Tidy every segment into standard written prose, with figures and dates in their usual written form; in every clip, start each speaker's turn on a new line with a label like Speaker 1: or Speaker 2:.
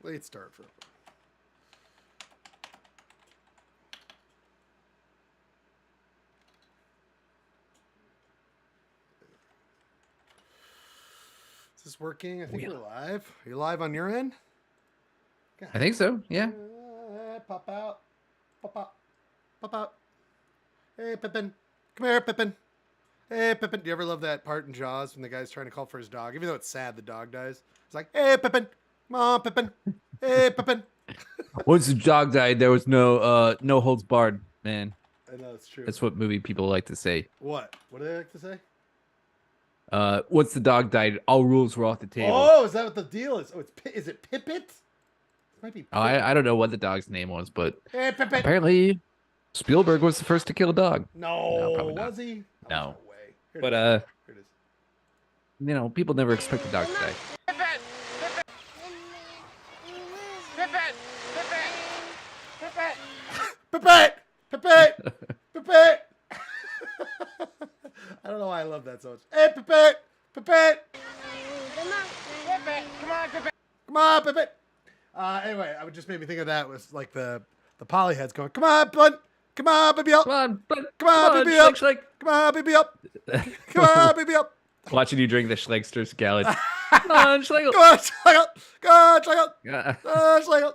Speaker 1: Late start for. Is this working? I think we're live. Are you live on your end?
Speaker 2: God. I think so. Yeah.
Speaker 1: Pop out. Pop out. Pop out. Hey, Pippin. Come here, Pippin. Hey, Pippin. Do you ever love that part in Jaws when the guy's trying to call for his dog? Even though it's sad the dog dies. It's like, hey, Pippin. Come on, Pippin. Hey, Pippin.
Speaker 2: Once the dog died, there was no holds barred, man.
Speaker 1: I know, it's true.
Speaker 2: That's what movie people like to say.
Speaker 1: What? What do they like to say?
Speaker 2: Once the dog died, all rules were off the table.
Speaker 1: Oh, is that what the deal is? Oh, is it Pippet? It might be Pippet.
Speaker 2: Oh, I don't know what the dog's name was, but
Speaker 1: hey, Pippet.
Speaker 2: Apparently Spielberg was the first to kill a dog.
Speaker 1: No, probably not. Was he?
Speaker 2: No. But here it is. You know, people never expect a dog to die.
Speaker 1: Pippet! Pippet! Pippet! Pippet! Pippet! Pippet! I don't know why I love that so much. Hey, Pippet! Pippet! Come on, Pippet! Come on, Pippet! Come on, Pippet! Anyway, I would just made me think of that was like the polyheads going, come on, Blunt! Come on, baby up!
Speaker 2: Come on, Blunt!
Speaker 1: Come on, baby up!
Speaker 2: Schleg.
Speaker 1: Come on, baby up! Come on, baby up!
Speaker 2: Watching you drink the Schlegster's Gallon. Come on, Schlegel!
Speaker 1: Come on, Schlegel! Come on, Schlegel!
Speaker 2: Yeah.
Speaker 1: Come on, Schlegel!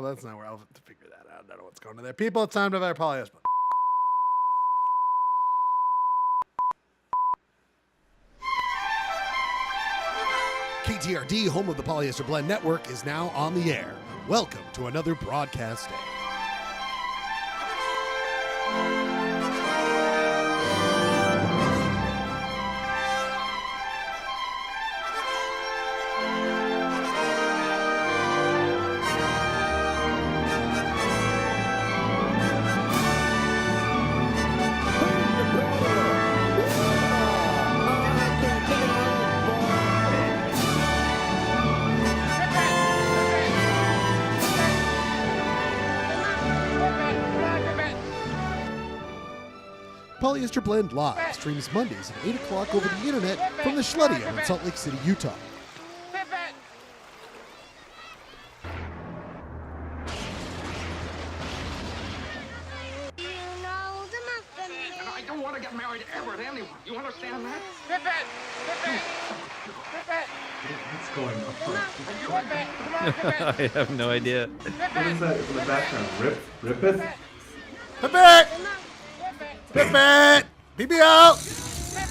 Speaker 1: That's not where I'll have to figure that out. I don't know what's going on there. People, it's time to have our Polyester Blend. KTRD, home of the Polyester Blend Network, is now on the air. Welcome to another broadcast day. Polyester Blend Live streams Mondays at 8 o'clock over the internet from the Schledio in Salt Lake City, Utah.
Speaker 3: I don't want to get married ever to anyone. You understand that?
Speaker 4: What's going on?
Speaker 2: I have no idea.
Speaker 4: What is that in the background? Rippeth?
Speaker 1: Pippet! Pippet! PB out!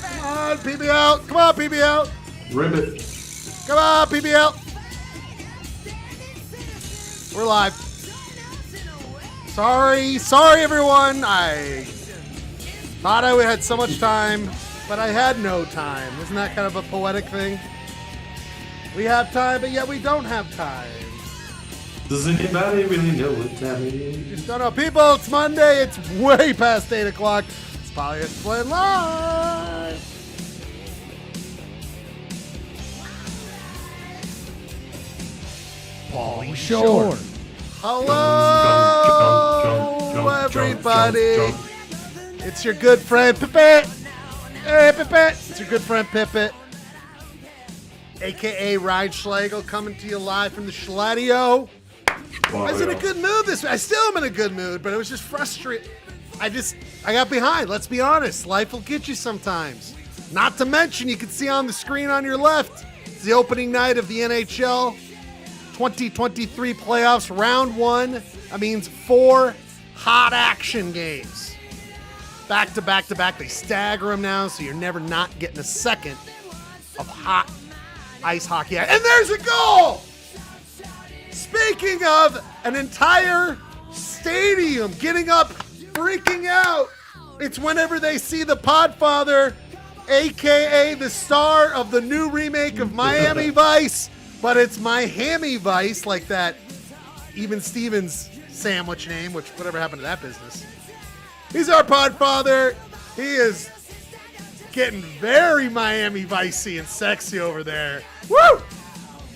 Speaker 1: Come on, PB out! Come on, PB out!
Speaker 4: Ribbit.
Speaker 1: Come on, PB out! We're live. Sorry everyone. I thought I had so much time, but I had no time. Isn't that kind of a poetic thing? We have time, but yet we don't have time.
Speaker 4: Does anybody really know what time it is?
Speaker 1: Just don't know. People, it's Monday. It's way past 8 o'clock. It's Polyester Blend Live. Pauly Shore. Hello, everybody. It's your good friend, Pippet. Hey, Pippet. It's your good friend, Pippet. A.K.A. Ryan Schlegel, coming to you live from the Schledio. I was in a good mood this week. I still am in a good mood, but it was just frustrating. I got behind. Let's be honest. Life will get you sometimes. Not to mention, you can see on the screen on your left, it's the opening night of the NHL 2023 playoffs, round 1. That means 4 hot action games. Back to back to back. They stagger them now, so you're never not getting a second of hot ice hockey. And there's a goal! Speaking of an entire stadium getting up, freaking out, it's whenever they see the Podfather, a.k.a. the star of the new remake of Miami Vice, but it's Miami Vice, like that Even Stevens sandwich name, which whatever happened to that business. He's our Podfather. He is getting very Miami Vicey and sexy over there. Woo!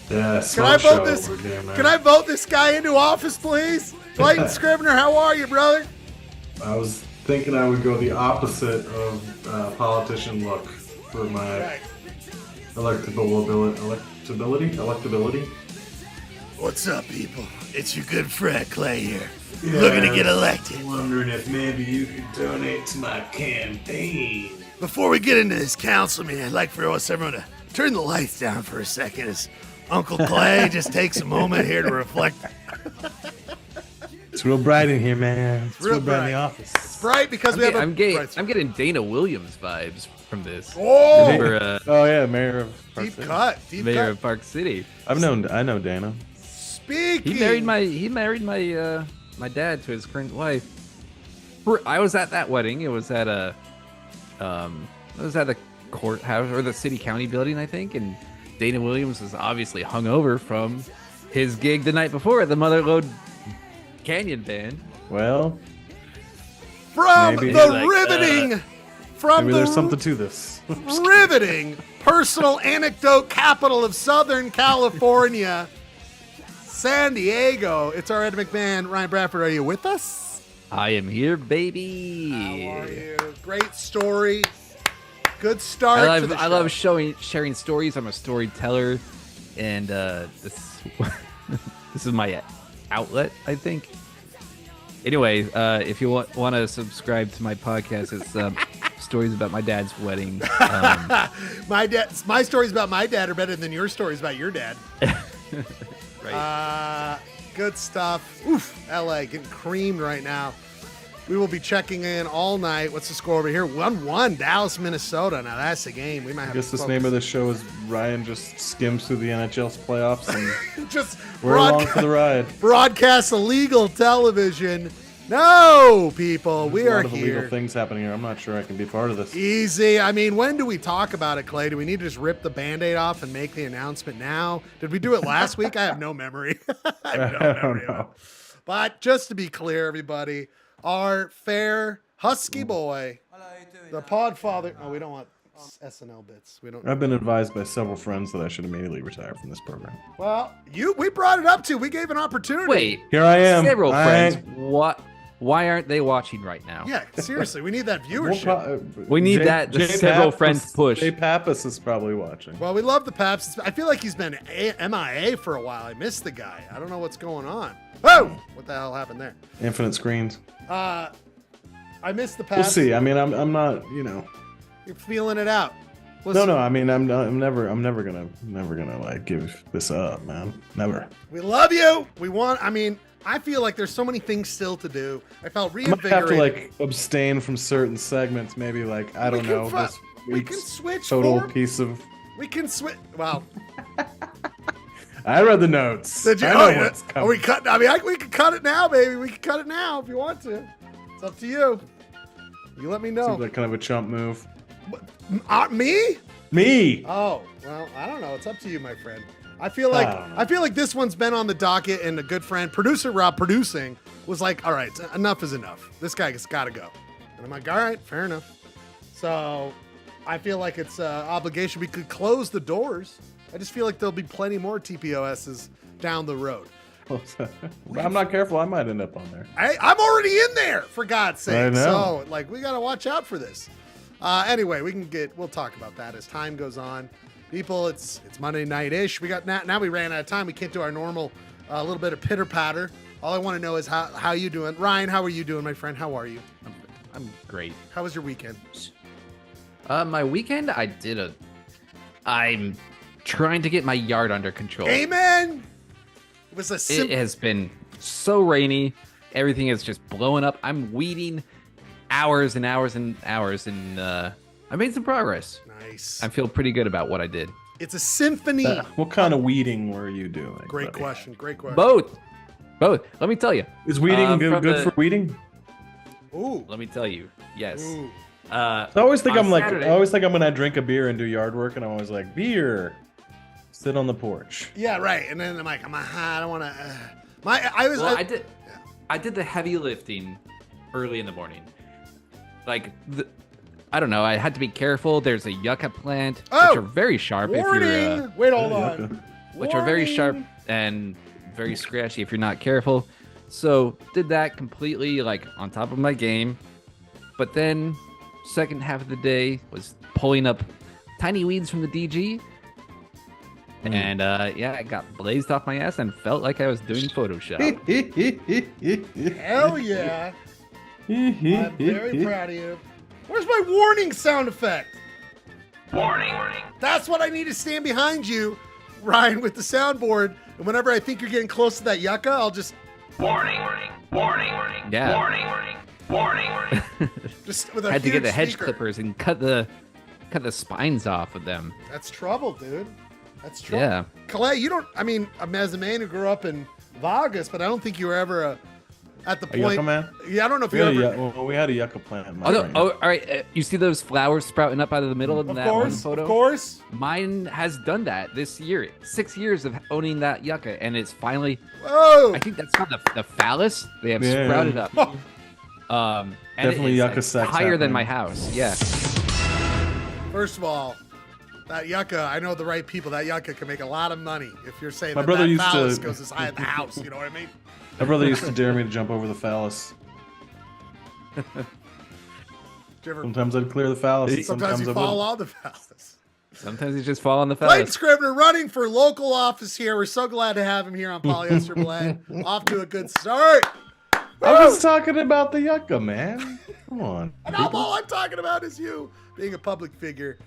Speaker 4: Yeah,
Speaker 1: Can I vote this guy into office, please? Clayton Scrivener, how are you, brother?
Speaker 4: I was thinking I would go the opposite of politician look for my Electability.
Speaker 1: What's up, people? It's your good friend Clay here. Looking to get elected.
Speaker 4: Wondering if maybe you could donate to my campaign.
Speaker 1: Before we get into this council meeting, I'd like for us everyone to turn the lights down for a second as Uncle Clay just takes a moment here to reflect.
Speaker 5: It's real bright in here, man. It's real bright in the office.
Speaker 1: It's bright because
Speaker 2: I'm getting Dana Williams vibes from this.
Speaker 1: Oh!
Speaker 2: Remember,
Speaker 5: Oh yeah, mayor of Park
Speaker 1: Deep
Speaker 5: City.
Speaker 1: cut.
Speaker 2: mayor of Park City.
Speaker 5: I know Dana.
Speaker 1: Speaking.
Speaker 2: He married my dad to his current wife. I was at that wedding. It was at a courthouse or the city county building, I think, and Dana Williams was obviously hungover from his gig the night before at the Motherlode Canyon Band.
Speaker 5: Well,
Speaker 1: From
Speaker 5: maybe.
Speaker 1: the
Speaker 2: Like,
Speaker 1: riveting. From
Speaker 5: maybe
Speaker 1: the
Speaker 5: there's something to this.
Speaker 1: riveting personal anecdote capital of Southern California, San Diego. It's our Ed McMahon. Ryan Bradford, are you with us?
Speaker 2: I am here, baby.
Speaker 1: How are you? Great story. Good start. to the
Speaker 2: I
Speaker 1: show.
Speaker 2: love sharing stories. I'm a storyteller, and this this is my outlet, I think. Anyway, if you want to subscribe to my podcast, it's stories about my dad's wedding.
Speaker 1: My stories about my dad are better than your stories about your dad.
Speaker 2: Right.
Speaker 1: Good stuff. Oof, LA getting creamed right now. We will be checking in all night. What's the score over here? 1-1, Dallas, Minnesota. Now that's the game. We might have
Speaker 5: I guess
Speaker 1: to
Speaker 5: this name of the show is Ryan just skims through the NHL's playoffs and
Speaker 1: just
Speaker 5: we're along for the ride.
Speaker 1: broadcast illegal television. No, people, we
Speaker 5: There's a
Speaker 1: are
Speaker 5: lot of illegal
Speaker 1: here.
Speaker 5: things happening here. I'm not sure I can be part of this.
Speaker 1: Easy. I mean, when do we talk about it, Clay? Do we need to just rip the Band-Aid off and make the announcement now? Did we do it last week? I have no memory. I have no
Speaker 5: I don't
Speaker 1: memory of it.
Speaker 5: know.
Speaker 1: But just to be clear, everybody, our fair husky boy, the Podfather. Oh, we don't want SNL bits. We don't.
Speaker 5: I've been advised by several friends that I should immediately retire from this program.
Speaker 1: Well, we brought it up to. We gave an opportunity.
Speaker 2: Wait,
Speaker 5: Here I am.
Speaker 2: several friends. What? Why aren't they watching right now?
Speaker 1: Yeah, seriously, we need that viewership.
Speaker 2: We need that, the several friends push.
Speaker 5: Jay Pappas is probably watching.
Speaker 1: Well, we love the Paps. I feel like he's been MIA for a while. I missed the guy. I don't know what's going on. Oh, what the hell happened there?
Speaker 5: Infinite screens.
Speaker 1: I missed the Paps.
Speaker 5: We'll see. I mean, I'm not, you know.
Speaker 1: You're feeling it out.
Speaker 5: No. I mean, I'm never gonna like give this up, man. Never.
Speaker 1: We love you. I feel like there's so many things still to do. I felt
Speaker 5: I might
Speaker 1: reinvigorated.
Speaker 5: have to like abstain from certain segments. Maybe like I don't know. This
Speaker 1: we can
Speaker 5: week's
Speaker 1: switch.
Speaker 5: total
Speaker 1: Ford.
Speaker 5: piece of.
Speaker 1: We can switch. Wow.
Speaker 5: I read the notes.
Speaker 1: Did you?
Speaker 5: I know what's
Speaker 1: Are
Speaker 5: coming.
Speaker 1: we cutting? I mean, we can cut it now, baby. We can cut it now if you want to. It's up to you. You let me know.
Speaker 5: Seems like kind of a chump move.
Speaker 1: Me?
Speaker 5: Me.
Speaker 1: Oh, well, I don't know. It's up to you, my friend. I feel like this one's been on the docket, and a good friend, producer Rob, producing, was like, all right, enough is enough. This guy has got to go. And I'm like, all right, fair enough. So I feel like it's an obligation. We could close the doors. I just feel like there'll be plenty more TPOSs down the road.
Speaker 5: I'm not careful. I might end up on there.
Speaker 1: I'm already in there, for God's sake.
Speaker 5: I know.
Speaker 1: So, we got to watch out for this. Anyway, we'll talk about that as time goes on. People, it's Monday night-ish. We got now we ran out of time. We can't do our normal little bit of pitter-patter. All I want to know is how you doing. Ryan, how are you doing, my friend? How are you?
Speaker 2: I'm great.
Speaker 1: How was your weekend?
Speaker 2: My weekend, I'm trying to get my yard under control.
Speaker 1: Amen. It was
Speaker 2: It has been so rainy. Everything is just blowing up. I'm weeding hours and hours and hours, and I made some progress.
Speaker 1: Nice.
Speaker 2: I feel pretty good about what I did.
Speaker 1: It's a symphony.
Speaker 5: What kind of weeding were you doing?
Speaker 1: Great
Speaker 5: buddy?
Speaker 1: question. Great question.
Speaker 2: Both. Let me tell you.
Speaker 5: Is weeding
Speaker 2: from
Speaker 5: good for weeding?
Speaker 1: Ooh.
Speaker 2: Let me tell you. Yes.
Speaker 1: Ooh.
Speaker 5: I always think
Speaker 2: on
Speaker 5: I'm like,
Speaker 2: Saturday-
Speaker 5: I always think I'm gonna drink a beer and do yard work, and I'm always like, beer, sit on the porch.
Speaker 1: Yeah, right. And then I'm like, I don't want to.
Speaker 2: I did the heavy lifting early in the morning. I don't know. I had to be careful. There's a yucca plant,
Speaker 1: Oh!
Speaker 2: which are very sharp.
Speaker 1: Warning.
Speaker 2: If you're,
Speaker 1: Wait, hold on.
Speaker 2: which are very sharp and very scratchy if you're not careful. So did that completely on top of my game. But then second half of the day was pulling up tiny weeds from the DG And yeah, I got blazed off my ass and felt like I was doing Photoshop.
Speaker 1: Hell yeah. I'm very proud of you. Where's my warning sound effect?
Speaker 3: Warning.
Speaker 1: That's what I need to stand behind you, Ryan, with the soundboard. And whenever I think you're getting close to that yucca, I'll just...
Speaker 3: Warning.
Speaker 2: Yeah.
Speaker 1: Warning. Just with a
Speaker 2: I had to get the hedge
Speaker 1: speaker.
Speaker 2: clippers and cut the spines off of them.
Speaker 1: That's trouble, dude. That's trouble.
Speaker 2: Yeah.
Speaker 1: Clay, you don't... I mean, as a man who grew up in Vegas, but I don't think you were ever at the
Speaker 5: A
Speaker 1: point...
Speaker 5: yucca man?
Speaker 1: Yeah, I don't know if
Speaker 5: We
Speaker 1: you
Speaker 5: had,
Speaker 1: ever...
Speaker 5: we had a yucca plant. In my
Speaker 2: Oh, no,
Speaker 5: brain.
Speaker 2: all right. You see those flowers sprouting up out of the middle of
Speaker 1: Of
Speaker 2: that one
Speaker 1: course,
Speaker 2: photo?
Speaker 1: of course.
Speaker 2: Mine has done that this year. 6 years of owning that yucca, and it's finally...
Speaker 1: Whoa!
Speaker 2: I think that's called the phallus. They have
Speaker 5: Yeah.
Speaker 2: sprouted up. And
Speaker 5: Definitely
Speaker 2: it's,
Speaker 5: yucca sex
Speaker 2: higher than
Speaker 5: happening.
Speaker 2: my house. Yeah.
Speaker 1: First of all, that yucca, I know the right people. That yucca can make a lot of money if you're saying
Speaker 5: My
Speaker 1: that
Speaker 5: brother
Speaker 1: that
Speaker 5: used
Speaker 1: phallus
Speaker 5: to-
Speaker 1: goes as high as the house. You know what I mean?
Speaker 5: My brother used to dare me to jump over the phallus.
Speaker 1: Did you ever,
Speaker 5: Sometimes I'd clear the phallus.
Speaker 1: sometimes you
Speaker 5: I
Speaker 1: fall
Speaker 5: wouldn't.
Speaker 1: on the phallus.
Speaker 2: Sometimes you just fall on the
Speaker 1: Clayton
Speaker 2: phallus.
Speaker 1: Scribner running for local office here. We're so glad to have him here on Polyester Blend. Off to a good start.
Speaker 5: I was talking about the yucca, man. Come on.
Speaker 1: And all I'm talking about is you being a public figure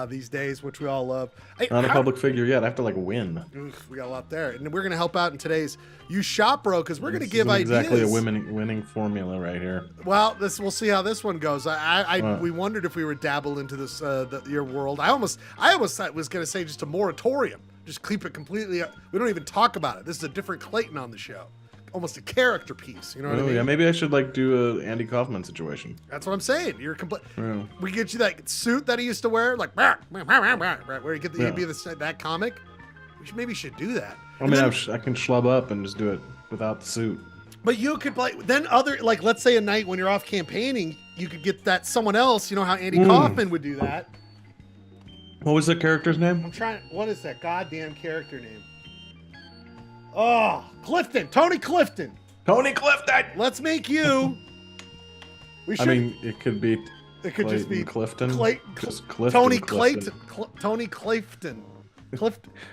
Speaker 1: these days, which we all love. Hey,
Speaker 5: Not a
Speaker 1: how-
Speaker 5: public figure yet. I have to like win.
Speaker 1: Oof, we got a lot there. And we're going to help out in today's You Shop Bro because we're going to
Speaker 5: This
Speaker 1: give
Speaker 5: isn't
Speaker 1: ideas.
Speaker 5: exactly a winning formula right here.
Speaker 1: Well, we'll see how this one goes.
Speaker 5: Wow.
Speaker 1: We wondered if we would dabble into this your world. I almost was going to say just a moratorium. Just keep it completely. We don't even talk about it. This is a different Clayton on the show. Almost a character piece. You know what I
Speaker 5: Oh
Speaker 1: mean?
Speaker 5: yeah, maybe I should like do a Andy Kaufman situation.
Speaker 1: That's what I'm saying. You're complete.
Speaker 5: Yeah.
Speaker 1: We get you that suit that he used to wear, like where you get
Speaker 5: Yeah.
Speaker 1: you'd be that comic. Maybe should do that.
Speaker 5: I mean, I can schlub up and just do it without the suit.
Speaker 1: But you could then let's say a night when you're off campaigning, you could get that someone else. You know how Andy Kaufman would do that.
Speaker 5: What was the character's name?
Speaker 1: I'm trying. What is that goddamn character name? Oh, Clifton. Tony Clifton.
Speaker 5: Tony Clifton.
Speaker 1: Let's make you. We should.
Speaker 5: I mean, it could be.
Speaker 1: it could just be
Speaker 5: Clifton. Just Clifton.
Speaker 1: Tony
Speaker 5: Clifton.
Speaker 1: Clayton. Tony Clifton.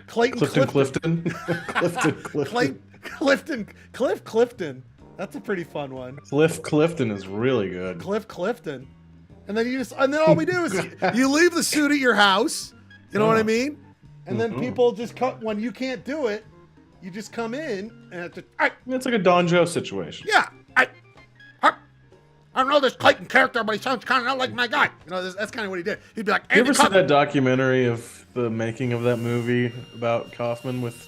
Speaker 1: Clayton
Speaker 5: Clifton. Clifton.
Speaker 1: Clifton. That's a pretty fun one.
Speaker 5: Clifton is really good.
Speaker 1: Clifton. And then all we do is you leave the suit at your house. You know what I mean? And then people just cut when you can't do it. You just come in and have to.
Speaker 5: It's like a Don Joe situation.
Speaker 1: Yeah. I don't know this Clayton character, but he sounds kind of like my guy. You know, that's kind of what he did. He'd be like,
Speaker 5: You ever
Speaker 1: Andy
Speaker 5: see
Speaker 1: Kaufman.
Speaker 5: that documentary of the making of that movie about Kaufman with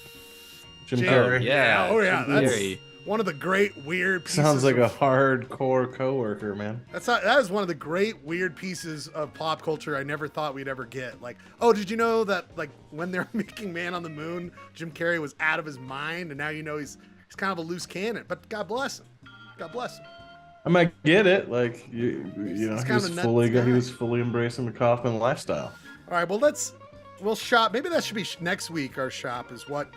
Speaker 5: Jim Carrey?
Speaker 2: Yeah.
Speaker 1: Oh yeah.
Speaker 2: Jim
Speaker 1: That's
Speaker 2: Carrey.
Speaker 1: one of the great weird pieces.
Speaker 5: Sounds like
Speaker 1: of-
Speaker 5: a hardcore coworker, man.
Speaker 1: That is one of the great weird pieces of pop culture I never thought we'd ever get. Like, oh, did you know that like when they're making Man on the Moon, Jim Carrey was out of his mind, and now you know he's kind of a loose cannon. But God bless him. God bless him.
Speaker 5: I might get it. Like you know,
Speaker 1: He's
Speaker 5: he was
Speaker 1: kinda nuts
Speaker 5: fully
Speaker 1: guy.
Speaker 5: he was fully embracing the Kaufman lifestyle.
Speaker 1: All right, well we'll shop. Maybe that should be next week. Our shop is what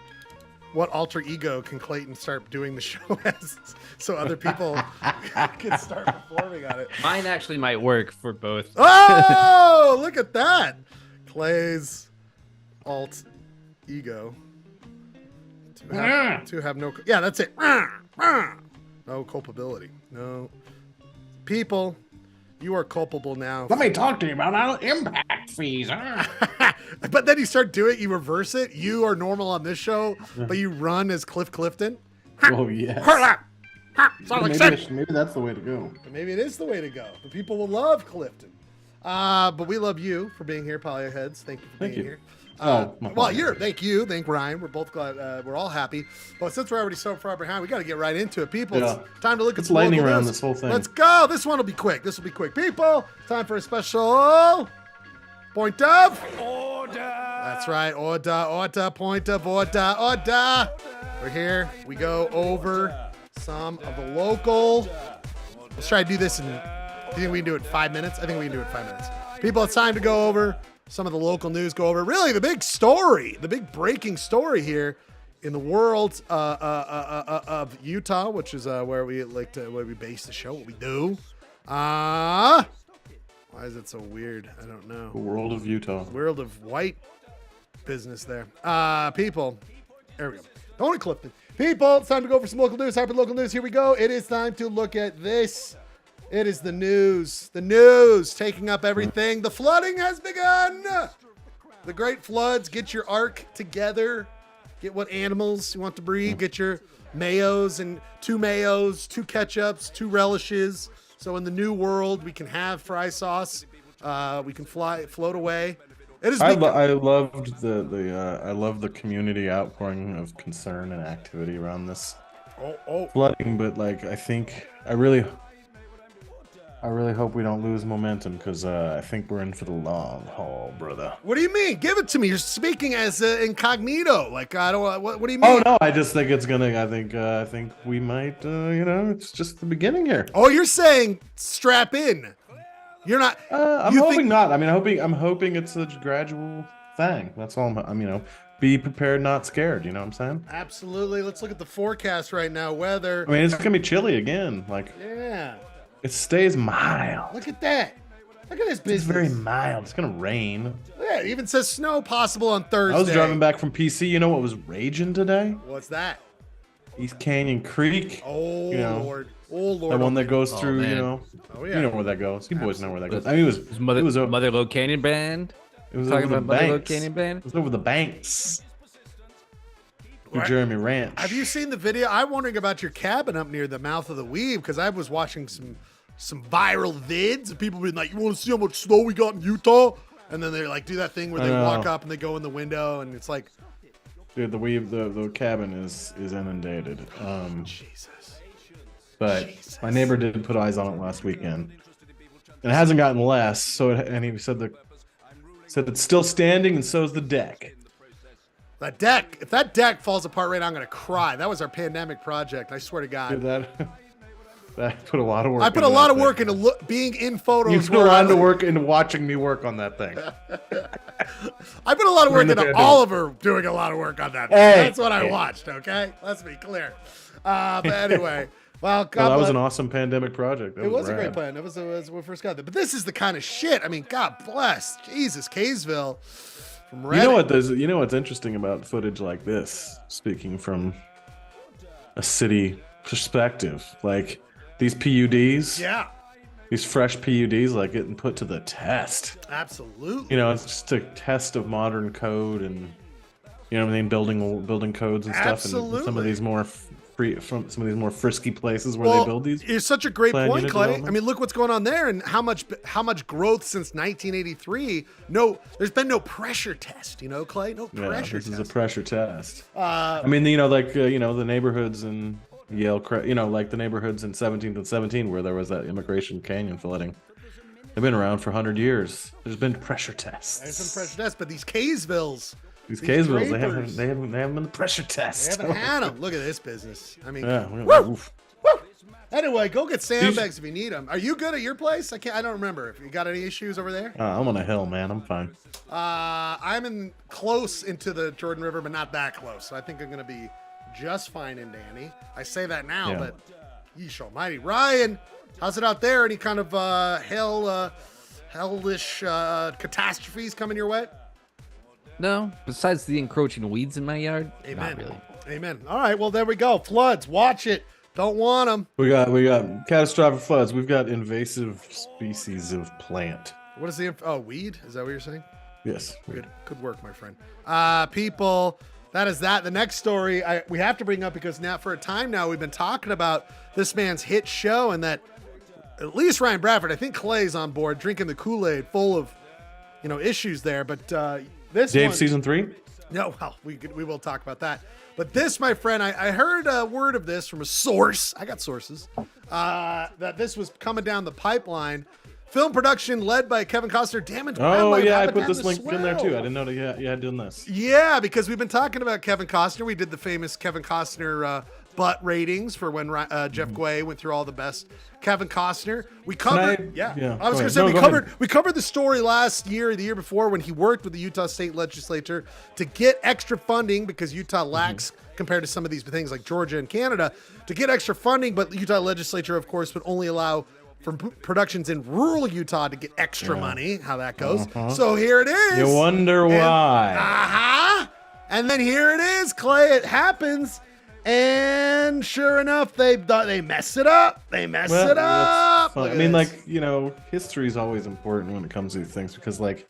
Speaker 1: alter ego can Clayton start doing the show as, so other people can start performing on it.
Speaker 2: Mine actually might work for both.
Speaker 1: Oh, look at that. Clay's alt ego. To have no. Yeah, that's it. No culpability. No. People, you are culpable now.
Speaker 5: Let me talk to you about impact fees.
Speaker 1: But then you start doing it, you reverse it. You are normal on this show, but you run as Cliff Clifton.
Speaker 5: Oh yes. Maybe that's the way to go.
Speaker 1: Maybe it is the way to go. The people will love Clifton. But we love you for being here, Polyheads. Thank you for being here. Thank you. Thank Ryan. We're both glad. We're all happy. But since we're already so far behind, we got to get right into it. People,
Speaker 5: Yeah.
Speaker 1: it's time to look at
Speaker 5: It's
Speaker 1: some
Speaker 5: lightning
Speaker 1: local
Speaker 5: round,
Speaker 1: news.
Speaker 5: this whole thing.
Speaker 1: Let's go. This one will be quick. People, time for a special point of order. That's right. Order, point of order. We're here. We go over some of the local. Let's try to do this in. Do you think we can do it in 5 minutes? I think we can do it in 5 minutes. People, it's time to go over some of the local news, go over really the big story, the big breaking story here in the world of Utah, which is where we base the show, what we do. Why is it so weird? I don't know.
Speaker 5: The world of Utah.
Speaker 1: World of white business there. People, there we go. Tony Clifton. People, it's time to go for some local news. Hyper local news. Here we go. It is time to look at this. It is the news. The news taking up everything. The flooding has begun. The great floods. Get your ark together. Get what animals you want to breed. Get your mayos and 2 mayos, 2 ketchups, 2 relishes. So in the new world, we can have fry sauce. We can float away. It is.
Speaker 5: I loved I love the community outpouring of concern and activity around this flooding, but like I really hope we don't lose momentum because I think we're in for the long haul, brother.
Speaker 1: What do you mean? Give it to me. You're speaking as incognito. Like I don't. What do you mean?
Speaker 5: Oh no, I just think it's gonna. I think we might. It's just the beginning here.
Speaker 1: Oh, you're saying strap in. You're not.
Speaker 5: I'm hoping not. I mean, I'm hoping it's a gradual thing. That's all. Be prepared, not scared. You know what I'm saying?
Speaker 1: Absolutely. Let's look at the forecast right now. Weather.
Speaker 5: I mean, it's gonna be chilly again. Like,
Speaker 1: yeah.
Speaker 5: it stays mild.
Speaker 1: Look at that. Look at this business.
Speaker 5: It's very mild. It's gonna rain.
Speaker 1: Yeah, it even says snow possible on Thursday.
Speaker 5: I was driving back from PC. You know what was raging today?
Speaker 1: What's that?
Speaker 5: East Canyon Creek.
Speaker 1: Oh, Lord. Oh, Lord.
Speaker 5: The one that goes through,
Speaker 2: man.
Speaker 1: Oh, yeah.
Speaker 5: You know where that goes. You boys know where that goes. I mean, it was
Speaker 2: Mother Low Canyon Band.
Speaker 5: It was
Speaker 2: Talking
Speaker 5: over the
Speaker 2: about Mother Low
Speaker 5: banks.
Speaker 2: Canyon Band.
Speaker 5: It was over the banks. Through
Speaker 1: Right.
Speaker 5: Jeremy Ranch.
Speaker 1: Have you seen the video? I'm wondering about your cabin up near the mouth of the Weave because I was watching some viral vids of people being like, "You want to see how much snow we got in Utah?" And then they like do that thing where they walk up and they go in the window and it's like,
Speaker 5: dude, the cabin is inundated.
Speaker 1: Jesus.
Speaker 5: But my neighbor did put eyes on it last weekend, and it hasn't gotten less. And he said it's still standing, and so is the deck.
Speaker 1: That deck, if that deck falls apart right now, I'm going to cry. That was our pandemic project. I swear to God.
Speaker 5: Dude, that put a lot of work.
Speaker 1: I put a lot of work into being in photos.
Speaker 5: You put a lot of work into watching me work on that thing.
Speaker 1: I put a lot of work into Oliver doing a lot of work on that.
Speaker 5: Hey,
Speaker 1: that's what I watched, okay? Let's be clear. But anyway, well, God
Speaker 5: that was
Speaker 1: bless-
Speaker 5: an awesome pandemic project.
Speaker 1: It was a
Speaker 5: rad.
Speaker 1: great plan. It was when we first got there. But this is the kind of shit. I mean, God bless. Jesus, Kaysville. From Reddit.
Speaker 5: You know what's interesting about footage like this, speaking from a city perspective, like these PUDs,
Speaker 1: Yeah,
Speaker 5: these fresh PUDs, like getting put to the test.
Speaker 1: absolutely.
Speaker 5: You know, it's just a test of modern code and you know what I mean, building codes and stuff.
Speaker 1: Absolutely.
Speaker 5: And some of these more frisky places where they build these.
Speaker 1: It's such a great
Speaker 5: planned
Speaker 1: point,
Speaker 5: unit
Speaker 1: Clay.
Speaker 5: development.
Speaker 1: I mean, look what's going on there and how much growth since 1983. No, there's been no pressure test, you know, Clay? No pressure
Speaker 5: this
Speaker 1: test.
Speaker 5: is a pressure test. I mean, you know, like the neighborhoods in Yale, like the neighborhoods in 17th and 17 where there was that Immigration Canyon flooding. They've been around for 100 years. There's been pressure tests.
Speaker 1: There's some pressure tests, but these Kaysvilles,
Speaker 5: These Kaysvilles, they
Speaker 1: Drapers,
Speaker 5: haven't been the pressure
Speaker 1: they
Speaker 5: test.
Speaker 1: haven't had them. Look at this business. I mean,
Speaker 5: Yeah.
Speaker 1: woo! Anyway, go get sandbags if you need them. Are you good at your place? I don't remember. If you got any issues over there?
Speaker 5: I'm on a hill, man. I'm fine.
Speaker 1: I'm close into the Jordan River, but not that close. So I think I'm going to be just fine in Danny. I say that now,
Speaker 5: Yeah.
Speaker 1: but yeesh almighty. Ryan, how's it out there? Any kind of hellish catastrophes coming your way?
Speaker 2: No, besides the encroaching weeds in my yard.
Speaker 1: Amen.
Speaker 2: Not really.
Speaker 1: Amen. All right, well, there we go. Floods, watch it. Don't want them.
Speaker 5: We got catastrophic floods. We've got invasive species of plant.
Speaker 1: What is weed? Is that what you're saying?
Speaker 5: Yes.
Speaker 1: Good work, my friend. People, that is that. The next story we have to bring up because now for a time now we've been talking about this man's hit show and that at least Ryan Bradford, I think Clay's on board drinking the Kool-Aid full of, issues there. But this
Speaker 5: Dave
Speaker 1: one,
Speaker 5: season 3?
Speaker 1: no, well, we will talk about that. But this, my friend, I heard a word of this from a source. I got sources. That this was coming down the pipeline. Film production led by Kevin Costner. Damn it!
Speaker 5: Oh yeah, I put this link in there too. I didn't know that you had done this.
Speaker 1: Yeah, because we've been talking about Kevin Costner. We did the famous Kevin Costner butt ratings for when Jeff Guay went through all the best Kevin Costner. We covered. I was going to say we covered the story last year, the year before, when he worked with the Utah State Legislature to get extra funding because Utah lacks compared to some of these things like Georgia and Canada to get extra funding. But the Utah Legislature, of course, would only allow from productions in rural Utah to get extra money. How that goes. So here it is.
Speaker 5: You wonder why.
Speaker 1: And then here it is, Clay. It happens. And sure enough, they mess it up. They mess it up.
Speaker 5: I mean, like, you know, history is always important when it comes to these things because, like,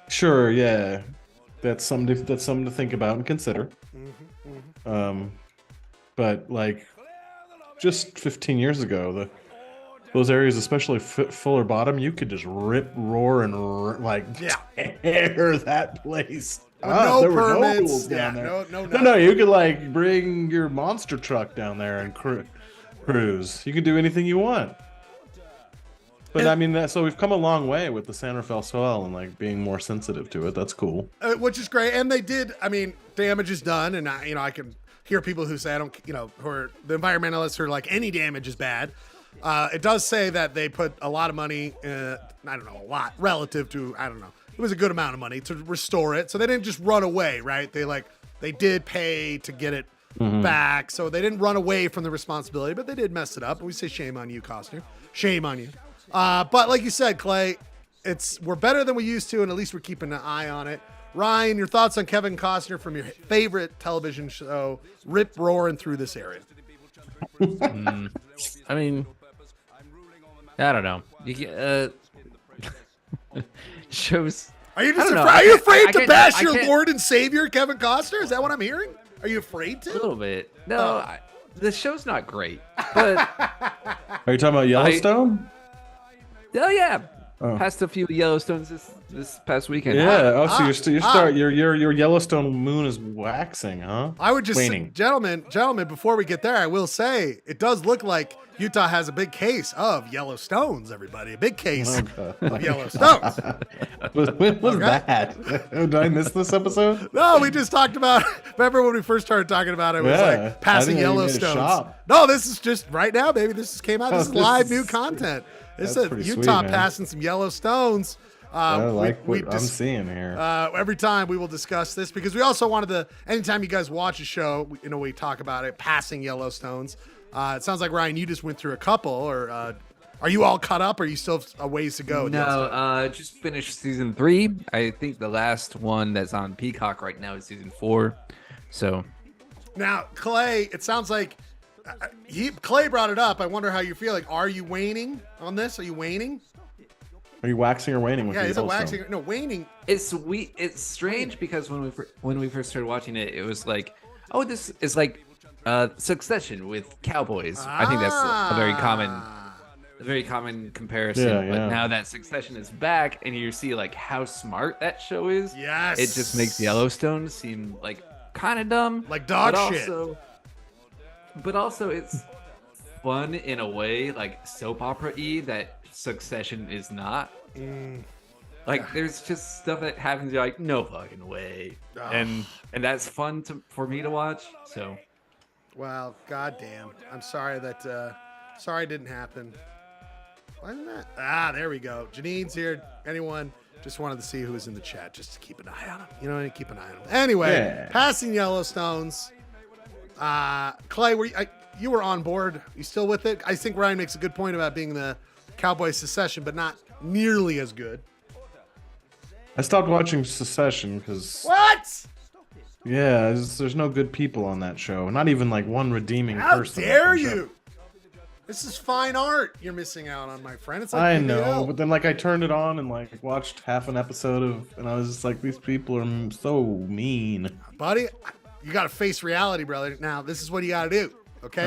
Speaker 5: sure, yeah, that's something to think about and consider. But like, just 15 years ago, those areas, especially Fuller Bottom, you could just rip, roar, and tear that place.
Speaker 1: No
Speaker 5: there were
Speaker 1: permits.
Speaker 5: no rules down there.
Speaker 1: No.
Speaker 5: You could like bring your monster truck down there and cruise. You can do anything you want. But I mean, so we've come a long way with the San Rafael soil and like being more sensitive to it. That's cool.
Speaker 1: Which is great. And they did. I mean, damage is done, and I can hear people who say who are the environmentalists who are like any damage is bad. It does say that they put a lot of money. I don't know, a lot relative to it was a good amount of money to restore it. So they didn't just run away, right? They did pay to get it back. So they didn't run away from the responsibility, but they did mess it up. And we say shame on you, Costner. Shame on you. But like you said, Clay, we're better than we used to, and at least we're keeping an eye on it. Ryan, your thoughts on Kevin Costner from your favorite television show, rip roaring through this area?
Speaker 2: I mean, I don't know. Shows.
Speaker 1: Are you afraid to bash your Lord and Savior, Kevin Costner? Is that what I'm hearing? Are you afraid to?
Speaker 2: A little bit. No, the show's not great. But
Speaker 5: are you talking about Yellowstone?
Speaker 2: Oh yeah, passed a few Yellowstones this past weekend.
Speaker 5: Yeah. Your Yellowstone moon is waxing, huh?
Speaker 1: I would just say, gentlemen, before we get there, I will say it does look like Utah has a big case of Yellowstones, everybody. A big case of Yellowstones.
Speaker 5: When was that? Did I miss this episode?
Speaker 1: No, we just talked about, remember when we first started talking about it, it was like passing Yellowstones. No, this is just right now, baby. This just came out. This is live new content. This is Utah passing some Yellowstones.
Speaker 5: I like what I'm seeing here.
Speaker 1: Every time we will discuss this because we also wanted to, anytime you guys watch a show, we talk about it, passing Yellowstones. It sounds like, Ryan, you just went through a couple, or are you all caught up, or are you still a ways to go?
Speaker 2: No, just finished season 3. I think the last one that's on Peacock right now is season 4. So
Speaker 1: now, Clay, it sounds like Clay brought it up. I wonder how you're feeling. Are you waning on this? Are you waning?
Speaker 5: Are you waxing or waning with
Speaker 1: is it waxing? No, waning.
Speaker 2: It's strange because when we first started watching it, it was like, oh, this is like Succession with cowboys. I think that's a very common comparison. But now that Succession is back and you see like how smart that show is,
Speaker 1: yes,
Speaker 2: it just makes Yellowstone seem like kind of dumb,
Speaker 1: like dog shit.
Speaker 2: But also it's fun in a way, like soap opera-y, that Succession is not. Like there's just stuff that happens, you're like, no fucking way. And that's fun for me to watch. So
Speaker 1: wow, goddamn. I'm sorry that sorry it didn't happen. Why isn't that? There we go. Janine's here. Anyone just wanted to see who was in the chat just to keep an eye on him. You know what I mean? Keep an eye on him. Anyway, passing Yellowstones. Clay, you were on board. You still with it? I think Ryan makes a good point about being the Cowboy Secession, but not nearly as good.
Speaker 5: I stopped watching Secession because
Speaker 1: what?
Speaker 5: Yeah, there's no good people on that show. Not even like one redeeming person.
Speaker 1: How dare you? This is fine art you're missing out on, my friend. It's like
Speaker 5: I know, but then like I turned it on and like watched half an episode and I was just like, these people are so mean.
Speaker 1: Buddy, you got to face reality, brother. Now, this is what you got to do. Okay,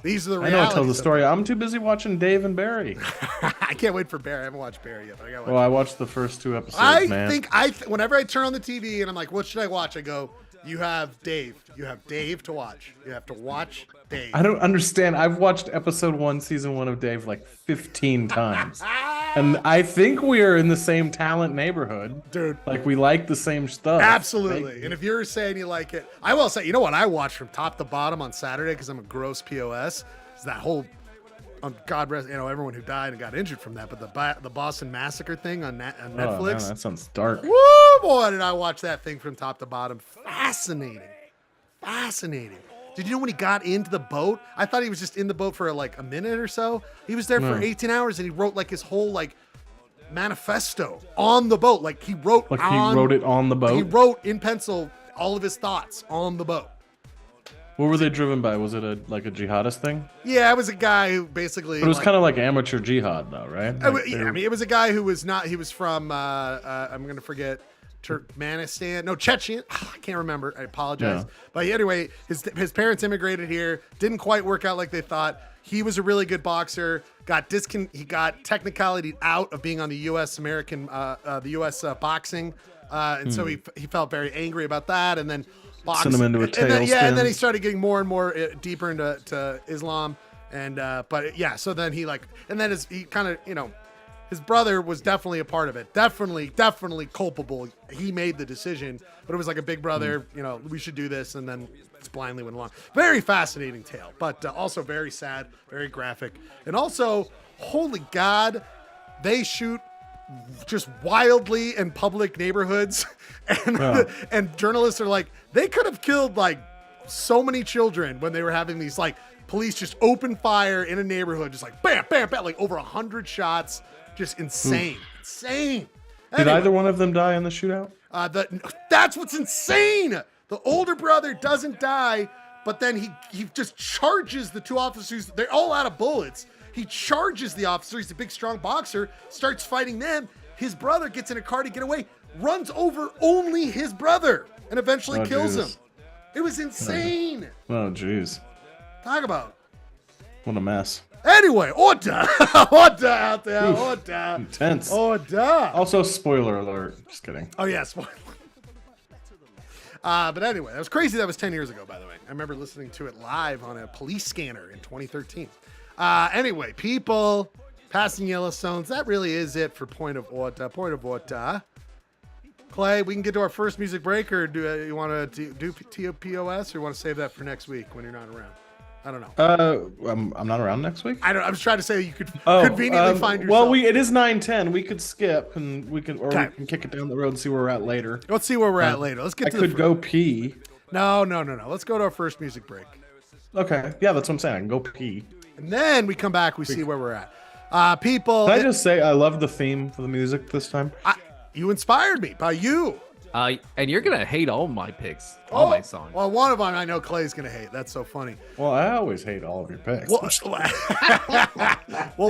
Speaker 1: these are the realities.
Speaker 5: I know it tells the story. I'm too busy watching Dave and Barry.
Speaker 1: I can't wait for Barry. I haven't watched Barry yet. But
Speaker 5: I watched the first 2 episodes.
Speaker 1: Whenever I turn on the TV and I'm like, what should I watch? I go, you have Dave. You have Dave to watch. You have to watch Dave.
Speaker 5: I don't understand. I've watched episode 1, season 1 of Dave like 15 times. And I think we are in the same talent neighborhood.
Speaker 1: Dude.
Speaker 5: Like we like the same stuff.
Speaker 1: Absolutely. And if you're saying you like it, I will say, you know what I watched from top to bottom on Saturday because I'm a gross POS? Is that whole, God rest, everyone who died and got injured from that, but the Boston Massacre thing on Netflix.
Speaker 5: Oh, man, that sounds dark.
Speaker 1: Woo, boy, did I watch that thing from top to bottom. Fascinating. Did Did you know when he got into the boat? I thought he was just in the boat for like a minute or so. He was there for 18 hours and he wrote like his whole like manifesto on the boat. Like he wrote
Speaker 5: He wrote it on the boat.
Speaker 1: He wrote in pencil all of his thoughts on the boat.
Speaker 5: What were they driven by? Was it a jihadist thing?
Speaker 1: Yeah, it was a guy who basically.
Speaker 5: But it was kind of like amateur jihad, though, right?
Speaker 1: I mean, it was a guy who was not. He was from. I'm gonna forget. Turkmenistan. No, Chechen. I can't remember. I apologize.
Speaker 5: Yeah.
Speaker 1: But anyway, his parents immigrated here. Didn't quite work out like they thought. He was a really good boxer. He got technicality out of being on the U.S. Boxing, and so he felt very angry about that. And then.
Speaker 5: Send him into a tailspin.
Speaker 1: And then he started getting more and more deeper into Islam, so then he his brother was definitely a part of it, definitely culpable. He made the decision, but it was like a big brother, we should do this, and then just blindly went along. Very fascinating tale, but also very sad, very graphic, and also, holy God, they shoot just wildly in public neighborhoods, and journalists are like, they could have killed like so many children when they were having these like police just open fire in a neighborhood, just like bam, bam, bam, like over 100 shots, just insane, insane.
Speaker 5: Did either one of them die in the shootout?
Speaker 1: That's what's insane. The older brother doesn't die, but then he just charges the two officers. They're all out of bullets. He charges the officer. He's a big, strong boxer, starts fighting them. His brother gets in a car to get away, runs over only his brother, and eventually kills him. It was insane.
Speaker 5: Oh, jeez.
Speaker 1: Talk about.
Speaker 5: What a mess.
Speaker 1: Anyway, Ordah. Ordah out there. Ordah.
Speaker 5: Intense.
Speaker 1: Ordah.
Speaker 5: Also, spoiler alert. Just kidding.
Speaker 1: Oh, yeah, spoiler. But anyway, that was crazy. That was 10 years ago, by the way. I remember listening to it live on a police scanner in 2013. Anyway, people, passing Yellowstones. That really is it for Point of Ordah. Point of Ordah. Clay, we can get to our first music break, or do you want to do TOPOS, or you want to save that for next week when you're not around? I don't know.
Speaker 5: I'm not around next week.
Speaker 1: I was trying to say you could conveniently find yourself.
Speaker 5: Well, it is 9:10. We could skip, and we can kick it down the road and see where we're at later.
Speaker 1: Let's see where we're at later. Let's get.
Speaker 5: I could go pee.
Speaker 1: No. Let's go to our first music break.
Speaker 5: Okay. Yeah, that's what I'm saying. I can go pee.
Speaker 1: And then we come back. We see where we're at. People.
Speaker 5: Can I just say I love the theme for the music this time?
Speaker 1: You inspired me by you.
Speaker 2: And you're gonna hate all my picks, all my songs.
Speaker 1: Well, one of them I know Clay's gonna hate. That's so funny.
Speaker 5: Well, I always hate all of your picks.
Speaker 1: Well,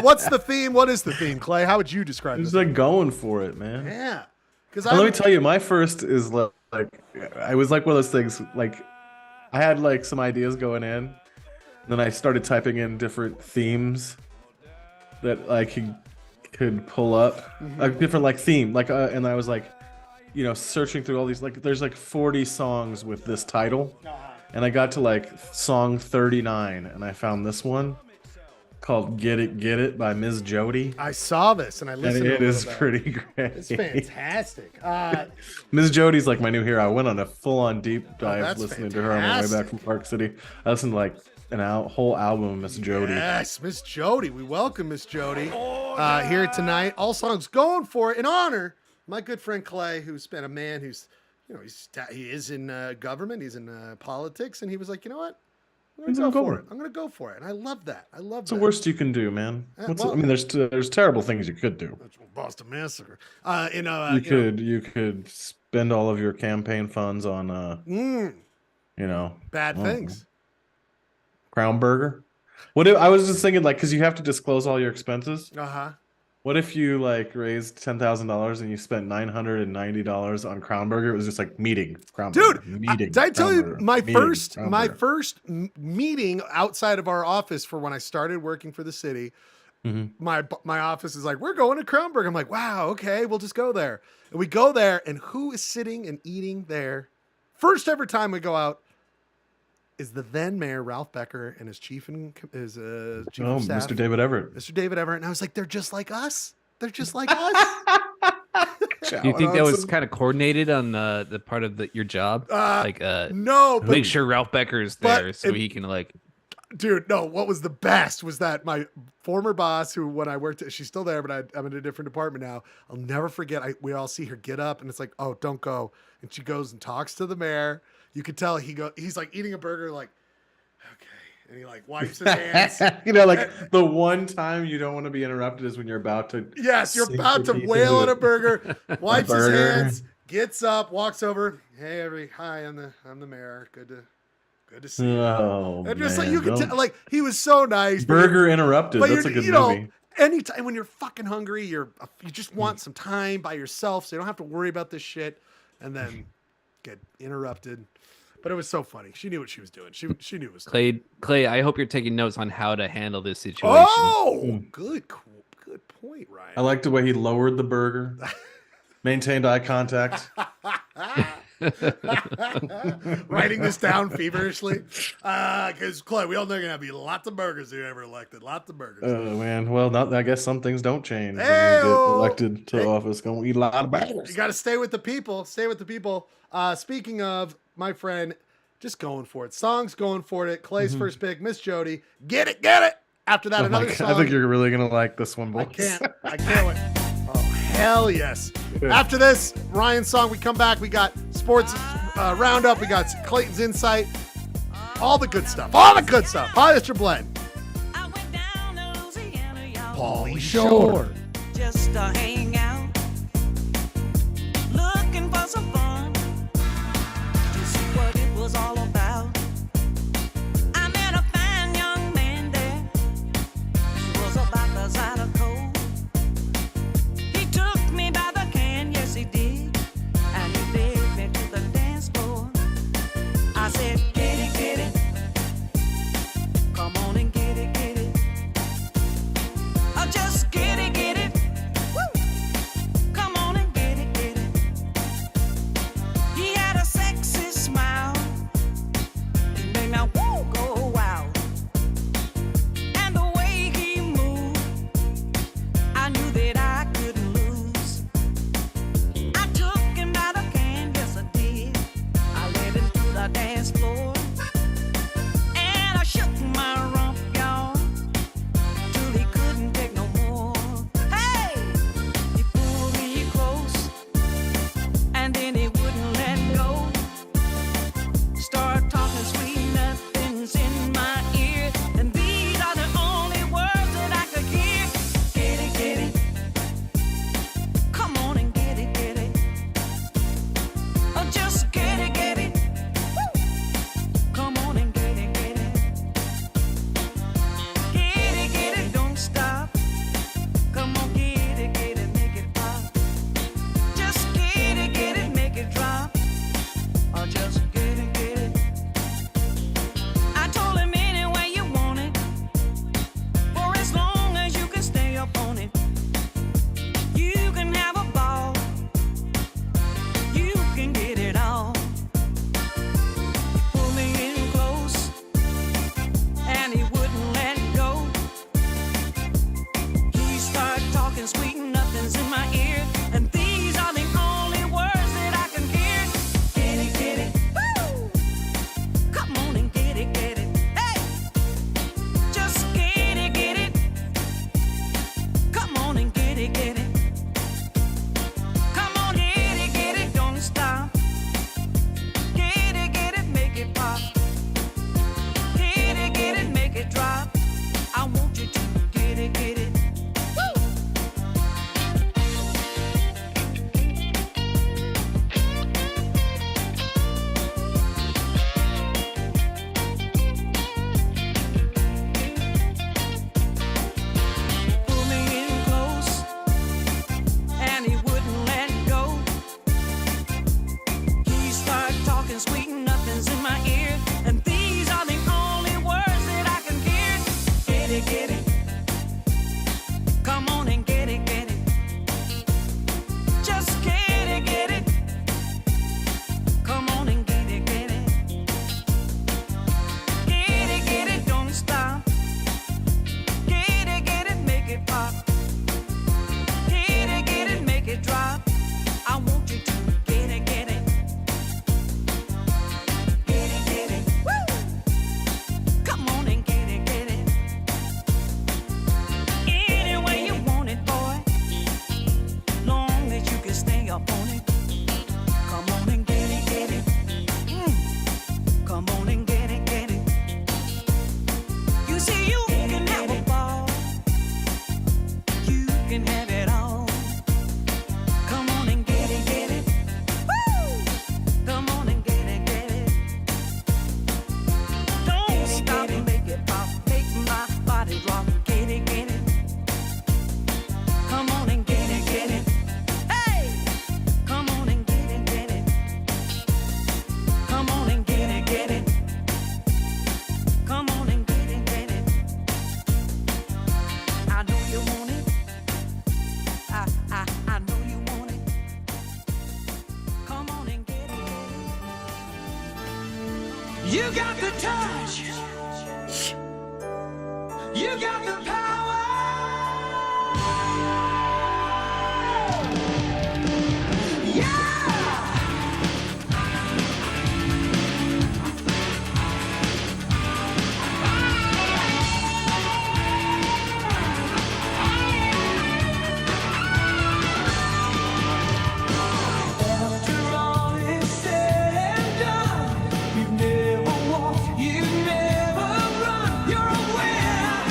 Speaker 1: what's the theme? What is the theme, Clay? How would you describe it?
Speaker 5: Just like going for it, man.
Speaker 1: Yeah. Because
Speaker 5: let me tell you, my first is like I was like one of those things. Like I had like some ideas going in, and then I started typing in different themes that I could pull up, a different like theme, like and I was like, searching through all these, like there's like 40 songs with this title, and I got to like song 39, and I found this one called "Get It" by Ms. Jody.
Speaker 1: I saw this and I listened.
Speaker 5: And it is pretty great.
Speaker 1: It's fantastic.
Speaker 5: Ms. Jody's like my new hero. I went on a full-on deep dive listening to her on my way back from Park City. I listened to like whole album of Miss Jody.
Speaker 1: Yes, Miss Jody. We welcome Miss Jody here tonight. All songs going for it in honor of my good friend Clay, who's been a man who's, he is in government, he's in politics, and he was like, you know what? I'm gonna go for it. I'm gonna go for it, and I love that.
Speaker 5: It's the worst you can do, man. There's terrible things you could do.
Speaker 1: Boston Massacre.
Speaker 5: You could spend all of your campaign funds on
Speaker 1: bad things.
Speaker 5: Crown Burger. What if I was just thinking, like, because you have to disclose all your expenses. What if you like raised $10,000 and you spent $990 on Crown Burger? It was just like meeting.
Speaker 1: Did I tell you my first meeting outside of our office for when I started working for the city? My office is like, we're going to Crown Burger. I'm like, wow, okay, we'll just go there. And we go there, and who is sitting and eating there? First ever time we go out is the then mayor Ralph Becker and his chief of staff,
Speaker 5: Mr. David Everett.
Speaker 1: Mr. David Everett, and I was like, they're just like us. They're just like us.
Speaker 2: Do you think that was kind of coordinated on the part of your job?
Speaker 1: No,
Speaker 2: make sure Ralph Becker is there so he can like.
Speaker 1: Dude, no. What was the best was that my former boss, who when I worked, she's still there, but I'm in a different department now. I'll never forget. We all see her get up, and it's like, oh, don't go. And she goes and talks to the mayor. You could tell he's like eating a burger, like, And he like wipes his hands.
Speaker 5: You know, like the one time you don't want to be interrupted is when you're about to.
Speaker 1: Yes, you're
Speaker 5: sink
Speaker 1: about
Speaker 5: your
Speaker 1: to
Speaker 5: teeth
Speaker 1: wail
Speaker 5: into
Speaker 1: at a burger. Wipes his
Speaker 5: burger.
Speaker 1: hands, gets up, walks over. Hey, hi, I'm the mayor. Good to see you.
Speaker 5: Oh,
Speaker 1: And just like
Speaker 5: man,
Speaker 1: you could
Speaker 5: don't-
Speaker 1: tell, like he was so nice.
Speaker 5: Burger interrupted.
Speaker 1: But
Speaker 5: That's
Speaker 1: you're,
Speaker 5: a good
Speaker 1: you know,
Speaker 5: movie.
Speaker 1: anytime when you're fucking hungry, you just want some time by yourself, so you don't have to worry about this shit, and then get interrupted. But it was so funny. She knew what she was doing. She knew it was
Speaker 2: Clay, I hope you're taking notes on how to handle this situation.
Speaker 1: Oh, good point, Ryan.
Speaker 5: I like the way he lowered the burger, maintained eye contact.
Speaker 1: Writing this down feverishly. Because, Clay, we all know you're going to be lots of burgers if you're ever elected. Lots of burgers.
Speaker 5: Oh, man. Well, I guess some things don't change when you
Speaker 1: Hey-o.
Speaker 5: get elected to office. Going to eat a lot of burgers.
Speaker 1: You got to stay with the people. Stay with the people. Speaking of, my friend, just going for it. Songs going for it. Clay's first pick, Miss Jody. Get it. After that,
Speaker 5: Oh my
Speaker 1: another
Speaker 5: God,
Speaker 1: song.
Speaker 5: I think you're really going to like this one, boys.
Speaker 1: I can't wait. Oh, hell yes. After this, Ryan's song, we come back. We got sports roundup. We got Clayton's insight. All the good stuff. Polyester Blend. Pauly Shore.
Speaker 6: Just to hang out, looking for some fun, to see what it was all about. I met a fine young man there. He was about the side of cold. He took me by the can, yes he did, and he led me to the dance floor. I said, get it, come on and get it. Oh, just get it. Woo! Come on and get it. He had a sexy smile. He made my woo go wild. And the way he moved, I knew that I couldn't lose. I took him by the can, yes I did. I led him to the dance floor. And I shook my rump, y'all, till he couldn't take no more. Hey! He pulled me close, and then he wouldn't let go. Start talking sweet nothings in my ear, and these are the only words that I could hear. Get it. Come on and get it. Oh, just get it. Woo! Come on and get it. Get it, don't stop. Come on, get it, make it pop. Just get it, make it drop. Or just get it. I told him any way you want it, for as long as you can stay up on it. You can have a ball, you can get it all. Pull me in close, and he wouldn't let go. He started talking sweet nothings in my ear, and these are the only words that I can hear. Get it. Woo! Come on and get it. Hey! Just get it. Come on and get it. Come on, get it, don't stop. Get it, make it pop. Get it, make it drop. I want you to get it. Woo! Pull me in close, and he wouldn't let go. He started talking sweet nothings in my ear, and these are the only words that I can hear. Get it. Come on and get it. Just get it. Come on and get it. Get it, don't stop. Get it, make it pop. Get it, make it drop. I want you to get it. Get it. Woo! Come on and get it. Any way you want it, boy. Long as you can stay up on it. Come on and get it. Come on and get it. You got the touch. You got the power. Yeah. After all is said and done, you've never walked, you've never run, you're aware.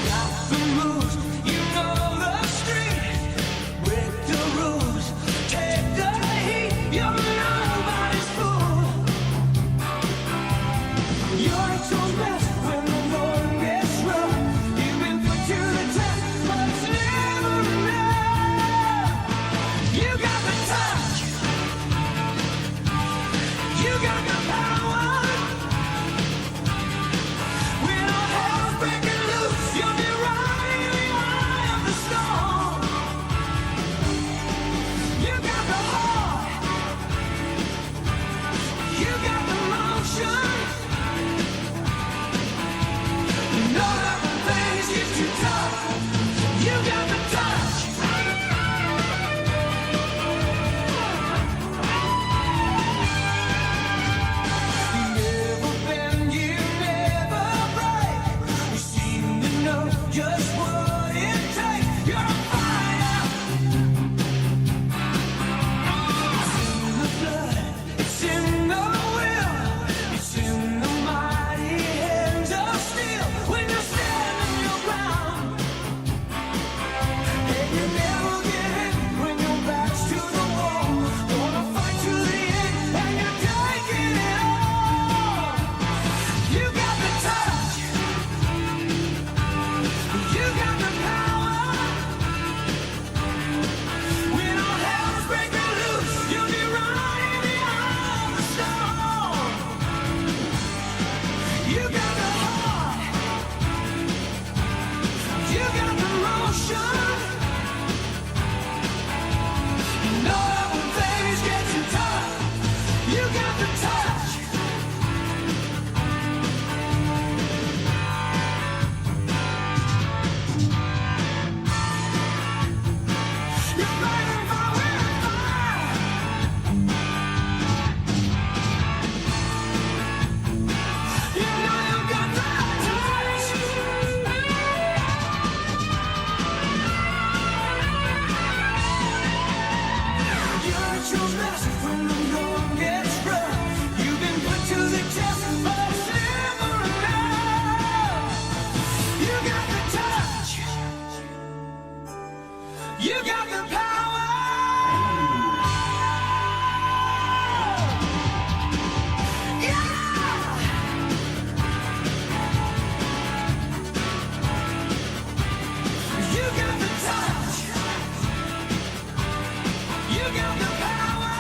Speaker 6: Got the moves, you know the street. Break the rules, take the heat, you're nobody's fool. You're at your best when the going gets rough. You've been put to the test, but it's never enough. You got the touch. You got the power. When all hell's breaking loose, you'll be right in the eye of the storm. You got the heart. You got the motion. You know that when things get too tough, you got the touch. Never bend, you never break. You seem to know just what it takes. You're a fighter. It's in the blood, it's in the will, it's in the mighty hands of steel. When you're standing your ground, and you never get hit when your back's to the wall. Gonna fight to the end, and you're taking it all. You got the touch. You got the power. When all hell's breaking loose, you'll be right in the eye of the storm. You got the heart. You got the motion. You know that when things get too tough, you got the touch. You're burning fire with fire. You know you got that touch. You're at your best when the going gets rough. You've been put to the test, but it's never enough. You got the touch. You got the power. Yeah. You got the touch. You got the power.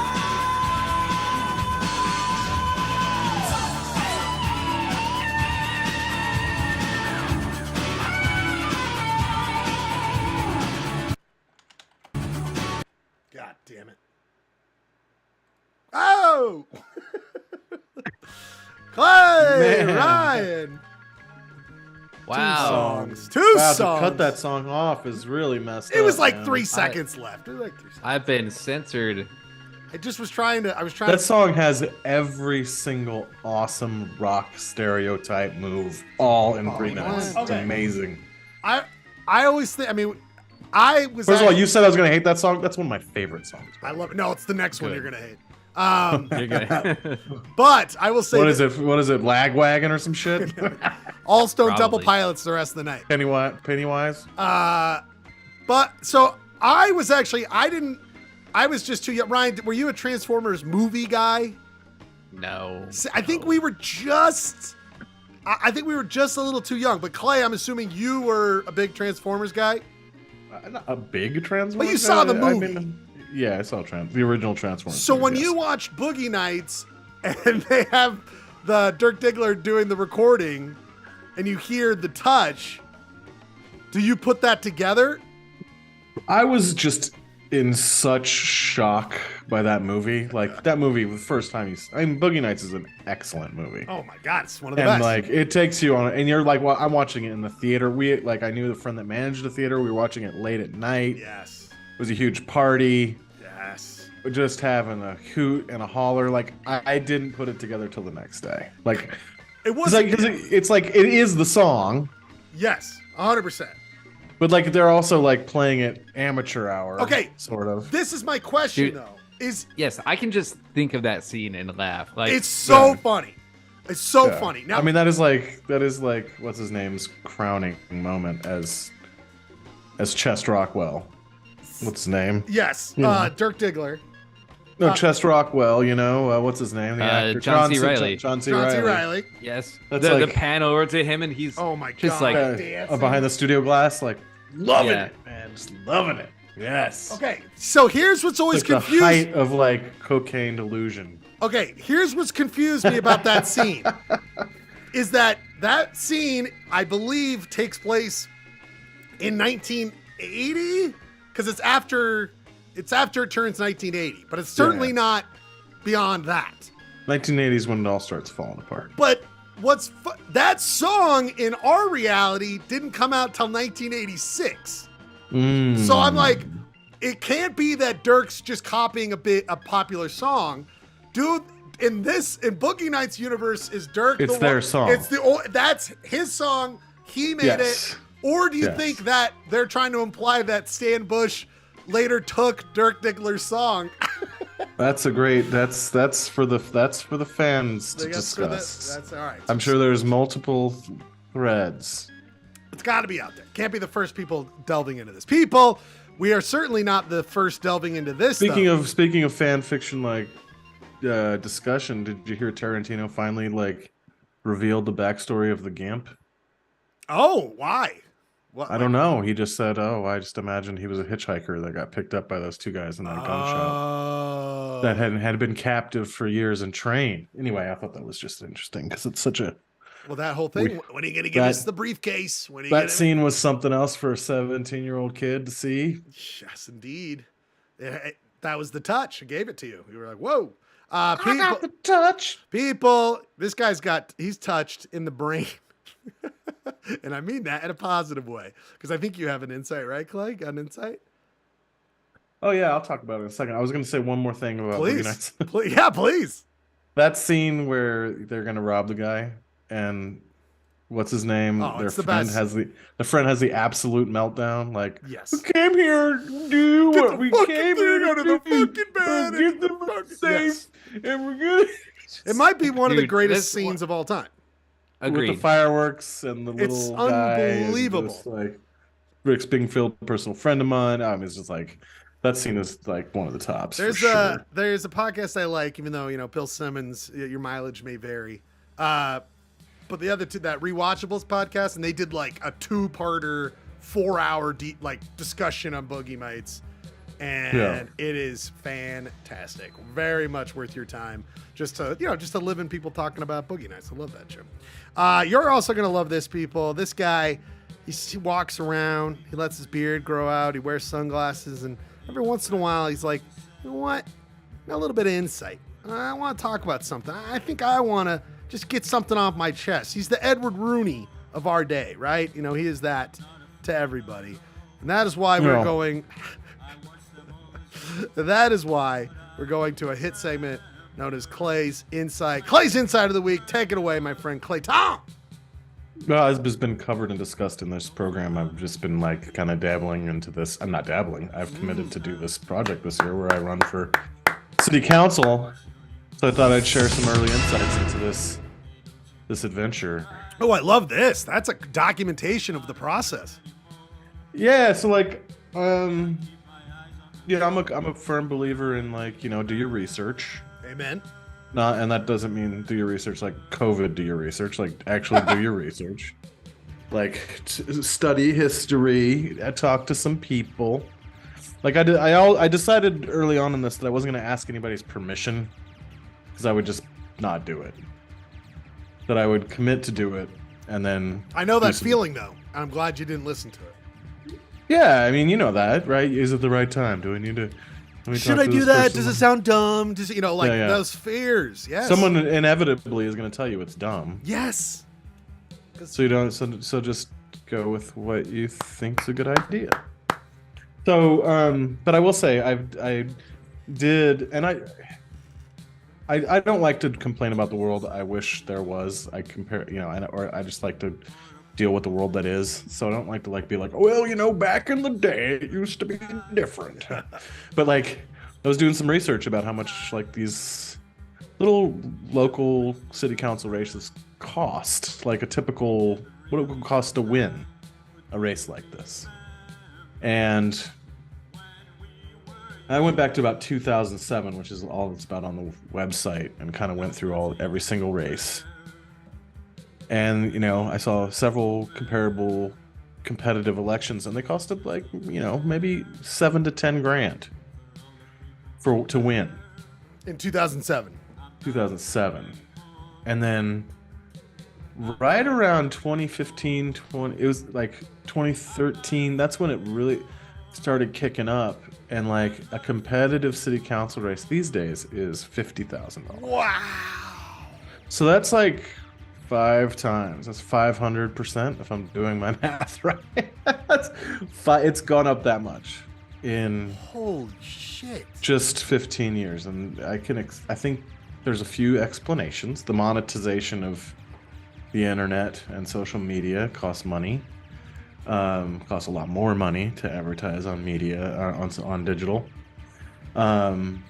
Speaker 1: God damn it. Oh! Clay,
Speaker 5: Man.
Speaker 1: Ryan.
Speaker 2: Wow.
Speaker 1: Songs. Two
Speaker 5: Wow, to
Speaker 1: songs.
Speaker 5: cut that song off is really messed up.
Speaker 1: It was like
Speaker 5: man.
Speaker 1: 3 seconds left. It was like 3 seconds.
Speaker 2: I've been censored.
Speaker 1: I just was trying to. I was trying
Speaker 5: That
Speaker 1: to.
Speaker 5: song has every single awesome rock stereotype move all in 3 minutes. It's
Speaker 1: Okay.
Speaker 5: amazing.
Speaker 1: I always think. I mean, I was.
Speaker 5: First of all,
Speaker 1: actually-
Speaker 5: you said I was gonna hate that song. That's one of my favorite songs.
Speaker 1: I love it. No, it's the next one you're gonna hate.
Speaker 2: You're gonna.
Speaker 1: But I will say
Speaker 5: What
Speaker 1: that
Speaker 5: is it? What is it? Lagwagon or some shit?
Speaker 1: all Stone Temple
Speaker 2: Probably.
Speaker 1: Pilots the rest of the night.
Speaker 5: Pennywise.
Speaker 1: But so I was actually. I was just too young. Ryan, were you a Transformers movie guy?
Speaker 2: No.
Speaker 1: I think we were just. I think we were just a little too young. But Clay, I'm assuming you were a big Transformers guy.
Speaker 5: Not a big Transformers.
Speaker 1: Well, you saw the
Speaker 5: I
Speaker 1: movie.
Speaker 5: mean, yeah, I saw the original Transformers.
Speaker 1: So when
Speaker 5: yes.
Speaker 1: you watched Boogie Nights and they have the Dirk Diggler doing the recording and you hear the touch, do you put that together?
Speaker 5: I was just in such shock by that movie. Like that movie, the first time Boogie Nights is an excellent movie.
Speaker 1: Oh my God, it's one of the
Speaker 5: And
Speaker 1: best.
Speaker 5: like it takes you on, and you're like, well, I'm watching it in the theater. I knew the friend that managed the theater. We were watching it late at night.
Speaker 1: Yes.
Speaker 5: It was a huge party.
Speaker 1: Yes.
Speaker 5: Just having a hoot and a holler. Like I didn't put it together till the next day. Like
Speaker 1: It was
Speaker 5: it's like it is the song,
Speaker 1: yes, 100%.
Speaker 5: but like they're also like playing it amateur hour.
Speaker 1: Okay.
Speaker 5: Sort of.
Speaker 1: This is my question
Speaker 2: Dude.
Speaker 1: though. Is
Speaker 2: Yes, I can just think of that scene and laugh. Like
Speaker 1: it's so
Speaker 5: Yeah.
Speaker 1: funny. It's so
Speaker 5: Yeah.
Speaker 1: funny. Now
Speaker 5: I mean, that is like what's his name's crowning moment as Chest Rockwell. What's his name?
Speaker 1: yes,
Speaker 5: Yeah.
Speaker 1: Dirk Diggler.
Speaker 5: No, Chest Rockwell. You know what's his name? The actor
Speaker 2: John C. Reilly.
Speaker 5: John C.
Speaker 1: John C.
Speaker 5: Riley.
Speaker 1: Riley.
Speaker 2: yes,
Speaker 5: That's
Speaker 2: the
Speaker 5: like-
Speaker 2: pan over to him and he's
Speaker 1: Oh my
Speaker 2: just
Speaker 1: God.
Speaker 2: like
Speaker 1: dancing.
Speaker 5: Behind the studio glass, like loving
Speaker 2: Yeah.
Speaker 5: it, man, just loving it. Yes.
Speaker 1: Okay, so here's what's always
Speaker 5: Like the
Speaker 1: confused.
Speaker 5: height of like cocaine delusion.
Speaker 1: Okay, here's what's confused me about that scene. Is that scene, I believe, takes place in 1980? Because it's after it turns 1980, but it's certainly
Speaker 5: Yeah.
Speaker 1: not beyond that.
Speaker 5: 1980s when it all starts falling apart.
Speaker 1: But that song in our reality didn't come out till 1986. So I'm like, it can't be that Dirk's just copying a popular song, dude. In Boogie Nights universe, is Dirk?
Speaker 5: It's their song.
Speaker 1: That's his song. He made
Speaker 5: Yes.
Speaker 1: it. Or do you
Speaker 5: Yes.
Speaker 1: think that they're trying to imply that Stan Bush later took Dirk Diggler's song?
Speaker 5: That's for the fans to discuss.
Speaker 1: That's all right.
Speaker 5: I'm sure there's multiple threads.
Speaker 1: It's got to be out there. Can't be the first people delving into this. People, we are certainly not the first delving into this.
Speaker 5: Speaking
Speaker 1: though.
Speaker 5: of fan fiction, like discussion, did you hear Tarantino finally like revealed the backstory of the Gimp?
Speaker 1: Oh, why? What?
Speaker 5: I don't know. He just said, "Oh, I just imagined he was a hitchhiker that got picked up by those two guys in that gun shop
Speaker 1: Oh.
Speaker 5: that had been captive for years and trained." Anyway, I thought that was just interesting because it's such a
Speaker 1: Well, that whole thing. When are you going to give us the briefcase? When are you
Speaker 5: that
Speaker 1: gonna...
Speaker 5: scene was something else for a 17-year-old kid to see.
Speaker 1: Yes, indeed. That was the touch. I gave it to you. You were like, whoa.
Speaker 5: I got the touch.
Speaker 1: People, this guy's he's touched in the brain. And I mean that in a positive way. Because I think you have an insight, right, Clay? Got an insight?
Speaker 5: Oh yeah, I'll talk about it in a second. I was going to say one more thing about Boogie Nights.
Speaker 1: Please. Yeah, please.
Speaker 5: That scene where they're going to rob the guy and what's his name?
Speaker 1: Oh,
Speaker 5: Their
Speaker 1: it's the
Speaker 5: friend
Speaker 1: best.
Speaker 5: has the absolute meltdown. Like,
Speaker 1: Yes.
Speaker 5: we came here to do
Speaker 1: Get
Speaker 5: what
Speaker 1: the
Speaker 5: we
Speaker 1: fucking
Speaker 5: came
Speaker 1: thing
Speaker 5: here
Speaker 1: out
Speaker 5: to
Speaker 1: of the
Speaker 5: do.
Speaker 1: fucking bed
Speaker 5: Get
Speaker 1: into
Speaker 5: them
Speaker 1: the fucking-
Speaker 5: safe,
Speaker 1: Yes.
Speaker 5: and we're good.
Speaker 1: It might be one of the
Speaker 2: Dude,
Speaker 1: greatest
Speaker 2: this
Speaker 1: scenes of all time.
Speaker 2: agreed.
Speaker 5: With the fireworks and the
Speaker 1: It's
Speaker 5: little guy. and
Speaker 1: unbelievable.
Speaker 5: just, like Rick Springfield, a personal friend of mine. I mean, it's just like that scene is like one of the tops.
Speaker 1: There's
Speaker 5: for sure.
Speaker 1: there's a podcast I like, even though Bill Simmons, your mileage may vary. But the other two, that Rewatchables podcast, and they did like a 2-parter, 4-hour deep discussion on Boogie Nights, and it is fantastic. Very much worth your time. Just to live in people talking about Boogie Nights. I love that show. You're also gonna love this, people. This guy, he walks around, he lets his beard grow out, he wears sunglasses, and every once in a while he's like, you know what? A little bit of insight. I want to talk about something. I think I want to just get something off my chest. He's the Edward Rooney of our day, right? He is that to everybody. And that is why we're going that is why we're going to a hit segment known as Clay's Insight. Clay's Insight of the Week. Take it away, my friend Clay Tom.
Speaker 5: Well, it's been covered and discussed in this program. I've just been like kind of dabbling into this. I'm not dabbling. I've committed to do this project this year where I run for city council. So I thought I'd share some early insights into this adventure.
Speaker 1: Oh, I love this. That's a documentation of the process.
Speaker 5: Yeah, so like I'm a firm believer in do your research.
Speaker 1: Amen.
Speaker 5: And that doesn't mean do your research like COVID, do your research, like actually do your research. Like study history, talk to some people. Like I decided early on in this that I wasn't going to ask anybody's permission because I would just not do it. That I would commit to do it and then
Speaker 1: I know that feeling though. I'm glad you didn't listen to it.
Speaker 5: Yeah, I mean, you know that, right? Is it the right time? Do we need to?
Speaker 1: Should I do that? Does it sound dumb? Does it, those fears? Yes.
Speaker 5: Someone inevitably is going to tell you it's dumb.
Speaker 1: Yes.
Speaker 5: So you don't. So just go with what you think's a good idea. So, but I will say I did, and I don't like to complain about the world I wish there was. I compare, or I just like to deal with the world that is. So I don't like to be like, well, back in the day it used to be different. But I was doing some research about how much these little local city council races cost, what it would cost to win a race like this. And I went back to about 2007, which is all it's about on the website, and kind of went through every single race. And, I saw several comparable competitive elections, and they costed maybe $7 to $10 grand to win.
Speaker 1: In 2007.
Speaker 5: 2007. And then right around 2015, it was 2013, that's when it really started kicking up. And a competitive city council race these days is $50,000.
Speaker 1: Wow.
Speaker 5: So that's 5 times. That's 500% if I'm doing my math right. It's gone up that much in
Speaker 1: holy shit,
Speaker 5: just 15 years. And I think there's a few explanations. The monetization of the internet and social media costs money. Costs a lot more money to advertise on media, on digital. And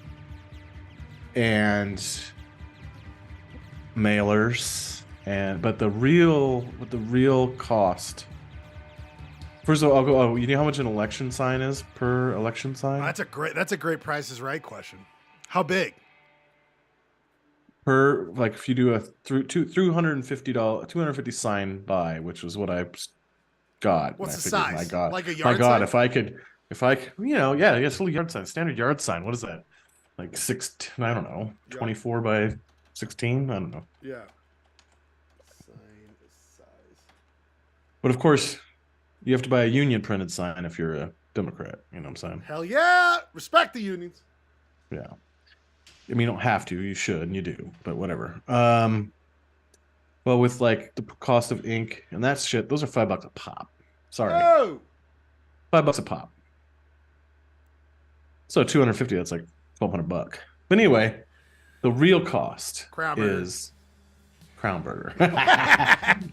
Speaker 5: mailers. But the real cost. First of all, I'll go. You know how much an election sign is per election sign?
Speaker 1: That's a great Price is Right question. How big?
Speaker 5: Per if you do a $250 sign buy, which was what I got.
Speaker 1: What's the size?
Speaker 5: My God,
Speaker 1: like a yard sign?
Speaker 5: if I could, yeah, it's a little yard sign, standard yard sign. What is that? 24 by 16. I don't know.
Speaker 1: Yeah.
Speaker 5: But of course, you have to buy a union printed sign if you're a Democrat. You know what I'm saying?
Speaker 1: Hell yeah! Respect the unions.
Speaker 5: Yeah. I mean, you don't have to. You should, and you do. But whatever. Well, with the cost of ink and that shit, those are $5 a pop. Sorry.
Speaker 1: Oh!
Speaker 5: $5 a pop. So 250. That's $1,200. But anyway, the real cost is Crown Burger.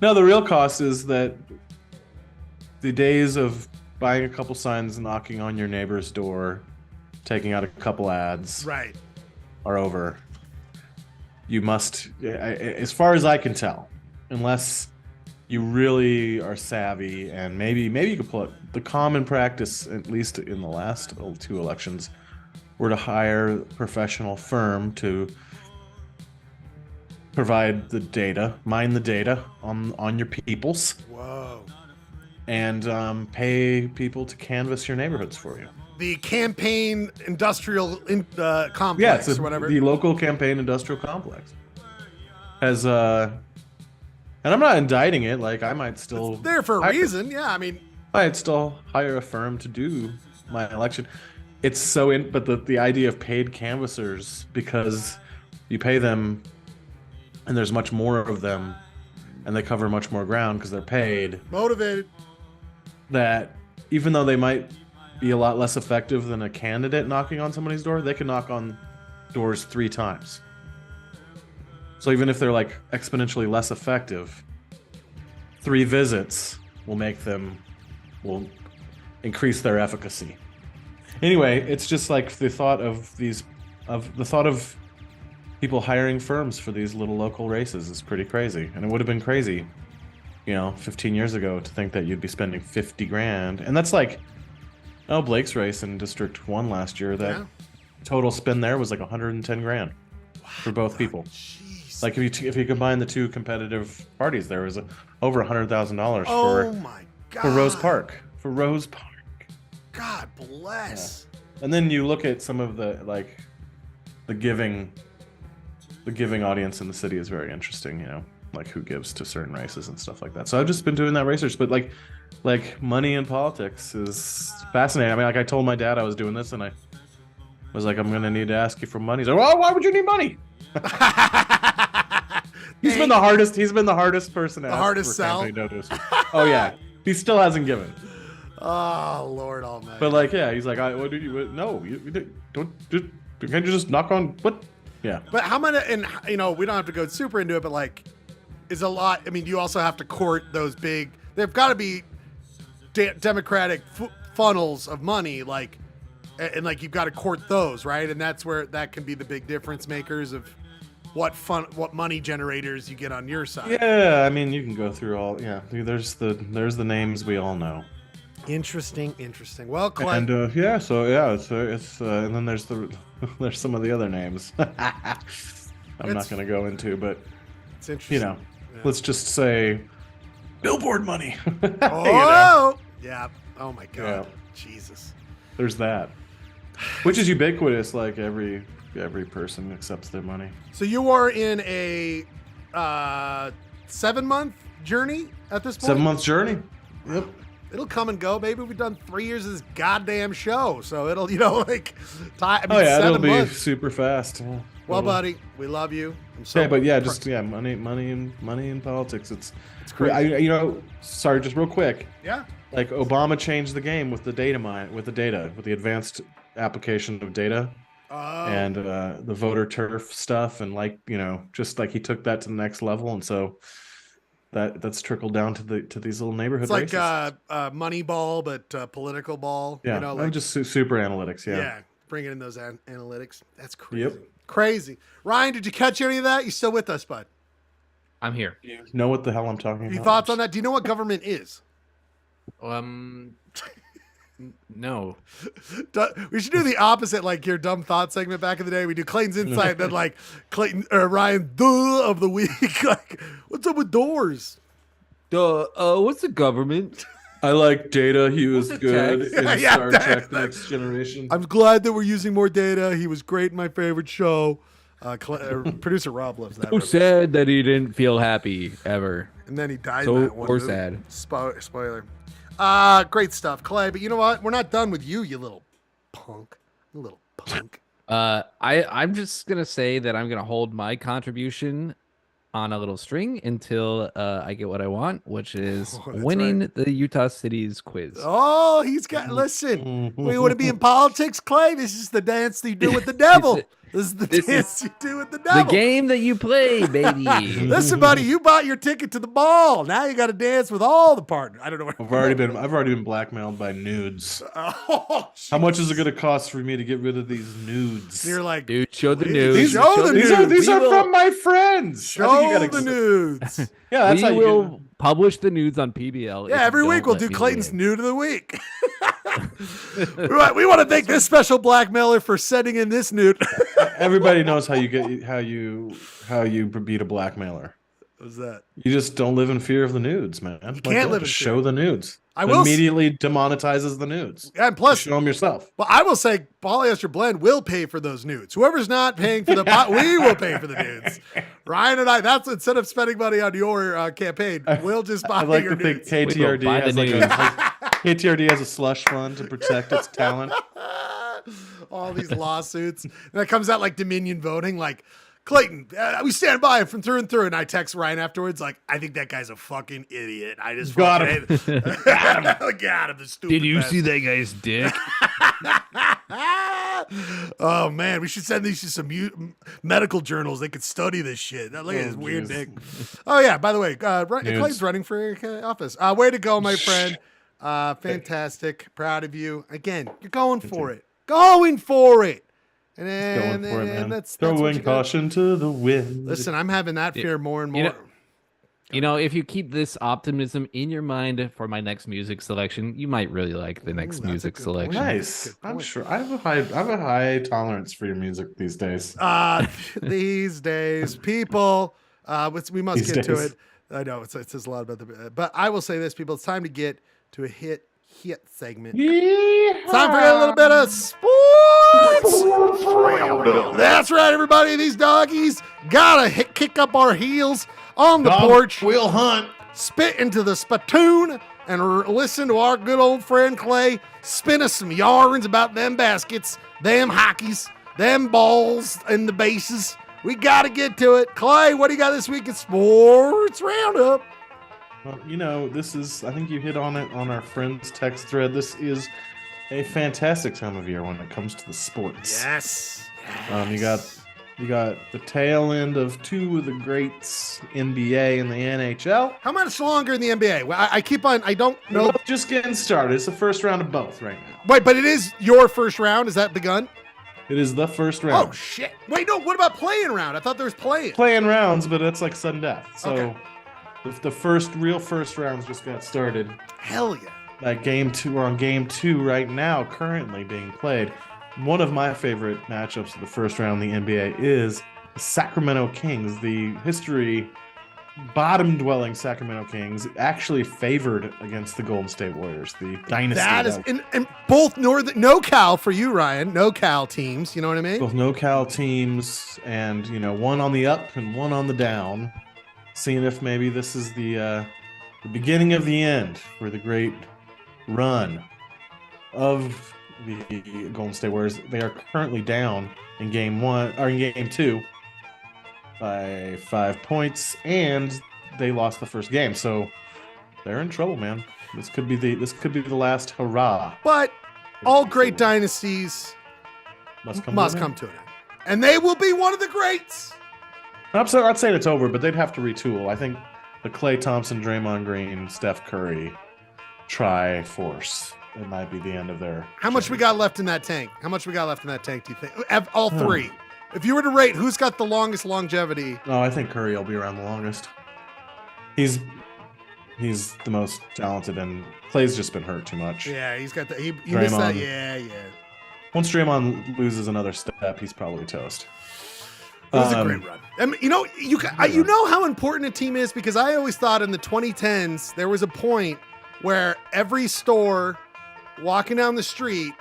Speaker 5: No, the real cost is that the days of buying a couple signs, knocking on your neighbor's door, taking out a couple ads,
Speaker 1: right, are
Speaker 5: over. You must, as far as I can tell, unless you really are savvy, and maybe you could pull it. The common practice, at least in the last 2 elections, were to hire a professional firm to provide the data, mine the data on your peoples.
Speaker 1: Whoa.
Speaker 5: And pay people to canvass your neighborhoods for you.
Speaker 1: The campaign industrial complex,
Speaker 5: yeah,
Speaker 1: or whatever.
Speaker 5: The local campaign industrial complex has, and I'm not indicting it. I might still
Speaker 1: it's there for a reason. Yeah, I mean,
Speaker 5: I'd still hire a firm to do my election. It's but the idea of paid canvassers, because you pay them, and there's much more of them, and they cover much more ground because they're paid,
Speaker 1: motivated.
Speaker 5: That even though they might be a lot less effective than a candidate knocking on somebody's door, they can knock on doors 3 times. So even if they're exponentially less effective, 3 visits will increase their efficacy. Anyway, it's just the thought of people hiring firms for these little local races is pretty crazy. And it would have been crazy, 15 years ago to think that you'd be spending $50 grand. And that's Blake's race in District 1 last year, that total spend there was $110 grand for both people.
Speaker 1: Jeez.
Speaker 5: If you combine the 2 competitive parties, there was over $100,000 for Rose Park. For Rose Park.
Speaker 1: God bless.
Speaker 5: Yeah. And then you look at some of the the giving audience in the city is very interesting. like who gives to certain races and stuff like that. So I've just been doing that research, but like money in politics is fascinating. I mean, like I told my dad I was doing this, and I was like, I'm gonna need to ask you for money. He's like, well, why would you need money? He's been the hardest. He's been the hardest person to ask
Speaker 1: hardest
Speaker 5: for
Speaker 1: sell.
Speaker 5: campaign donations. Oh yeah, he still hasn't given.
Speaker 1: Oh Lord Almighty.
Speaker 5: But like, yeah, he's like, what do you? No, you don't. Can't you just knock on what? Yeah.
Speaker 1: But how many? And we don't have to go super into it, but like, is a lot. I mean, you also have to court those big. They've got to be democratic funnels of money, like, and like you've got to court those, right? And that's where that can be the big difference makers of what money generators you get on your side.
Speaker 5: Yeah, I mean, you can go through all. Yeah, there's the names we all know.
Speaker 1: Interesting. Well, Clay.
Speaker 5: And it's and then there's there's some of the other names. I'm not going to go into, but
Speaker 1: it's interesting.
Speaker 5: Let's just say billboard money.
Speaker 1: Oh, yeah. Oh my God,
Speaker 5: Yeah.
Speaker 1: Jesus.
Speaker 5: There's that, which is ubiquitous. Like every person accepts their money.
Speaker 1: So you are in a 7-month journey at this point.
Speaker 5: 7 month journey. Yep.
Speaker 1: It'll come and go. Maybe we've done 3 years of this goddamn show, so it'll like.
Speaker 5: It'll
Speaker 1: 7
Speaker 5: be
Speaker 1: months.
Speaker 5: super fast. Yeah,
Speaker 1: Well,
Speaker 5: totally.
Speaker 1: buddy, we love you. I'm so
Speaker 5: money in politics. It's
Speaker 1: crazy.
Speaker 5: Sorry, just real quick.
Speaker 1: Yeah.
Speaker 5: Like Obama changed the game with the with the advanced application of data, and the voter turf stuff, and just like he took that to the next level, and so that's trickled down to these little neighborhood
Speaker 1: It's like
Speaker 5: races.
Speaker 1: money ball, but political ball.
Speaker 5: Yeah,
Speaker 1: like
Speaker 5: just super analytics.
Speaker 1: yeah, bringing in those analytics. That's crazy.
Speaker 5: Yep.
Speaker 1: Crazy. Ryan, did you catch any of that? You still with us, bud?
Speaker 2: I'm here.
Speaker 5: You know what the hell I'm talking
Speaker 1: Any
Speaker 5: about?
Speaker 1: thoughts on that? Do you know what government is?
Speaker 2: No.
Speaker 1: We should do the opposite, like your dumb thought segment back in the day. We do Clayton's Insight, then like Clayton or Ryan of the week. Like, what's up with doors?
Speaker 2: What's the government?
Speaker 5: I like Data. He was
Speaker 2: What's
Speaker 5: good
Speaker 2: the
Speaker 5: in
Speaker 1: Yeah,
Speaker 5: Star Trek: The Next Generation.
Speaker 1: I'm glad that we're using more data. He was great in my favorite show. Producer Rob loves that.
Speaker 2: Who said that he didn't feel happy ever?
Speaker 1: And then he died
Speaker 2: So
Speaker 1: in that one
Speaker 2: or
Speaker 1: movie.
Speaker 2: sad.
Speaker 1: Spoiler. Great stuff, Clay. But you know what? We're not done with you, you little punk. You little punk.
Speaker 2: I'm just gonna say that I'm gonna hold my contribution on a little string until I get what I want, which is
Speaker 1: Oh, that's
Speaker 2: winning the Utah Cities quiz.
Speaker 1: Oh, he's got. Listen, we want to be in politics, Clay. This is the dance that you do with the devil. This is the dance you do with the
Speaker 2: The
Speaker 1: devil.
Speaker 2: game that you play, baby.
Speaker 1: Listen, buddy, you bought your ticket to the ball. Now you got to dance with all the partners. I don't know.
Speaker 5: I've already been blackmailed by nudes.
Speaker 1: Oh,
Speaker 5: How much is it going to cost for me to get rid of these nudes?
Speaker 1: you're like,
Speaker 2: Dude, show the
Speaker 1: These-
Speaker 2: news.
Speaker 1: show the
Speaker 5: these
Speaker 1: nudes.
Speaker 5: are
Speaker 2: We will-
Speaker 5: from my friends. I think you
Speaker 1: show
Speaker 5: gotta
Speaker 1: the nudes.
Speaker 5: Yeah, that's
Speaker 2: we
Speaker 5: how you
Speaker 2: will publish the nudes on PBL.
Speaker 1: Yeah,
Speaker 2: if
Speaker 1: every
Speaker 2: you
Speaker 1: week
Speaker 2: don't
Speaker 1: we'll
Speaker 2: let
Speaker 1: do
Speaker 2: me
Speaker 1: Clayton's
Speaker 2: win.
Speaker 1: nude of the week. We want to thank this special blackmailer for sending in this nude.
Speaker 5: Everybody knows how you beat a blackmailer.
Speaker 1: What's that?
Speaker 5: You just don't live in fear of the nudes, man. You
Speaker 1: can't live in
Speaker 5: just
Speaker 1: fear.
Speaker 5: show the nudes.
Speaker 1: I
Speaker 5: It
Speaker 1: will
Speaker 5: immediately demonetizes the nudes.
Speaker 1: And plus,
Speaker 5: Show them yourself.
Speaker 1: well, I will say Polyester Blend will pay for those nudes. Whoever's not paying for the pot, we will pay for the nudes. Ryan and I, that's instead of spending money on your campaign, we'll just buy
Speaker 5: I like
Speaker 1: your
Speaker 5: to think
Speaker 1: nudes.
Speaker 5: KTRD
Speaker 2: buy the
Speaker 5: has like
Speaker 2: nudes.
Speaker 5: KTRD has a slush fund to protect its talent.
Speaker 1: All these lawsuits. And that comes out like Dominion voting, like, Clayton, we stand by him from through and through. And I text Ryan afterwards, like, I think that guy's a fucking idiot. I just
Speaker 5: Got
Speaker 1: fucking got him. Got him, the stupid
Speaker 2: Did you
Speaker 1: bastard.
Speaker 2: see that guy's dick?
Speaker 1: Oh man, we should send these to some medical journals. They could study this shit. Now, look at his weird
Speaker 5: jeez.
Speaker 1: dick. Oh yeah, by the way, Clayton's running for office. Way to go, my friend. Fantastic. Proud of you. Again, you're going for it. Going for it. And
Speaker 5: Going for it, man.
Speaker 1: that's what
Speaker 5: Throwing
Speaker 1: you got.
Speaker 5: caution to the wind.
Speaker 1: Listen, I'm having that fear more and
Speaker 2: You
Speaker 1: more.
Speaker 2: know- You know, if you keep this optimism in your mind for my next music selection, you might really like the next
Speaker 1: that's a
Speaker 2: music
Speaker 1: good point.
Speaker 2: selection.
Speaker 5: Nice.
Speaker 1: Good
Speaker 5: I'm
Speaker 1: point.
Speaker 5: sure I have a high tolerance for your music these days.
Speaker 1: These days, people, we must
Speaker 5: These
Speaker 1: get to
Speaker 5: days.
Speaker 1: it. I know it says a lot about but I will say this, people. It's time to get to a hit segment. Time for a little bit of sports. That's right, everybody. These doggies gotta kick up our heels on the porch,
Speaker 5: Will Hunt.
Speaker 1: spit into the spittoon, and listen to our good old friend Clay spin us some yarns about them baskets, them hockeys, them balls, and the bases. We got to get to it. Clay, what do you got this week in Sports Roundup?
Speaker 5: Well, this is, I think you hit on it on our friend's text thread. This is a fantastic time of year when it comes to the sports.
Speaker 1: Yes.
Speaker 5: You got the tail end of two of the greats, NBA and the NHL.
Speaker 1: How much longer in the NBA? Well, I don't know.
Speaker 5: We're both just getting started. It's the first round of both right now.
Speaker 1: Wait, but it is your first round. Is that begun?
Speaker 5: It is the first round.
Speaker 1: Oh, shit. Wait, no, what about playing round? I thought there was playing.
Speaker 5: Playing rounds, but it's like sudden death. So
Speaker 1: Okay.
Speaker 5: the real first rounds just got started.
Speaker 1: Hell yeah.
Speaker 5: Like we're on game 2 right now, currently being played. One of my favorite matchups of the first round in the NBA is the Sacramento Kings. The history bottom-dwelling Sacramento Kings actually favored against the Golden State Warriors, the dynasty.
Speaker 1: That is, and both no-cal for you, Ryan, no-cal teams, you know what I mean?
Speaker 5: Both no-cal teams, and one on the up and one on the down. Seeing if maybe this is the beginning of the end for the great run of the Golden State Warriors. They are currently down in game 2 by 5 points, and they lost the first game, so they're in trouble, man. This could be the last hurrah.
Speaker 1: But all great dynasties
Speaker 5: Must
Speaker 1: come to an end. And they will be one of the greats.
Speaker 5: I'm not saying it's over, but they'd have to retool. I think the Klay Thompson, Draymond Green, Steph Curry tri-force, it might be the end of their
Speaker 1: How much we got left in that tank? Do you think? All three. If you were to rate who's got the longest longevity.
Speaker 5: Oh, I think Curry will be around the longest. He's the most talented, and Klay's just been hurt too much.
Speaker 1: Yeah, he's got he missed that.
Speaker 5: Draymond.
Speaker 1: Yeah.
Speaker 5: Once Draymond loses another step, he's probably toast.
Speaker 1: It was a great run. I mean, you know how important a team is, because I always thought in the 2010s there was a point where every store walking down the street,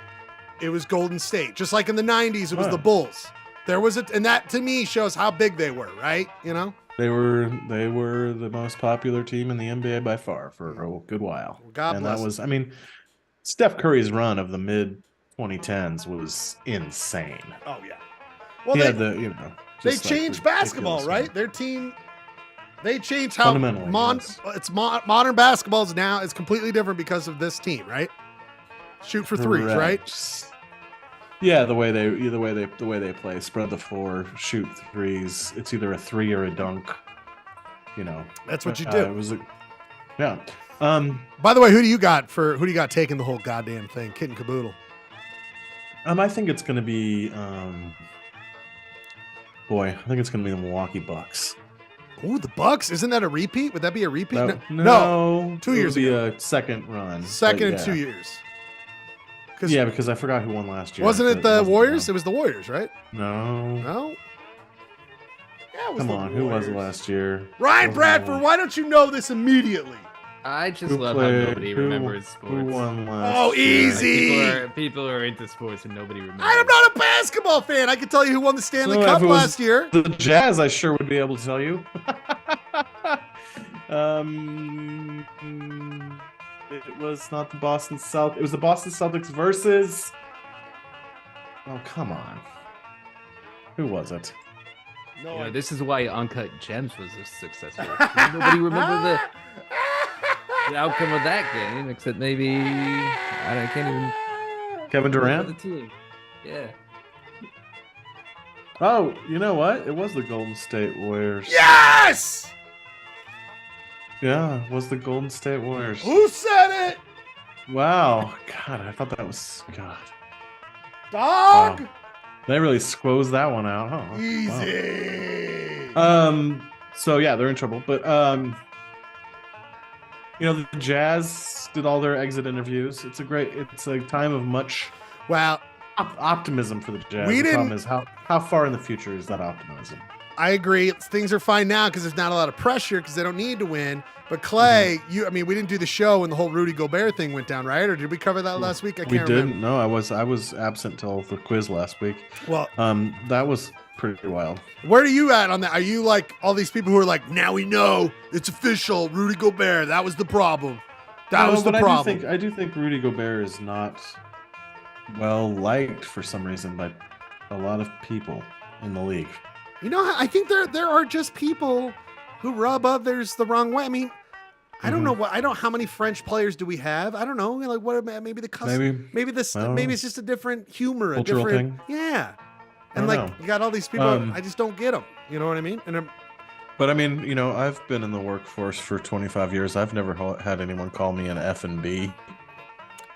Speaker 1: it was Golden State. Just like in the 90s, it was the Bulls. There was and that to me shows how big they were, right?
Speaker 5: They were the most popular team in the NBA by far for a good while.
Speaker 1: God
Speaker 5: and
Speaker 1: bless
Speaker 5: that was, I mean, Steph Curry's run of the mid 2010s was insane.
Speaker 1: Oh yeah. Well,
Speaker 5: He
Speaker 1: they
Speaker 5: had
Speaker 1: they changed basketball, right? Their team. They changed how
Speaker 5: Fundamentally, yes.
Speaker 1: Modern basketball is now is completely different because of this team, right? Shoot for threes, right?
Speaker 5: Yeah, the way they play, spread the floor, shoot threes. It's either a three or a dunk.
Speaker 1: That's what you do.
Speaker 5: It was yeah.
Speaker 1: By the way, who do you got taking the whole goddamn thing, kit and caboodle?
Speaker 5: I think it's gonna be I think it's gonna be the Milwaukee Bucks.
Speaker 1: Oh, the Bucks! Isn't that a repeat? Would that be a repeat?
Speaker 5: No.
Speaker 1: 2 years
Speaker 5: It would
Speaker 1: ago.
Speaker 5: be a second run.
Speaker 1: Second in
Speaker 5: yeah.
Speaker 1: 2 years.
Speaker 5: Yeah, because I forgot who won last year.
Speaker 1: Wasn't it the
Speaker 5: wasn't
Speaker 1: Warriors?
Speaker 5: them.
Speaker 1: It was the Warriors, right?
Speaker 5: No.
Speaker 1: No. Yeah, it was
Speaker 5: Come
Speaker 1: the
Speaker 5: on, who was it
Speaker 1: Warriors.
Speaker 5: last year?
Speaker 1: Ryan
Speaker 5: Wasn't
Speaker 1: Bradford,
Speaker 5: it?
Speaker 1: why don't you know this immediately?
Speaker 2: I just
Speaker 5: Who
Speaker 2: love how
Speaker 5: played-
Speaker 2: nobody
Speaker 5: who-
Speaker 2: remembers
Speaker 5: Who
Speaker 2: sports.
Speaker 5: won last
Speaker 1: Oh,
Speaker 5: year?
Speaker 1: easy.
Speaker 2: People are into sports and nobody remembers.
Speaker 1: I'm not a basketball fan. I can tell you who won the Stanley
Speaker 5: So
Speaker 1: Cup
Speaker 5: if it was
Speaker 1: last year.
Speaker 5: The Jazz, I sure would be able to tell you. It was not the Boston Celtics. It was the Boston Celtics versus. Oh, come on. Who was it?
Speaker 1: No,
Speaker 2: This is why Uncut Gems was successful. Nobody remember the outcome of that game, except maybe I can't even
Speaker 5: Kevin
Speaker 2: remember
Speaker 5: Durant?
Speaker 2: the team. Yeah.
Speaker 5: Oh, you know what? It was the Golden State Warriors.
Speaker 1: Yes!
Speaker 5: Yeah, it was the Golden State Warriors.
Speaker 1: Who said it?
Speaker 5: Wow. God, I thought that was. God.
Speaker 1: Dog?
Speaker 5: Wow. They really squoze that one out, huh? Wow.
Speaker 1: Easy.
Speaker 5: So yeah, they're in trouble. But the Jazz did all their exit interviews. It's a time of much optimism for the Jazz. The problem is how far in the future is that optimism?
Speaker 1: I agree. Things are fine now because there's not a lot of pressure because they don't need to win. But Clay, we didn't do the show when the whole Rudy Gobert thing went down, right? Or did we cover that last week? I can't remember.
Speaker 5: We didn't. No, I was absent till the quiz last week.
Speaker 1: Well,
Speaker 5: that was pretty wild.
Speaker 1: Where are you at on that? Are you like all these people who are like, now we know it's official, Rudy Gobert, that was the problem. That was the problem.
Speaker 5: I do think Rudy Gobert is not well liked for some reason by a lot of people in the league.
Speaker 1: You know, I think there are just people who rub others the wrong way. I mean, I don't know how many French players do we have? I don't know. Like what? Maybe the custom. Maybe it's just a different humor, a different
Speaker 5: thing.
Speaker 1: Yeah. And like you got all these people. I just don't get them. You know what I mean?
Speaker 5: But I mean, you know, I've been in the workforce for 25 years. I've never had anyone call me an F and B.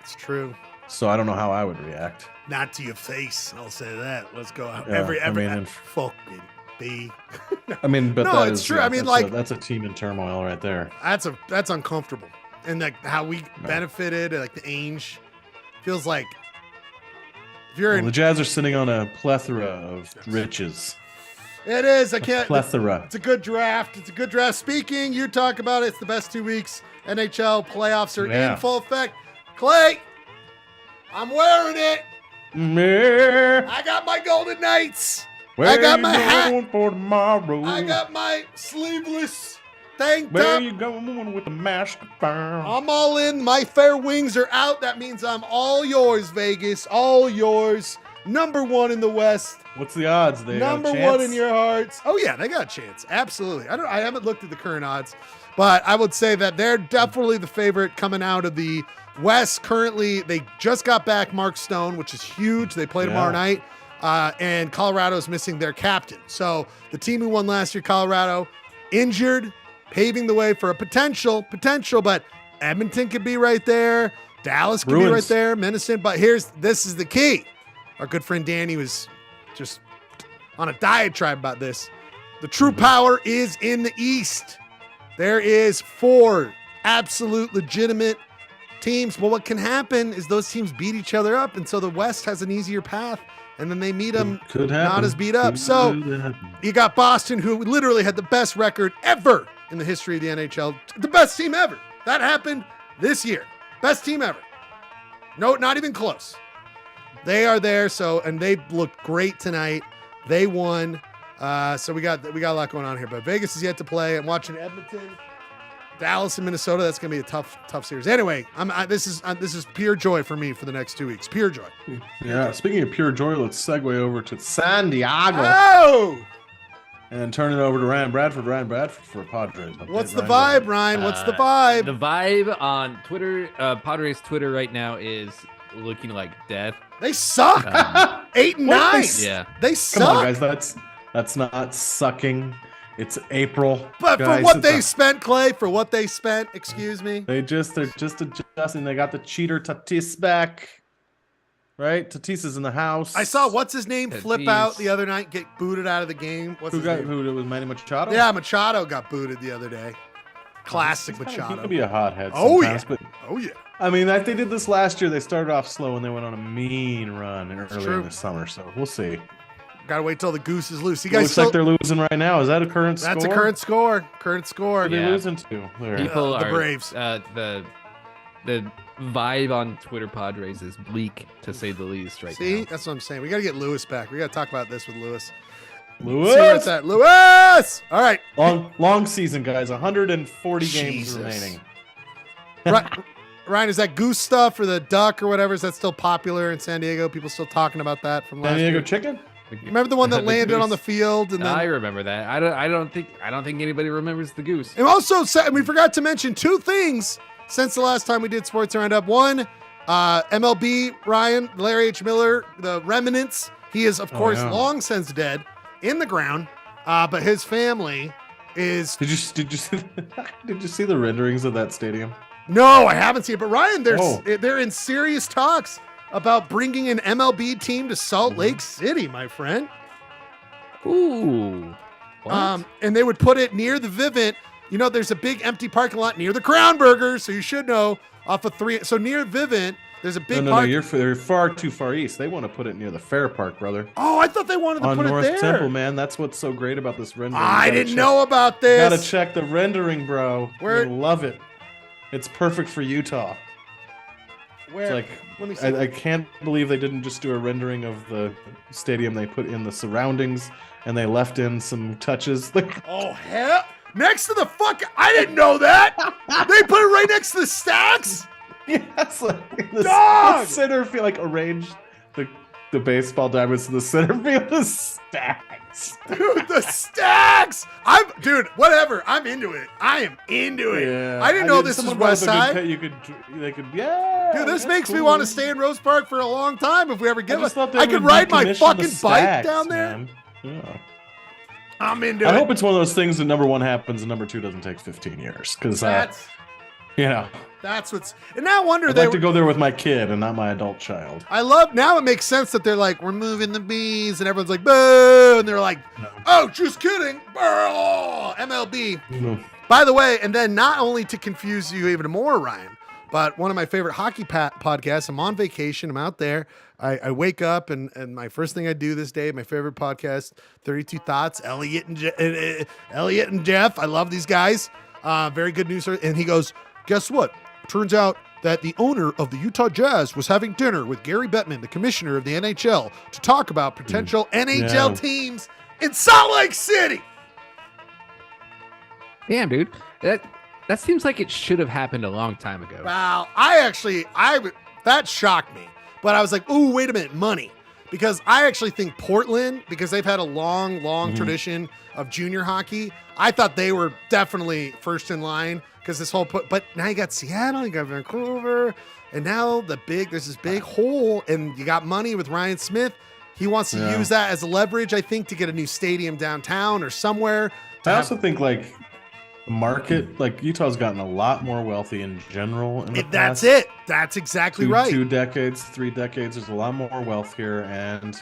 Speaker 1: It's true.
Speaker 5: So I don't know how I would react.
Speaker 1: Not to your face. I'll say that. Let's go out.
Speaker 5: Yeah,
Speaker 1: fucking B.
Speaker 5: I mean, but
Speaker 1: no, it's true. I mean, like
Speaker 5: that's a team in turmoil right there.
Speaker 1: That's uncomfortable, and like how we benefited, like the Ainge feels like. If you're
Speaker 5: the Jazz are sitting on a plethora of riches.
Speaker 1: It is. I can't.
Speaker 5: Plethora.
Speaker 1: It's a good draft. It's a good draft. Speaking, you talk about it. It's the best 2 weeks. NHL playoffs are in full effect. Clay, I'm wearing it. I got my Golden Knights. I got my hat
Speaker 5: for tomorrow.
Speaker 1: I got my sleeveless tank top.
Speaker 5: Where you going with the mask?
Speaker 1: I'm all in. My fair wings are out. That means I'm all yours, Vegas. All yours. Number one in the West.
Speaker 5: What's the odds? They
Speaker 1: Number one in your hearts. Oh yeah, they got a chance. Absolutely. I haven't looked at the current odds, but I would say that they're definitely the favorite coming out of the West. Currently, they just got back Mark Stone, which is huge. They play tomorrow night. And Colorado's missing their captain. So the team who won last year, Colorado, injured, paving the way for a potential, but Edmonton could be right there. Dallas could be right there. Minnesota. But this is the key. Our good friend Danny was just on a diatribe about this. The true power is in the East. There is 4 absolute legitimate teams. Well, what can happen is those teams beat each other up. And so the West has an easier path. And then they meet them not as beat up. So you got Boston, who literally had the best record ever in the history of the NHL. The best team ever. That happened this year. Best team ever. No, not even close. They are there. And they looked great tonight. They won. So we got a lot going on here. But Vegas is yet to play. I'm watching Edmonton, Dallas, and Minnesota. That's going to be a tough series. Anyway, this is pure joy for me for the next 2 weeks. Pure joy.
Speaker 5: Yeah. Speaking of pure joy, let's segue over to San Diego.
Speaker 1: Oh!
Speaker 5: And turn it over to Ryan Bradford. Ryan Bradford for Padres.
Speaker 1: What's the vibe, Ryan? What's the vibe?
Speaker 2: The vibe on Twitter, Padres Twitter right now is looking like death.
Speaker 1: They suck. 8 and 9.
Speaker 2: Yeah.
Speaker 1: They suck.
Speaker 5: Come on, guys. That's not sucking. It's April.
Speaker 1: But guys, for what they spent, Clay, for what they spent, excuse me.
Speaker 5: They're just adjusting. They got the cheater Tatis back. Right? Tatis is in the house.
Speaker 1: I saw what's his name flip out the other night, get booted out of the game. Who
Speaker 5: it was Manny Machado?
Speaker 1: Yeah, Machado got booted the other day. Classic Machado.
Speaker 5: He could be a hothead
Speaker 1: sometimes.
Speaker 5: But
Speaker 1: Oh yeah.
Speaker 5: I mean, they did this last year. They started off slow and they went on a mean run earlier in the summer. So we'll see.
Speaker 1: Got to wait till the goose is loose. You
Speaker 5: guys looks like they're losing right now. Is that a current score?
Speaker 1: That's a current score. Current score.
Speaker 5: What are they losing to?
Speaker 2: People
Speaker 1: the
Speaker 2: are
Speaker 1: Braves.
Speaker 2: The vibe on Twitter Padres is bleak, to say the least, right now.
Speaker 1: See? That's what I'm saying. We got to get Lewis back. We got to talk about this with Lewis.
Speaker 5: Lewis!
Speaker 1: See where it's at. Lewis! All right.
Speaker 5: Long season, guys. 140 games remaining.
Speaker 1: Ryan, is that goose stuff or the duck or whatever? Is that still popular in San Diego? People still talking about that from last year?
Speaker 5: San Diego chicken?
Speaker 1: Remember the one that landed on the field? And then...
Speaker 2: I remember that. I don't think anybody remembers the goose.
Speaker 1: And also, we forgot to mention 2 things since the last time we did Sports Roundup. One, MLB Ryan, Larry H. Miller, the remnants. He is, of course, long since dead in the ground, but his family is.
Speaker 5: Did you see the renderings of that stadium?
Speaker 1: No, I haven't seen it. But Ryan, they're in serious talks about bringing an MLB team to Salt Lake City, my friend.
Speaker 2: Ooh. What?
Speaker 1: And they would put it near the Vivint. You know, there's a big empty parking lot near the Crown Burger, so you should know, off of 3. So near Vivint, there's a big
Speaker 5: No, you're far too far east. They want to put it near the Fair Park, brother.
Speaker 1: Oh, I thought they wanted to put
Speaker 5: North
Speaker 1: it there.
Speaker 5: Temple, man. That's what's so great about this rendering.
Speaker 1: I didn't know about this.
Speaker 5: You gotta check the rendering, bro. You'll love it. It's perfect for Utah.
Speaker 1: Where?
Speaker 5: It's like
Speaker 1: Let me see.
Speaker 5: I can't believe they didn't just do a rendering of the stadium. They put in the surroundings and they left in some touches. Like,
Speaker 1: Oh hell! Next to the fuck, I didn't know that. They put it right next to the stacks.
Speaker 5: yes, like the
Speaker 1: Dog!
Speaker 5: center field, like arranged the baseball diamonds to the center field. The stacks.
Speaker 1: Dude, the stacks. Dude, whatever. I'm into it. I am into it.
Speaker 5: Yeah,
Speaker 1: I didn't know this was
Speaker 5: someone brought
Speaker 1: West
Speaker 5: up a good
Speaker 1: Side.
Speaker 5: they could, yeah.
Speaker 1: Dude, this
Speaker 5: that's
Speaker 1: makes me
Speaker 5: cool.
Speaker 1: want to stay in Rose Park for a long time if we ever get
Speaker 5: I just
Speaker 1: one.
Speaker 5: thought they
Speaker 1: I could
Speaker 5: would
Speaker 1: ride my
Speaker 5: decommission
Speaker 1: fucking
Speaker 5: the
Speaker 1: bike
Speaker 5: stacks,
Speaker 1: down there.
Speaker 5: man. Yeah.
Speaker 1: I'm into
Speaker 5: I
Speaker 1: it.
Speaker 5: hope it's one of those things that number one happens and number two doesn't take 15 years. Because,
Speaker 1: That's
Speaker 5: that's
Speaker 1: what's. And now I wonder
Speaker 5: I'd
Speaker 1: they
Speaker 5: like to go there with my kid and not my adult child.
Speaker 1: I love now it makes sense that they're like, we're moving the bees, and everyone's like, boo, and they're like, oh, just kidding, MLB.
Speaker 5: Mm.
Speaker 1: By the way, and then not only to confuse you even more, Ryan, but one of my favorite hockey podcasts. I'm on vacation. I'm out there. I wake up and my first thing I do this day, my favorite podcast, 32 Thoughts, Elliot and Jeff. I love these guys. Very good news. And he goes, guess what? Turns out that the owner of the Utah Jazz was having dinner with Gary Bettman, the commissioner of the NHL, to talk about potential NHL teams in Salt Lake City.
Speaker 2: Damn, dude. That seems like it should have happened a long time ago.
Speaker 1: Wow. That shocked me. But I was like, ooh, wait a minute, money. Because I actually think Portland, because they've had a long tradition of junior hockey, I thought they were definitely first in line because this whole but now you got Seattle, you got Vancouver, and now there's this big hole, and you got money with Ryan Smith. He wants to use that as a leverage, I think, to get a new stadium downtown or somewhere.
Speaker 5: I also think like the market, like Utah's gotten a lot more wealthy in general. In the
Speaker 1: That's
Speaker 5: past
Speaker 1: it. That's exactly right.
Speaker 5: 2 decades, 3 decades. There's a lot more wealth here, and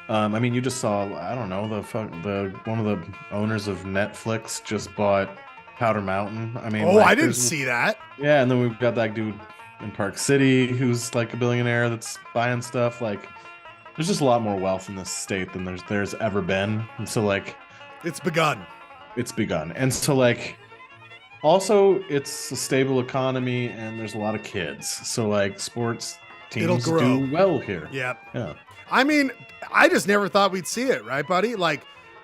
Speaker 5: I mean, you just saw, I don't know, the one of the owners of Netflix just bought Powder Mountain. I mean,
Speaker 1: I didn't see that.
Speaker 5: Yeah, and then we've got that dude in Park City who's like a billionaire that's buying stuff. Like, there's just a lot more wealth in this state than there's ever been, and so like,
Speaker 1: It's begun.
Speaker 5: and so like, also it's a stable economy and there's a lot of kids, so like sports teams do well here.
Speaker 1: Yep.
Speaker 5: Yeah.
Speaker 1: I mean, I just never thought we'd see it, right, buddy? Like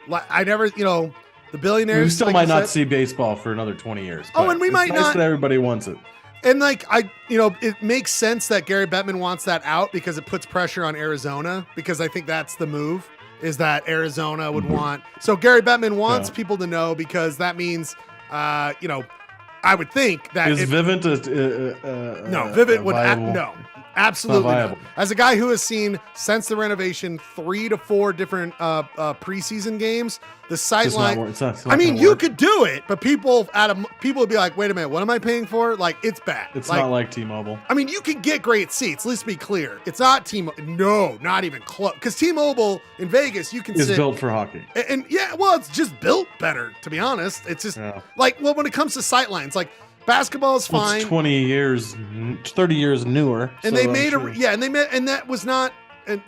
Speaker 1: I never, the billionaires.
Speaker 5: We still
Speaker 1: like
Speaker 5: might
Speaker 1: you
Speaker 5: not
Speaker 1: said,
Speaker 5: see baseball for another 20 years.
Speaker 1: Oh,
Speaker 5: but
Speaker 1: and we
Speaker 5: it's
Speaker 1: might
Speaker 5: nice
Speaker 1: not-
Speaker 5: that everybody wants it.
Speaker 1: And like it makes sense that Gary Bettman wants that out because it puts pressure on Arizona, because I think that's the move, is that Arizona would want. So Gary Bettman wants people to know, because that means, I would think that
Speaker 5: Is Vivint
Speaker 1: Vivint would
Speaker 5: viable?
Speaker 1: no, absolutely
Speaker 5: Not
Speaker 1: not.
Speaker 5: viable.
Speaker 1: As a guy who has seen since the renovation 3 to 4 different preseason games, the sight
Speaker 5: It's not
Speaker 1: line.
Speaker 5: wor- it's not
Speaker 1: I mean,
Speaker 5: gonna
Speaker 1: you
Speaker 5: work.
Speaker 1: could do it, but people would be like, "Wait a minute, what am I paying for?" Like, it's bad.
Speaker 5: It's not like T-Mobile.
Speaker 1: I mean, you can get great seats. Let's be clear. It's not T-Mobile. No, not even close. Because T-Mobile in Vegas, you can
Speaker 5: It's
Speaker 1: sit.
Speaker 5: built for hockey.
Speaker 1: And yeah, well, it's just built better, to be honest. It's just when it comes to sight lines, like basketball is
Speaker 5: Well,
Speaker 1: fine.
Speaker 5: it's 20 years, 30 years newer.
Speaker 1: And
Speaker 5: so
Speaker 1: they
Speaker 5: I'm
Speaker 1: made
Speaker 5: sure.
Speaker 1: and that was not. And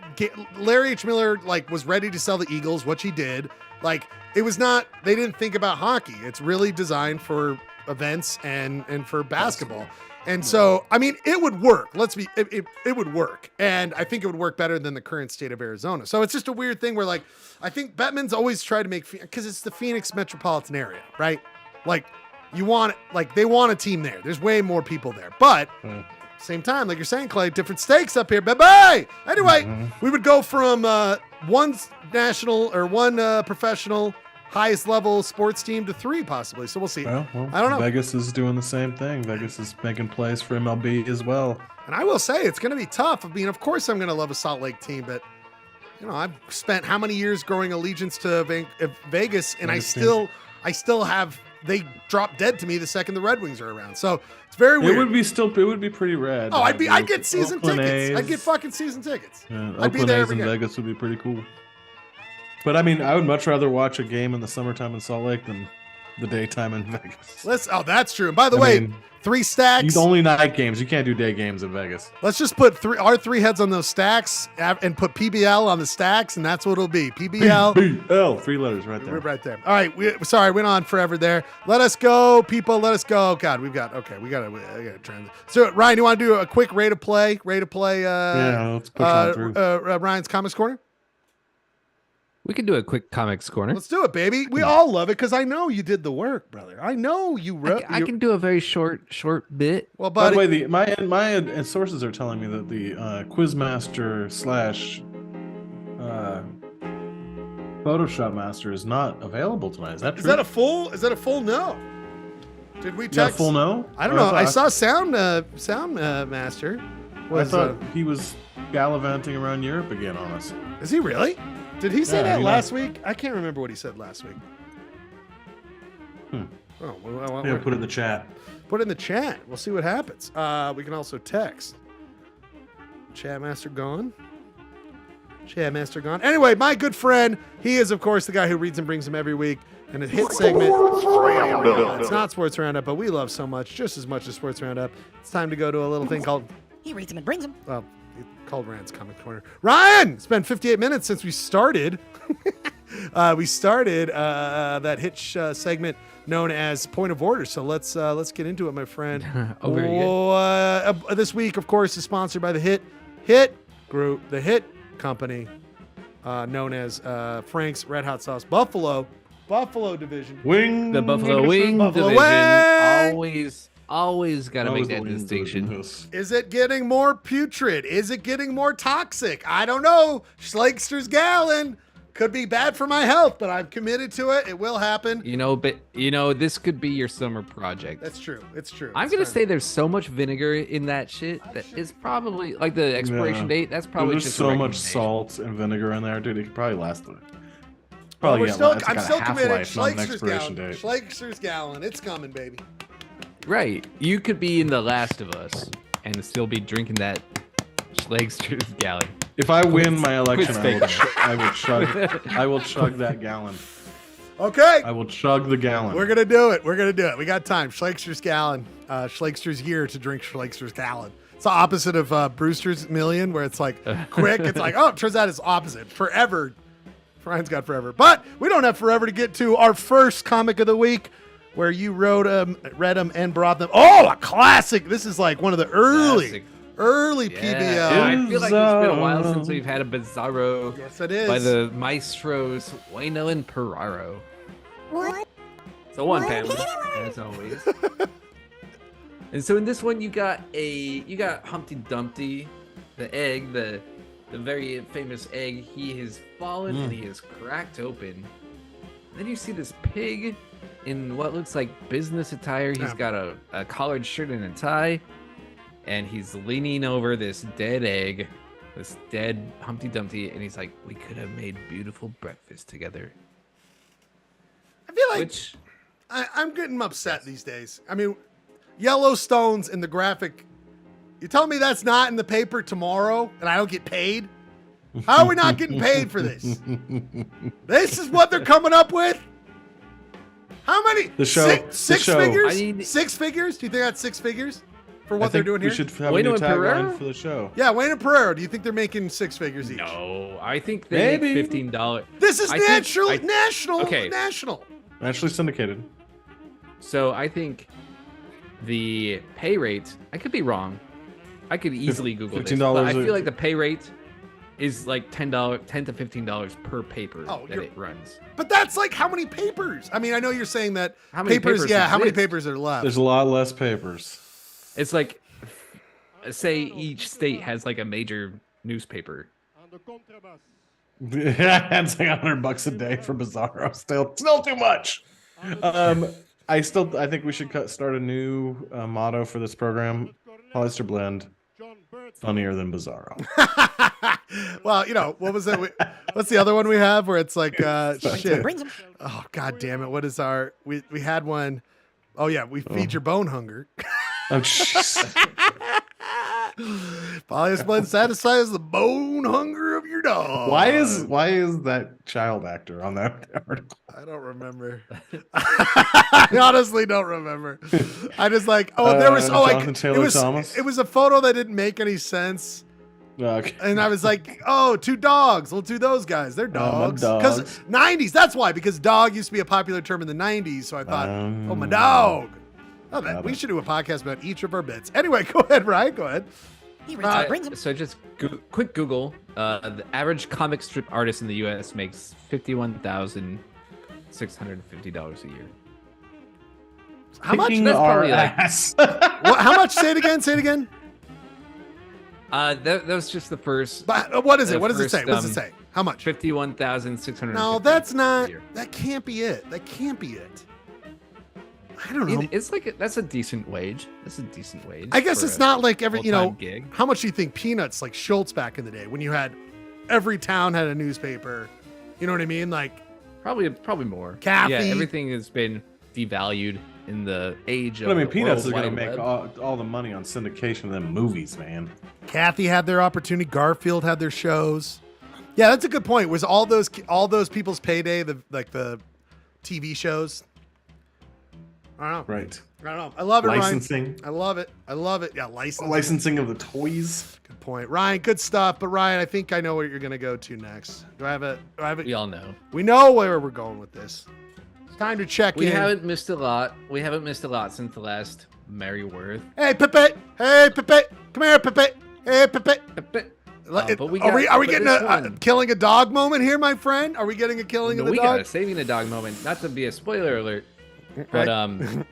Speaker 1: Larry H. Miller was ready to sell the Eagles, which he did. Like, it was not. They didn't think about hockey. It's really designed for events and for basketball. And so, I mean, it would work. It would work, and I think it would work better than the current state of Arizona. So it's just a weird thing where, like, I think Bettman's always tried to make, because it's the Phoenix metropolitan area, right? Like, they want a team there. There's way more people there, but. Same time, like you're saying, Clay, different stakes up here, baby. Anyway, we would go from one national or one professional highest level sports team to 3 possibly. So we'll see.
Speaker 5: Well,
Speaker 1: I don't know.
Speaker 5: Vegas is doing the same thing. Vegas is making plays for MLB as well.
Speaker 1: And I will say it's going to be tough. I mean, of course I'm going to love a Salt Lake team, but I've spent how many years growing allegiance to Vegas, and I still have. They drop dead to me the second the Red Wings are around. So it's very weird.
Speaker 5: It would be pretty rad.
Speaker 1: Oh, I'd get season
Speaker 5: Oakland
Speaker 1: tickets.
Speaker 5: A's.
Speaker 1: I'd get fucking season tickets.
Speaker 5: Yeah,
Speaker 1: I'd be
Speaker 5: Oakland
Speaker 1: there
Speaker 5: A's
Speaker 1: every
Speaker 5: in
Speaker 1: game.
Speaker 5: Vegas would be pretty cool. But I mean, I would much rather watch a game in the summertime in Salt Lake than the daytime in Vegas.
Speaker 1: Oh, that's true. And by the way,
Speaker 5: mean,
Speaker 1: 3 stacks.
Speaker 5: Only night games. You can't do day games in Vegas.
Speaker 1: Let's just put our 3 heads on those stacks and put PBL on the stacks, and that's what it'll be. PBL.
Speaker 5: PBL. 3 letters right there.
Speaker 1: We're right there. All right. Sorry, went on forever there. Let us go, people. Let us go. God, we got to try. So, Ryan, you want to do a quick rate of play?
Speaker 5: Yeah, let's push on through.
Speaker 1: Ryan's Comics Corner?
Speaker 2: We can do a quick comics corner.
Speaker 1: Let's do it, baby. We all love it because I know you did the work, brother. I know you wrote.
Speaker 2: I can do a very short bit.
Speaker 1: Well,
Speaker 5: by
Speaker 1: buddy,
Speaker 5: the way, my sources are telling me that the Quizmaster / Photoshop Master is not available tonight. Is that true?
Speaker 1: Is that a full no? Did we
Speaker 5: You got a
Speaker 1: text?
Speaker 5: full no?
Speaker 1: I don't know. I saw Sound Master.
Speaker 5: I thought he was gallivanting around Europe again on us.
Speaker 1: Is he really? Did he say
Speaker 5: Yeah,
Speaker 1: that last week? I can't remember what he said last week. Oh,
Speaker 5: Yeah, put it in the chat.
Speaker 1: Put it in the chat. We'll see what happens. We can also text. Chat Master gone. Chat Master gone. Anyway, my good friend, he is, of course, the guy who reads and brings them every week. And a hit segment. It's not Sports Roundup, but we love so much, just as much as Sports Roundup. It's time to go to a little thing called...
Speaker 7: He reads them and brings them.
Speaker 1: Well, called Rand's Comic Corner. Ryan! It's been 58 minutes since we started. That hitch segment known as Point of Order. So let's get into it, my friend.
Speaker 2: Very good.
Speaker 1: This week, of course, is sponsored by the Hit Group, the Hit Company, known as Frank's Red Hot Sauce Buffalo Division.
Speaker 2: The Buffalo Wing
Speaker 1: Buffalo
Speaker 2: Division.
Speaker 1: Wing!
Speaker 2: Always got to make that distinction.
Speaker 1: Is it getting more putrid? Is it getting more toxic? I don't know. Schlagster's Gallon could be bad for my health, but I'm committed to it. It will happen.
Speaker 2: This could be your summer project.
Speaker 1: That's true. It's true.
Speaker 2: I'm going to say there's so much vinegar in that shit that is probably, like the expiration date, that's probably
Speaker 5: There's
Speaker 2: just
Speaker 5: so
Speaker 2: a
Speaker 5: much
Speaker 2: recommendation.
Speaker 5: salt and vinegar in there, dude. It could probably last.
Speaker 1: I'm still
Speaker 5: half-life,
Speaker 1: committed.
Speaker 5: not an
Speaker 1: Schlagster's
Speaker 5: expiration
Speaker 1: Gallon.
Speaker 5: date.
Speaker 1: Schlagster's Gallon. It's coming, baby.
Speaker 2: Right. You could be in The Last of Us and still be drinking that Schlagster's Gallon.
Speaker 5: If I win my election,
Speaker 2: quit
Speaker 5: I will chug that gallon.
Speaker 1: Okay.
Speaker 5: I will chug the gallon.
Speaker 1: We're gonna do it. We got time. Schlagster's Gallon. Schlagster's here to drink Schlagster's Gallon. It's the opposite of Brewster's Million, where it's like quick. It's like, oh, it turns out it's opposite. Forever. Ryan's got forever. But we don't have forever to get to our first comic of the week, where you wrote them, read them, and brought them. Oh, a classic. This is like one of the early PBL.
Speaker 2: Yeah, I feel like it's been a while since we've had a Bizarro.
Speaker 1: Yes, it is.
Speaker 2: By the maestros Bueno and Perraro.
Speaker 7: What?
Speaker 2: So one family, as always. And so in this one, you got Humpty Dumpty, the egg, the very famous egg. He has fallen and he is cracked open. Then you see this pig in what looks like business attire. He's got a collared shirt and a tie, and he's leaning over this dead egg, this dead Humpty Dumpty, and he's like, "We could have made beautiful breakfast together."
Speaker 1: I feel like I'm getting upset these days. I mean, Yellowstone's in the graphic. You tell me that's not in the paper tomorrow and I don't get paid? How are we not getting paid for this? This is what they're coming up with? How many?
Speaker 5: The show.
Speaker 1: Six figures? 6 figures? Do you think that's 6 figures for what they're doing
Speaker 5: we
Speaker 1: here?
Speaker 5: should have
Speaker 2: Bueno
Speaker 5: a new
Speaker 2: and
Speaker 5: tagline
Speaker 2: Pereira?
Speaker 5: for the show.
Speaker 1: Yeah, Wayne and Pereira. Do you think they're making 6 figures each?
Speaker 2: No, I think they make $15.
Speaker 1: This is national.
Speaker 2: Okay.
Speaker 1: National.
Speaker 5: Actually syndicated.
Speaker 2: So I think the pay rate, I could be wrong. I could easily Google this.
Speaker 5: $15
Speaker 2: But I feel like the pay rate is like $10 to $15 per paper that it runs.
Speaker 1: But that's like how many papers? I mean, I know you're saying that
Speaker 2: How many papers
Speaker 1: how many
Speaker 2: exist?
Speaker 1: papers are left?
Speaker 5: There's a lot less papers.
Speaker 2: It's like, say each state has like a major newspaper.
Speaker 5: It's like $100 a day for Bizarro. Still too much. I think we should start a new motto for this program. Polyester Blend, funnier than Bizarro.
Speaker 1: Well, what was it? What's the other one we have where it's like shit?
Speaker 7: Brings them.
Speaker 1: Oh, god damn it! What is our? We had one. Oh yeah, we feed your bone hunger. Polyester Blend satisfies the bone hunger of your dog.
Speaker 5: Why is that child actor on that article?
Speaker 1: I don't remember. I honestly don't remember. I just like, there was,
Speaker 5: Jonathan Taylor
Speaker 1: it
Speaker 5: Thomas?
Speaker 1: was a photo that didn't make any sense.
Speaker 5: Okay.
Speaker 1: And I was like, oh, 2 dogs. We'll do those guys. They're dogs. Because
Speaker 5: dogs.
Speaker 1: 90s, that's why. Because dog used to be a popular term in the 90s. So I thought, oh, my dog. Oh, we should do a podcast about each of our bits. Anyway, go ahead, Ryan. Go ahead.
Speaker 7: He rinses and brings them.
Speaker 2: So just quick Google. The average comic strip artist in the U.S. makes $51,650 a year.
Speaker 1: How much?
Speaker 5: Kicking
Speaker 2: That's
Speaker 5: our
Speaker 2: probably like-
Speaker 5: ass.
Speaker 1: How much? Say it again. Say it again.
Speaker 2: That was just the first.
Speaker 1: But what is it?
Speaker 2: The
Speaker 1: What does it say?
Speaker 2: first,
Speaker 1: What does it say? How much?
Speaker 2: 51,600.
Speaker 1: No, that's not. That can't be it. That can't be it. I don't know.
Speaker 2: It's like that's a decent wage. That's a decent wage.
Speaker 1: I guess
Speaker 2: for
Speaker 1: it's
Speaker 2: a
Speaker 1: not like every,
Speaker 2: full-time gig.
Speaker 1: how much do you think Peanuts, like Schultz back in the day, when you had every town had a newspaper? You know what I mean? Like
Speaker 2: Probably more.
Speaker 1: Kathy.
Speaker 2: Yeah, everything has been devalued in the age of.
Speaker 5: But I mean,
Speaker 2: the
Speaker 5: Peanuts is
Speaker 2: World
Speaker 5: going to
Speaker 2: Wide
Speaker 5: make
Speaker 2: Web.
Speaker 5: all the money on syndication of them movies, man.
Speaker 1: Kathy had their opportunity. Garfield had their shows. Yeah, that's a good point. Was all those people's payday the TV shows? I don't know.
Speaker 5: Right.
Speaker 1: I don't know. I love it,
Speaker 5: Licensing.
Speaker 1: Ryan. I love it. I love it. Yeah, licensing.
Speaker 5: Licensing of the toys.
Speaker 1: Good point, Ryan. Good stuff. But Ryan, I think I know what you're gonna go to next. Do I have it?
Speaker 2: We all know.
Speaker 1: We know where we're going with this. It's time to check
Speaker 2: We
Speaker 1: in.
Speaker 2: haven't missed a lot. We haven't missed a lot since the last Mary Worth.
Speaker 1: Hey, Pepe. Hey, Pepe. Come here, Pepe. Hey, Pepe.
Speaker 2: But
Speaker 1: Are we getting a killing a dog moment here, my friend? Are we getting a killing of the
Speaker 2: we got
Speaker 1: dog?
Speaker 2: a saving a dog moment. Not to be a spoiler alert, but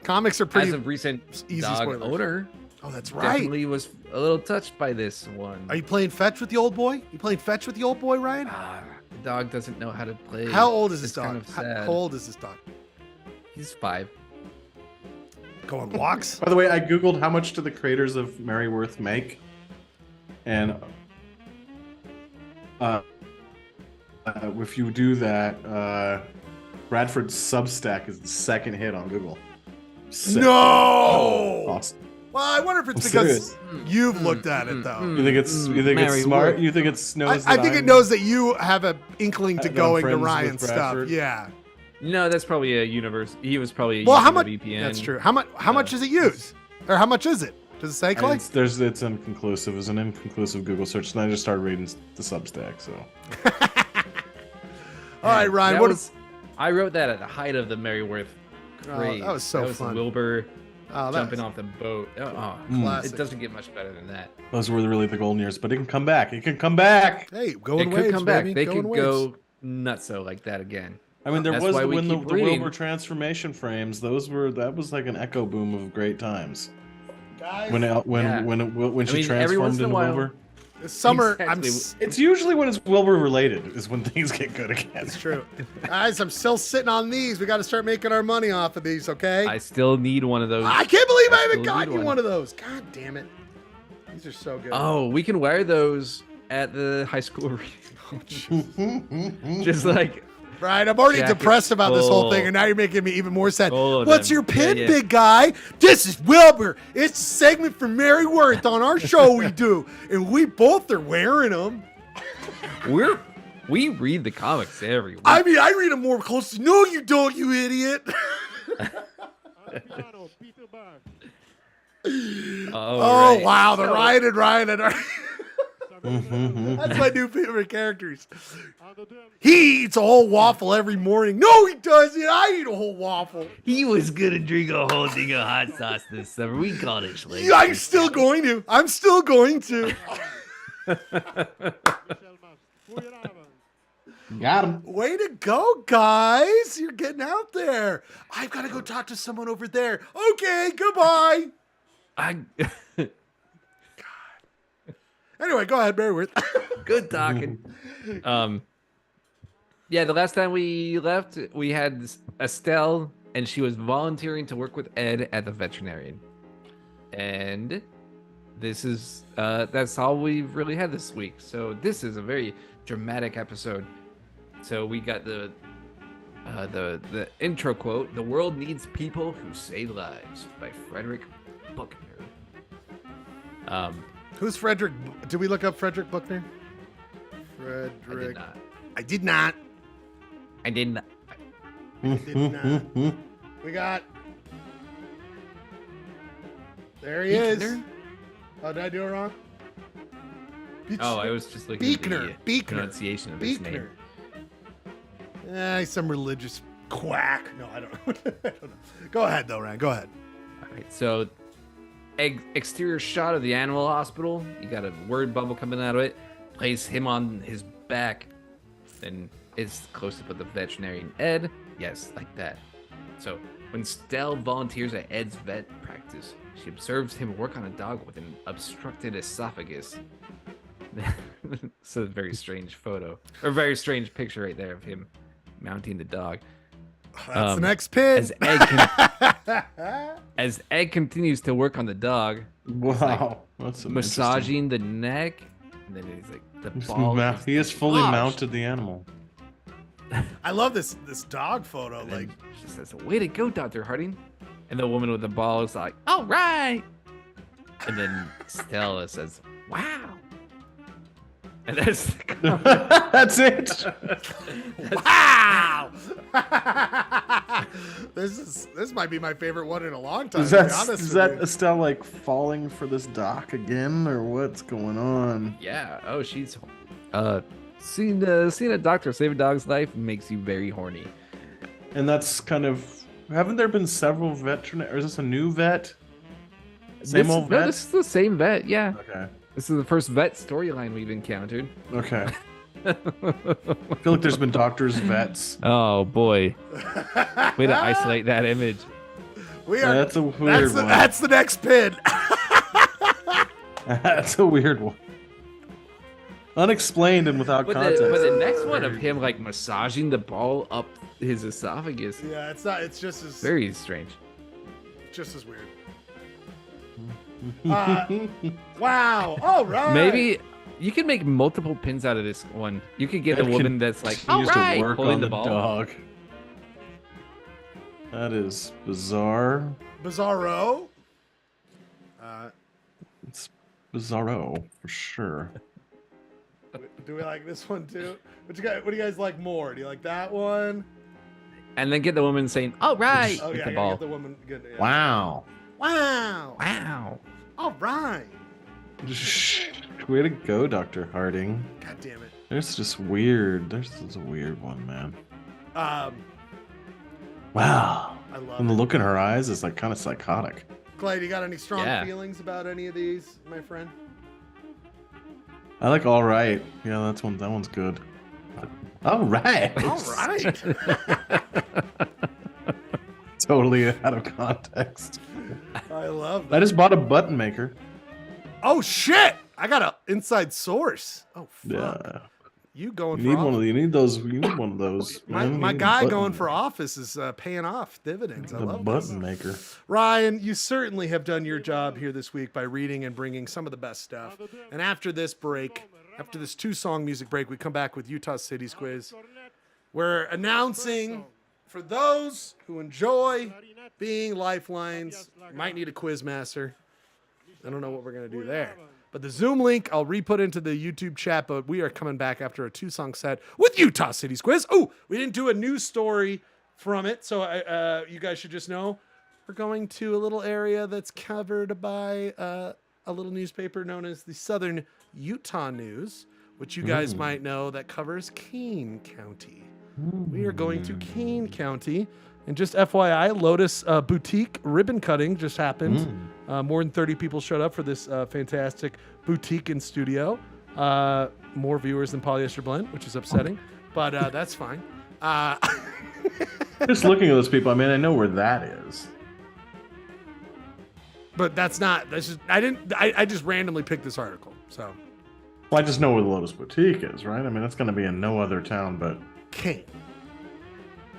Speaker 1: Comics are pretty
Speaker 2: as of recent,
Speaker 1: easy
Speaker 2: dog
Speaker 1: spoilers.
Speaker 2: owner
Speaker 1: Oh, that's right.
Speaker 2: definitely was a little touched by this one.
Speaker 1: Are you playing fetch with the old boy? You playing fetch with the old boy, Ryan?
Speaker 2: The dog doesn't know how to play.
Speaker 1: How old is this
Speaker 2: It's
Speaker 1: dog?
Speaker 2: kind of sad.
Speaker 1: How old is this dog?
Speaker 2: He's 5.
Speaker 1: Go on walks?
Speaker 5: By the way, I googled how much do the creators of Mary Worth make, and if you do that, Bradford's Substack is the second hit on Google. Sick.
Speaker 1: No!
Speaker 5: Awesome.
Speaker 1: Well, I wonder if it's
Speaker 5: I'm
Speaker 1: because
Speaker 5: serious.
Speaker 1: you've looked at it, though.
Speaker 5: You think it's
Speaker 2: Mary
Speaker 5: smart?
Speaker 2: Worth.
Speaker 5: You think it knows?
Speaker 1: I
Speaker 5: that
Speaker 1: think it
Speaker 5: I'm-
Speaker 1: knows that you have an inkling to
Speaker 5: that I'm
Speaker 1: going to
Speaker 5: friends with
Speaker 1: Ryan's stuff.
Speaker 5: Bradford.
Speaker 1: Yeah.
Speaker 2: No, that's probably a universe. He was probably
Speaker 1: Well,
Speaker 2: using
Speaker 1: how
Speaker 2: a
Speaker 1: much?
Speaker 2: VPN.
Speaker 1: That's true. How much does it use? Or how much is it? Does it say, Clay?
Speaker 5: It's inconclusive. It's an inconclusive Google search, and I just started reading the Substack. So
Speaker 1: All right, Ryan.
Speaker 2: That
Speaker 1: What?
Speaker 2: was, I wrote that at the height of the Mary Worth craze.
Speaker 1: that was so fun.
Speaker 2: Wilbur
Speaker 1: Oh, that
Speaker 2: jumping
Speaker 1: was
Speaker 2: off the boat.
Speaker 1: classic.
Speaker 2: It doesn't get much better than that.
Speaker 5: those were really the golden years. But it can come back. It can come back.
Speaker 1: Hey, going
Speaker 2: It
Speaker 1: waves,
Speaker 2: could come back.
Speaker 1: baby.
Speaker 2: They
Speaker 1: going
Speaker 2: could
Speaker 1: waves.
Speaker 2: go nutso like that again.
Speaker 5: I mean, there
Speaker 2: That's
Speaker 5: was
Speaker 2: why we
Speaker 5: when the
Speaker 2: keep reading.
Speaker 5: Wilbur transformation frames. That was like an echo boom of great times.
Speaker 1: Guys,
Speaker 5: When she
Speaker 2: mean, every once
Speaker 5: transformed
Speaker 2: in a
Speaker 5: into
Speaker 2: while-
Speaker 5: Wilbur.
Speaker 1: this summer,
Speaker 2: Exactly.
Speaker 5: It's usually when it's Wilbur related is when things get good again.
Speaker 1: It's true. Guys, I'm still sitting on these. We got to start making our money off of these, okay?
Speaker 2: I still need one of those.
Speaker 1: I can't believe I
Speaker 2: still
Speaker 1: haven't gotten
Speaker 2: need
Speaker 1: you
Speaker 2: one.
Speaker 1: one of those. God damn it. These are so good.
Speaker 2: Oh, we can wear those at the high school reading. Just like
Speaker 1: Right, I'm already
Speaker 2: Jacket
Speaker 1: depressed about this whole
Speaker 2: full.
Speaker 1: thing, and now you're making me even more sad.
Speaker 2: Full of
Speaker 1: What's
Speaker 2: them.
Speaker 1: your pin,
Speaker 2: Yeah, yeah.
Speaker 1: big guy? This is Wilbur. It's a segment from Mary Worth on our show we do, and we both are wearing them.
Speaker 2: we read the comics every week.
Speaker 1: I mean, I read them more closely. No, you don't, you idiot. Oh,
Speaker 2: right.
Speaker 1: wow, the
Speaker 2: So-
Speaker 1: Ryan and That's my new favorite characters. He eats a whole waffle every morning. No, he doesn't. I eat a whole waffle.
Speaker 2: He was gonna drink a whole thing of hot sauce this summer. We called it Schlag.
Speaker 1: Yeah, I'm still going to. I'm still going to.
Speaker 5: Got him.
Speaker 1: Way to go, guys. You're getting out there. I've got to go talk to someone over there. Okay, goodbye. Anyway, go ahead, Mary Worth.
Speaker 2: Good talking. Yeah, the last time we left, we had Estelle, and she was volunteering to work with Ed at the veterinarian. And this is that's all we've really had this week. So this is a very dramatic episode. So we got the intro quote: "The world needs people who save lives" by Frederick Buckner.
Speaker 1: Who's Frederick? Did we look up Frederick Buckner?
Speaker 2: I did
Speaker 1: Frederick.
Speaker 2: not.
Speaker 1: I did not.
Speaker 2: I did not.
Speaker 1: I did not. We got. There he is.
Speaker 2: Beekner?
Speaker 1: Oh, did I do it wrong?
Speaker 2: Oh, I was just looking at
Speaker 1: Beekner.
Speaker 2: the
Speaker 1: Beekner.
Speaker 2: pronunciation of his name.
Speaker 1: Beekner. He's some religious quack. No, I don't know. I don't know. Go ahead, though, Ryan. Go ahead.
Speaker 2: All right, so exterior shot of the animal hospital. You got a word bubble coming out of it. Place him on his back. Then it's close up of the veterinarian Ed. Yes, like that. So when Stell volunteers at Ed's vet practice, she observes him work on a dog with an obstructed esophagus. It's a very strange photo, or very strange picture right there of him mounting the dog.
Speaker 1: That's the next pin.
Speaker 2: As Ed continues to work on the dog,
Speaker 5: Wow, that's some
Speaker 2: massaging the neck, and then he's like the ball.
Speaker 5: He has fully
Speaker 2: Gosh.
Speaker 5: mounted the animal.
Speaker 1: I love this dog photo.
Speaker 2: And
Speaker 1: Like,
Speaker 2: then she says, "Way to go, Dr. Harding." And the woman with the ball is like, "All right." And then Stella says, "Wow." And that's the comment.
Speaker 5: That's it.
Speaker 1: wow. This might be my favorite one in a long time.
Speaker 5: Is
Speaker 1: to be
Speaker 5: that
Speaker 1: honest
Speaker 5: is
Speaker 1: with
Speaker 5: that
Speaker 1: you.
Speaker 5: Estelle like falling for this doc again, or what's going on?
Speaker 2: Yeah. Oh, she's seeing a doctor save a dog's life makes you very horny.
Speaker 5: And that's kind of, haven't there been several veterinary, or is this a new vet? Same old vet?
Speaker 2: No, this is the same vet. Yeah.
Speaker 5: Okay.
Speaker 2: This is the first vet storyline we've encountered.
Speaker 5: Okay. I feel like there's been doctors, vets.
Speaker 2: Oh boy. Way to isolate that image.
Speaker 1: We are.
Speaker 5: That's a weird one.
Speaker 1: That's the next pin.
Speaker 5: That's a weird one. Unexplained and without context.
Speaker 2: But the next one of him like massaging the ball up his esophagus.
Speaker 1: Yeah, it's not. It's just as
Speaker 2: Very strange.
Speaker 1: just as weird. Wow. All right.
Speaker 2: Maybe you can make multiple pins out of this one. You could get a woman that's like, all
Speaker 5: Continues to
Speaker 2: right,
Speaker 5: work
Speaker 2: holding
Speaker 5: on
Speaker 2: the
Speaker 5: the
Speaker 2: ball.
Speaker 5: dog. That is bizarre.
Speaker 1: Bizarro.
Speaker 5: It's bizarro for sure.
Speaker 1: Do we like this one too? What do you guys like more? Do you like that one?
Speaker 2: And then get the woman saying, all right,
Speaker 1: Oh
Speaker 2: with
Speaker 1: yeah,
Speaker 2: the
Speaker 1: I gotta
Speaker 2: ball.
Speaker 1: get the woman. Good. Yeah.
Speaker 5: Wow.
Speaker 1: Wow.
Speaker 2: Wow.
Speaker 1: All right.
Speaker 5: Way to go, Dr. Harding.
Speaker 1: God damn it.
Speaker 5: There's just weird. There's a weird one, man. Wow.
Speaker 1: I love
Speaker 5: And the
Speaker 1: it.
Speaker 5: look in her eyes is like kind of psychotic.
Speaker 1: Clay, do you got any strong
Speaker 2: Yeah.
Speaker 1: feelings about any of these, my friend?
Speaker 5: I like all right. Yeah, that one's good. All right.
Speaker 1: All right.
Speaker 5: Totally out of context.
Speaker 1: I love
Speaker 5: I
Speaker 1: that.
Speaker 5: just bought a button maker.
Speaker 1: Oh shit! I got an inside source. Oh fuck.
Speaker 5: Yeah.
Speaker 1: You going
Speaker 5: You
Speaker 1: for
Speaker 5: need one
Speaker 1: office?
Speaker 5: of you need those. You need one of those.
Speaker 1: My
Speaker 5: man. You need a
Speaker 1: guy
Speaker 5: button-
Speaker 1: going for office is paying off dividends. I
Speaker 5: the
Speaker 1: love
Speaker 5: button
Speaker 1: this.
Speaker 5: maker.
Speaker 1: Ryan, you certainly have done your job here this week by reading and bringing some of the best stuff. And after this break, after this 2-song music break, we come back with Utah City's quiz. We're announcing for those who enjoy being lifelines, might need a quiz master. I don't know what we're going to do there. But the Zoom link, I'll re-put into the YouTube chat, but we are coming back after a 2-song set with Utah City's quiz. Oh, we didn't do a news story from it, so you guys should just know we're going to a little area that's covered by a little newspaper known as the Southern Utah News, which you guys might know that covers Kane County. We are going to Kane County. And just FYI, Lotus Boutique ribbon cutting just happened. More than 30 people showed up for this fantastic boutique in studio. More viewers than Polyester Blend, which is upsetting, but that's fine.
Speaker 5: Just looking at those people, I mean, I know where that is.
Speaker 1: But that's not. That's just. I just randomly picked this article. So
Speaker 5: Well, I just know where the Lotus Boutique is, right? I mean, that's going to be in no other town but
Speaker 1: Kane.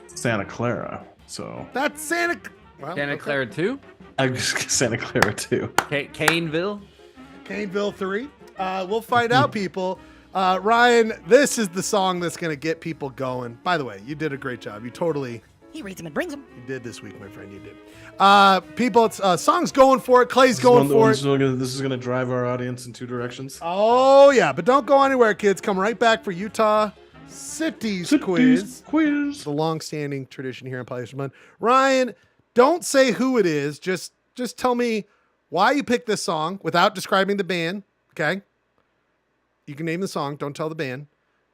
Speaker 5: Santa Clara. So
Speaker 1: That's Santa. Well,
Speaker 2: Santa
Speaker 1: okay.
Speaker 2: Clara 2?
Speaker 5: I'm just Santa Clara too.
Speaker 2: Caneville?
Speaker 1: Caneville 3. We'll find out, people. Ryan, this is the song that's going to get people going. By the way, you did a great job. You totally
Speaker 7: He reads them and brings them.
Speaker 1: you did this week, my friend. You did. People, it's song's going for it. Clay's going for it.
Speaker 5: This is going to drive our audience in two directions.
Speaker 1: Oh, yeah. But don't go anywhere, kids. Come right back for Utah Cities quiz. The long-standing tradition here in Polyester Blend. Ryan, don't say who it is. Just tell me why you picked this song without describing the band. Okay. You can name the song. Don't tell the band,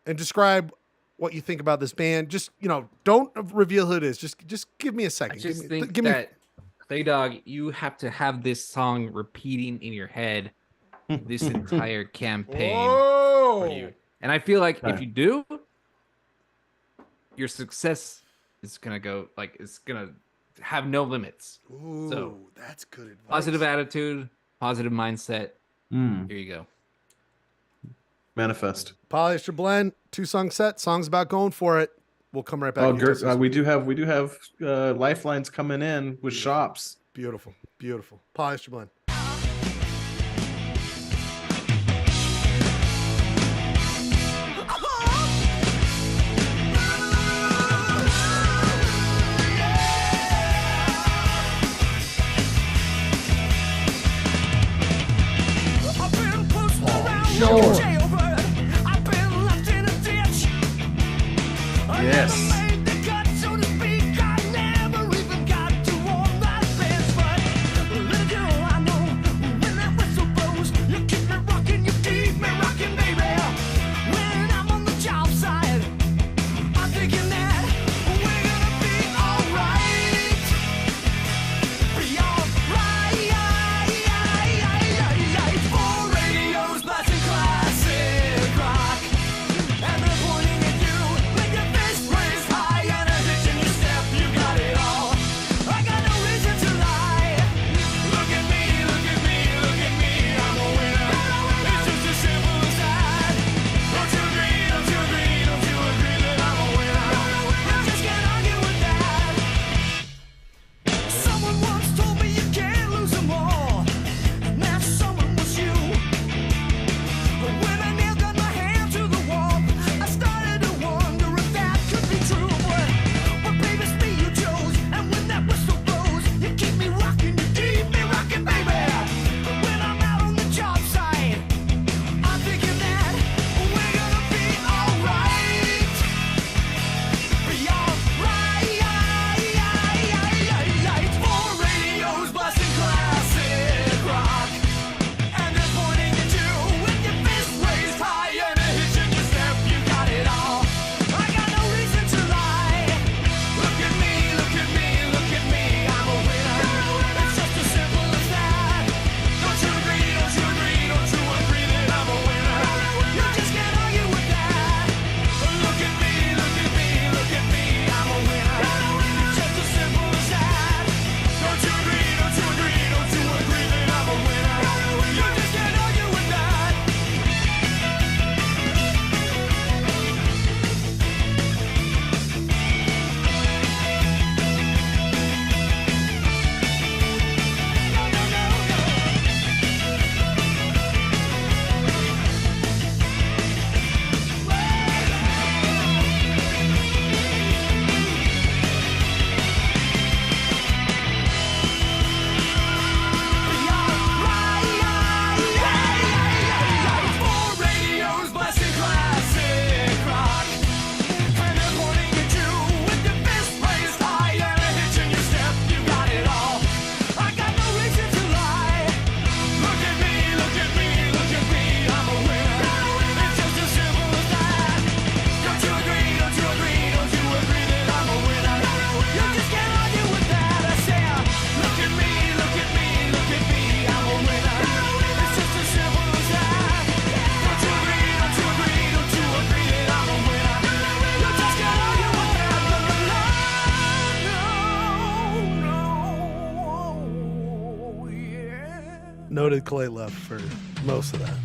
Speaker 1: and describe what you think about this band. Just, don't reveal who it is. Just give me a second.
Speaker 2: I just think that Clay Dog, you have to have this song repeating in your head this entire campaign for you. And I feel like if you do, your success is gonna go it's gonna have no limits.
Speaker 1: Ooh, so that's good advice.
Speaker 2: Positive attitude, positive mindset. Here you go.
Speaker 5: Manifest.
Speaker 1: Polyester Blend, 2-song set. Songs about going for it. We'll come right back.
Speaker 5: Oh, we do have lifelines coming in with shops.
Speaker 1: Beautiful. Polyester Blend.
Speaker 5: Yes.
Speaker 1: Noted Clay left for most of that.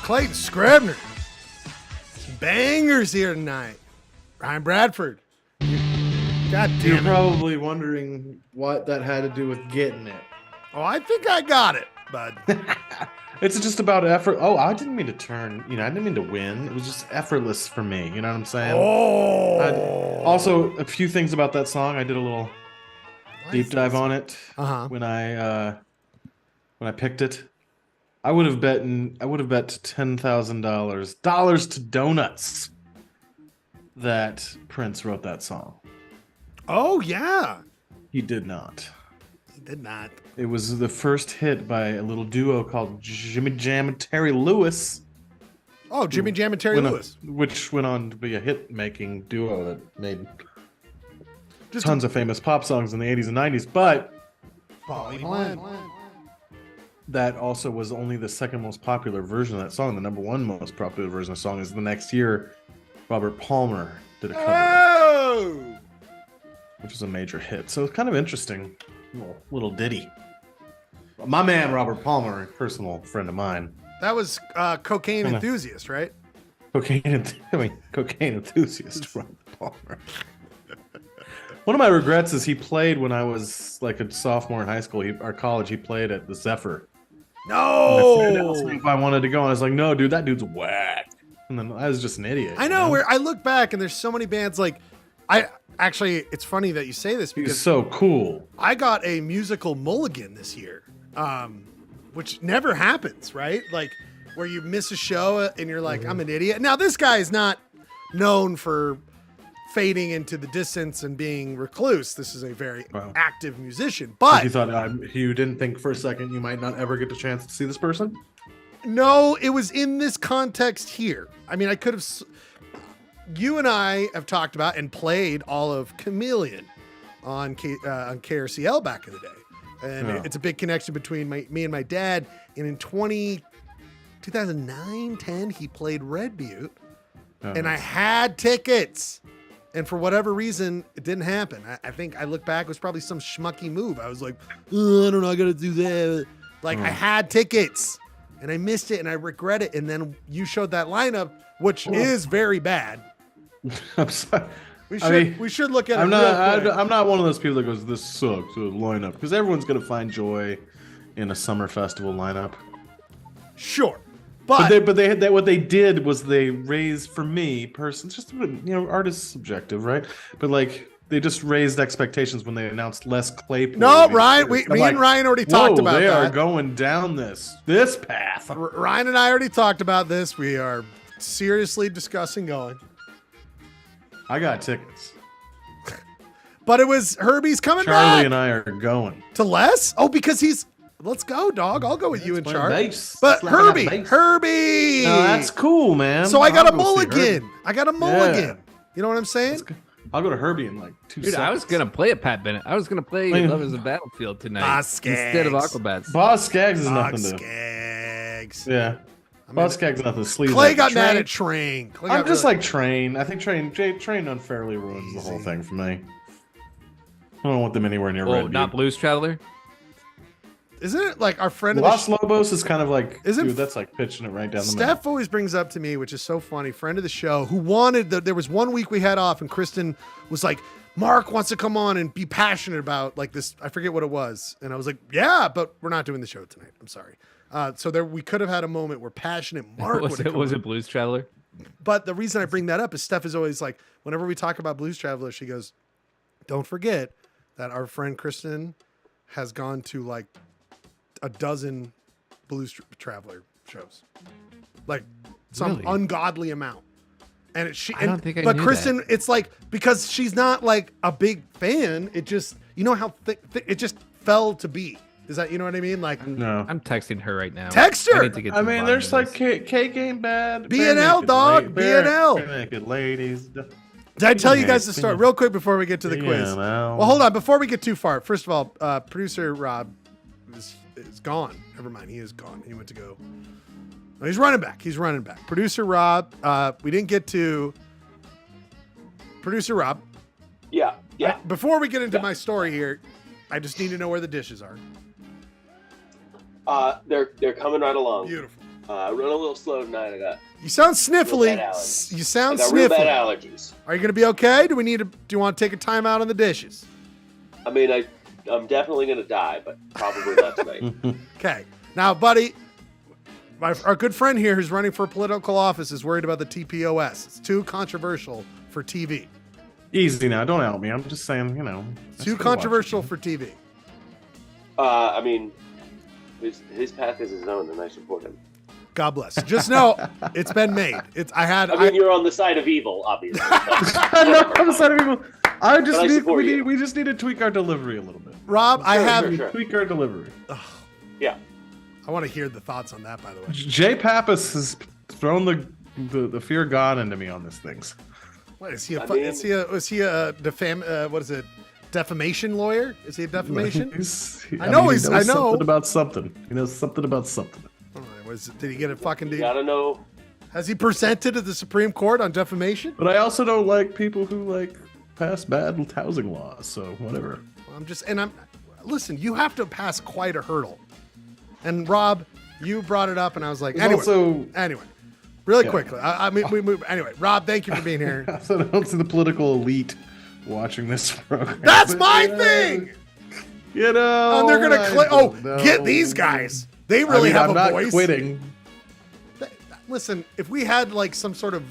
Speaker 1: Clayton Scribner. Some bangers here tonight. Ryan Bradford. God
Speaker 5: You're
Speaker 1: damn it.
Speaker 5: probably wondering what that had to do with getting it.
Speaker 1: Oh, I think I got it, bud.
Speaker 5: It's just about effort. Oh, I didn't mean to turn. I didn't mean to win. It was just effortless for me. You know what I'm saying? Also, a few things about that song. I did a little deep dive on it when I picked it. I would have bet $10,000 to donuts that Prince wrote that song.
Speaker 1: Oh, yeah.
Speaker 5: He did not.
Speaker 1: He did not.
Speaker 5: It was the first hit by a little duo called Jimmy Jam and Terry Lewis.
Speaker 1: Oh, Jimmy Jam and Terry Lewis.
Speaker 5: Which went on to be a hit-making duo that made tons of famous pop songs in the 80s and 90s, but
Speaker 1: Polyester Blend.
Speaker 5: that also was only the second most popular version of that song. The number one most popular version of the song is the next year, Robert Palmer did a cover,
Speaker 1: Oh!
Speaker 5: which was a major hit. So it's kind of interesting little ditty. My man, Robert Palmer, a personal friend of mine.
Speaker 1: That was Cocaine Enthusiast, right?
Speaker 5: Cocaine enthusiast, Robert Palmer. One of my regrets is he played when I was like a sophomore in high school or college. He played at the Zephyr.
Speaker 1: No!
Speaker 5: My friend asked me if I wanted to go, and I was like, no, dude, that dude's whack. And then I was just an idiot.
Speaker 1: I know, where I look back and there's so many bands like it's funny that you say this because
Speaker 5: he's so cool.
Speaker 1: I got a musical mulligan this year, which never happens, right? Like where you miss a show and you're like, I'm an idiot. Now this guy is not known for fading into the distance and being recluse. This is a very active musician, but
Speaker 5: you thought you didn't think for a second you might not ever get the chance to see this person?
Speaker 1: No, it was in this context here. I mean, I could have. You and I have talked about and played all of Chameleon on KRCL back in the day. And it's a big connection between me and my dad. And in 2009, 10, he played Red Butte. And I had tickets. And for whatever reason, it didn't happen. I think I look back, it was probably some schmucky move. I was like, oh, I don't know, I got to do that. Like, I had tickets. And I missed it, and I regret it. And then you showed that lineup, which is very bad.
Speaker 5: I'm sorry.
Speaker 1: We should look at it.
Speaker 5: I'm not one of those people that goes, this sucks, the lineup. Because everyone's going to find joy in a summer festival lineup.
Speaker 1: Sure.
Speaker 5: But what they did was they raised, for me, just, artist subjective, right? But like, they just raised expectations when they announced Les Claypool.
Speaker 1: No, Ryan, me and Ryan already talked about that.
Speaker 5: They are going down this path.
Speaker 1: Ryan and I already talked about this. We are seriously discussing going.
Speaker 5: I got tickets.
Speaker 1: But it was Herbie's coming back.
Speaker 5: Charlie and I are going.
Speaker 1: To Les? Oh, because he's... Let's go, dog. I'll go with you and Charlie.
Speaker 5: Bass.
Speaker 1: But Herbie!
Speaker 5: No, that's cool, man.
Speaker 1: So I got a mulligan. Yeah. You know what I'm saying?
Speaker 5: I'll go to Herbie in like 2 seconds.
Speaker 2: I was going to play a Pat Bennett. I was going to play Love is a Battlefield tonight instead of Aquabats.
Speaker 5: Boss Skaggs is nothing to...
Speaker 1: Skaggs.
Speaker 5: Yeah. Boss Skaggs is nothing to sleep.
Speaker 1: Clay got mad at Train.
Speaker 5: I'm just like Train. I think Train unfairly ruins the whole thing for me. I don't want them anywhere near Red Butte.
Speaker 2: Not Blues Traveler?
Speaker 1: Isn't it like our friend
Speaker 5: Los Lobos is kind of like,
Speaker 1: dude,
Speaker 5: that's like pitching it right down the middle.
Speaker 1: Steph always brings up to me, which is so funny, friend of the show, who wanted there was 1 week we had off and Kristen was like, Mark wants to come on and be passionate about like this. I forget what it was. And I was like, yeah, but we're not doing the show tonight. I'm sorry. So we could have had a moment where passionate Mark
Speaker 2: was it Blues Traveler?
Speaker 1: But the reason I bring that up is Steph is always like, whenever we talk about Blues Traveler, she goes, don't forget that our friend Kristen has gone to like a dozen Blues Traveler shows, like some ungodly amount. And
Speaker 2: I don't think I
Speaker 1: but
Speaker 2: knew
Speaker 1: Kristen,
Speaker 2: that.
Speaker 1: it's like, because she's not like a big fan, it just, how it just fell to be. Is that, you know what I mean? Like,
Speaker 5: no,
Speaker 2: I'm texting her right now.
Speaker 1: Text her.
Speaker 5: I mean, there's like K Game Bad,
Speaker 1: BNL dog, BNL.
Speaker 5: Naked ladies.
Speaker 1: Did I tell you guys the story real quick before we get to the quiz? Well, hold on. Before we get too far, first of all, producer Rob is gone. Never mind. He is gone. He went to go. No, he's running back. Producer Rob, we didn't get to producer Rob.
Speaker 8: Yeah.
Speaker 1: Before we get into my story here, I just need to know where the dishes are.
Speaker 8: They're coming right along.
Speaker 1: Beautiful.
Speaker 8: I run a little slow tonight. I got
Speaker 1: You sound sniffly.
Speaker 8: Real bad allergies.
Speaker 1: You sound
Speaker 8: real bad
Speaker 1: sniffly.
Speaker 8: allergies.
Speaker 1: Are you going to be okay? Do you want to take a time out on the dishes?
Speaker 8: I mean, I'm definitely gonna die, but probably not tonight.
Speaker 1: Okay. Now, buddy, our good friend here who's running for political office is worried about the TPOS. It's too controversial for TV.
Speaker 5: Easy now. Don't out me. I'm just saying,
Speaker 1: Too controversial for TV.
Speaker 8: I mean, his path is his own, and I support him.
Speaker 1: God bless. Just know it's been made.
Speaker 8: I mean, you're on the side of evil, obviously.
Speaker 5: I'm not on the side of people. We just need to tweak our delivery a little bit.
Speaker 1: Rob,
Speaker 8: Sure.
Speaker 5: Tweak our delivery.
Speaker 8: Yeah.
Speaker 1: I want to hear the thoughts on that, by the way.
Speaker 5: Jay Pappas has thrown the fear of God into me on these things.
Speaker 1: What is he? Is he a defamation lawyer? Is he a defamation? I know.
Speaker 5: Something about something. He knows something about something.
Speaker 1: Did he get a fucking deal?
Speaker 8: Gotta know.
Speaker 1: Has he presented to the Supreme Court on defamation?
Speaker 5: But I also don't like people who pass bad housing laws. So whatever.
Speaker 1: Listen. You have to pass quite a hurdle. And Rob, you brought it up, and I was like, anyway, really quickly. I mean, we move. Anyway, Rob, thank you for being here.
Speaker 5: I don't see the political elite watching this program.
Speaker 1: That's my thing.
Speaker 5: And
Speaker 1: they're gonna click. Get these guys. They really have a voice.
Speaker 5: I'm not quitting.
Speaker 1: Listen, if we had some sort of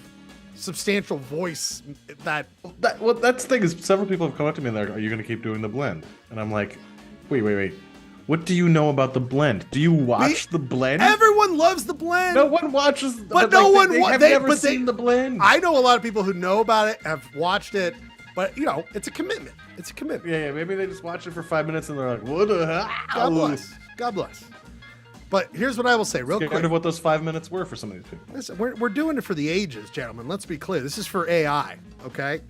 Speaker 1: substantial voice, that's
Speaker 5: the thing is, several people have come up to me and they're like, "Are you going to keep doing the blend?" And I'm like, "Wait. What do you know about the blend? Do you watch the blend?"
Speaker 1: Everyone loves the blend.
Speaker 5: No one watches,
Speaker 1: but no one
Speaker 5: have never seen the blend.
Speaker 1: I know a lot of people who know about it, have watched it, but it's a commitment. It's a commitment.
Speaker 5: Yeah. Maybe they just watch it for 5 minutes and they're like, "What the hell?"
Speaker 1: God bless. But here's what I will say real quick.
Speaker 5: Scared of what those 5 minutes were for some of these people.
Speaker 1: Listen, we're doing it for the ages, gentlemen. Let's be clear. This is for AI, okay?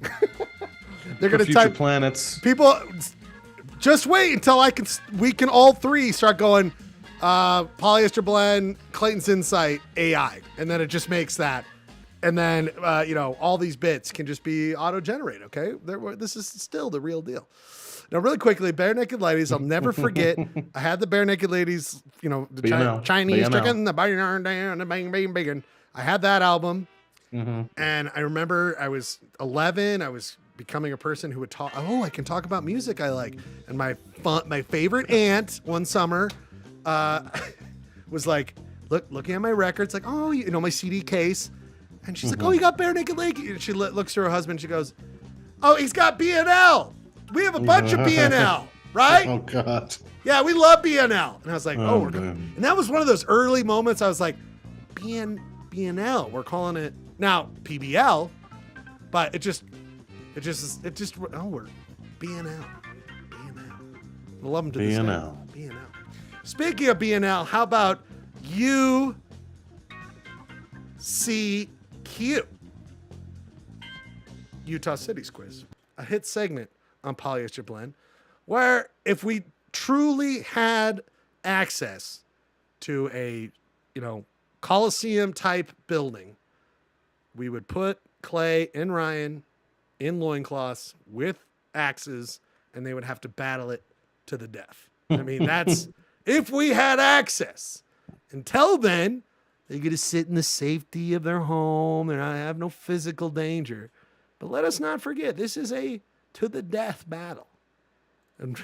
Speaker 1: They're going to
Speaker 5: future
Speaker 1: type
Speaker 5: planets.
Speaker 1: People, just wait until we can all three start going Polyester Blend, Clayton's Insight, AI. And then it just makes that. And then, all these bits can just be auto-generated, okay? This is still the real deal. Now, really quickly, Bare Naked Ladies, I'll never forget. I had the Bare Naked Ladies, the Chinese chicken, the bang. I had that album, and I remember I was 11. I was becoming a person who would talk. Oh, I can talk about music I like. And my favorite aunt one summer was like, looking at my records, like, oh, my CD case, and she's like, oh, you got Bare Naked Ladies. And she looks to her husband. She goes, oh, he's got B&L. We have a bunch of B&L, right?
Speaker 5: Oh, God.
Speaker 1: Yeah, we love B&L. And I was like, we're good.
Speaker 5: Man.
Speaker 1: And that was one of those early moments I was like, B&L. We're calling it now PBL, but we're B&L. I love them to this day. B&L. Speaking of B&L, how about UCQ? Utah Cities Quiz. A hit segment on Polyester Blend, where if we truly had access to a, Coliseum type building, we would put Clay and Ryan in loincloths with axes, and they would have to battle it to the death. I mean, that's if we had access. Until then, they're going to sit in the safety of their home and I have no physical danger. But let us not forget, this is a to the death battle. And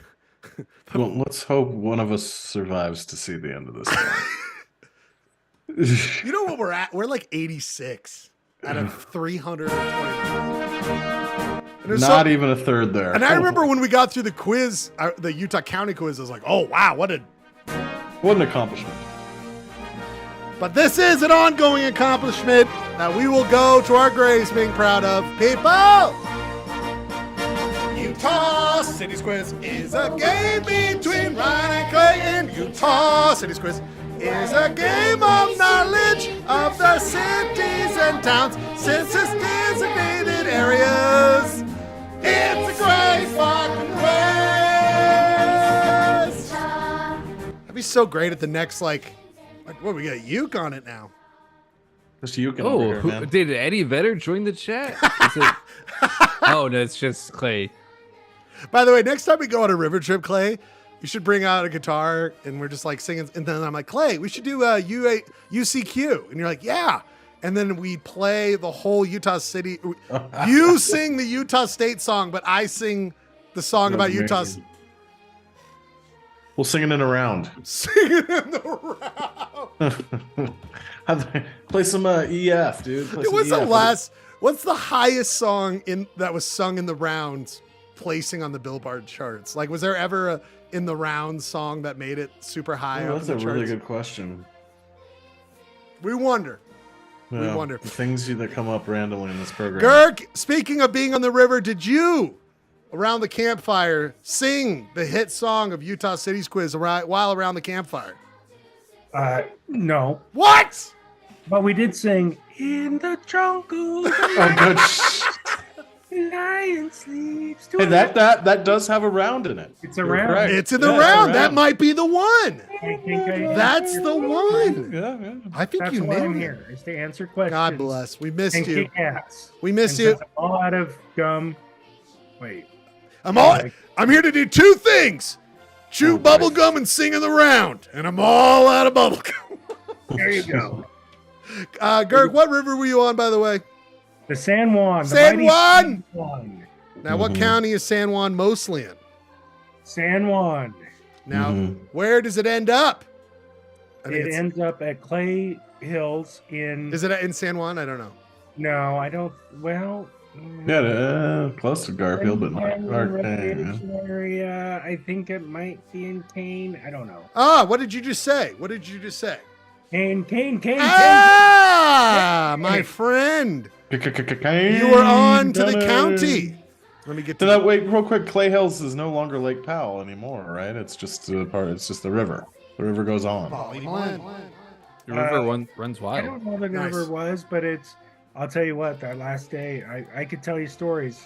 Speaker 5: well, let's hope one of us survives to see the end of this.
Speaker 1: You know what we're at? We're like 86 out of 320.
Speaker 5: Not even a third there.
Speaker 1: And I remember when we got through the quiz, the Utah County quiz, I was like, oh, wow, what an
Speaker 5: accomplishment.
Speaker 1: But this is an ongoing accomplishment that we will go to our graves being proud of. People! Utah Cities Quiz is a game between Ryan and Clayton. Utah Cities Quiz is a game of knowledge of the cities and towns, census designated areas. It's a great fucking quiz. That'd be so great at the next, what, we got a uke on it now.
Speaker 5: Just uke over here, man.
Speaker 2: Did Eddie Vedder join the chat? Oh, no, it's just Clay.
Speaker 1: By the way, next time we go on a river trip, Clay, You should bring out a guitar and we're just like singing. And then I'm like, Clay, we should do UCQ. And you're like, yeah. And then we play the whole Utah City. You sing the Utah State song, but I sing the song about Utah.
Speaker 5: We'll sing it in a round.
Speaker 1: Sing it in the round.
Speaker 5: Play some EF, dude. Play some
Speaker 1: What's the highest song that was sung in the rounds, placing on the Billboard charts? Like, was there ever a in the round song that made it super high?
Speaker 5: That's a really good question.
Speaker 1: We wonder.
Speaker 5: Yeah, we wonder. Things that come up randomly in this program.
Speaker 1: Girk, speaking of being on the river, did you, around the campfire, sing the hit song of Utah City's quiz while around the campfire?
Speaker 9: No.
Speaker 1: What?
Speaker 9: But we did sing "In the Jungle."
Speaker 5: Oh, good.
Speaker 9: Lion sleeps.
Speaker 5: Hey, that does have a round in it.
Speaker 9: It's a round.
Speaker 1: It's in the round. That might be the one. That's the one.
Speaker 5: Yeah.
Speaker 1: I think
Speaker 9: That's
Speaker 1: you
Speaker 9: why I'm
Speaker 1: nailed it.
Speaker 9: here, is to answer questions.
Speaker 1: God bless. We missed
Speaker 9: and
Speaker 1: you.
Speaker 9: kick ass.
Speaker 1: We missed
Speaker 9: And
Speaker 1: you.
Speaker 9: since I'm all out of gum. Wait.
Speaker 1: I'm here to do two things: chew bubble gum and sing in the round. And I'm all out of bubble gum.
Speaker 9: There you go.
Speaker 1: Girk, what river were you on, by the way?
Speaker 9: The San Juan.
Speaker 1: San Juan.
Speaker 9: San Juan.
Speaker 1: Now, what county is San Juan mostly in?
Speaker 9: San Juan.
Speaker 1: Now, where does it end up?
Speaker 9: It ends up at Clay Hills in.
Speaker 1: Is it in San Juan? I don't know.
Speaker 9: No, I don't. Well.
Speaker 5: Yeah, close to Garfield, but not
Speaker 9: Recreation area. I think it might be in Kane. I don't know.
Speaker 1: What did you just say? What did you just say?
Speaker 9: Kane.
Speaker 1: Ah, my friend. You were on to the county. Let me get to
Speaker 5: that. Wait, real quick. Clay Hills is no longer Lake Powell anymore, right? It's just a part. It's just the river. The river goes on.
Speaker 2: The river runs
Speaker 9: I
Speaker 2: wild.
Speaker 9: don't know the river was, but it's. I'll tell you what. That last day, I could tell you stories.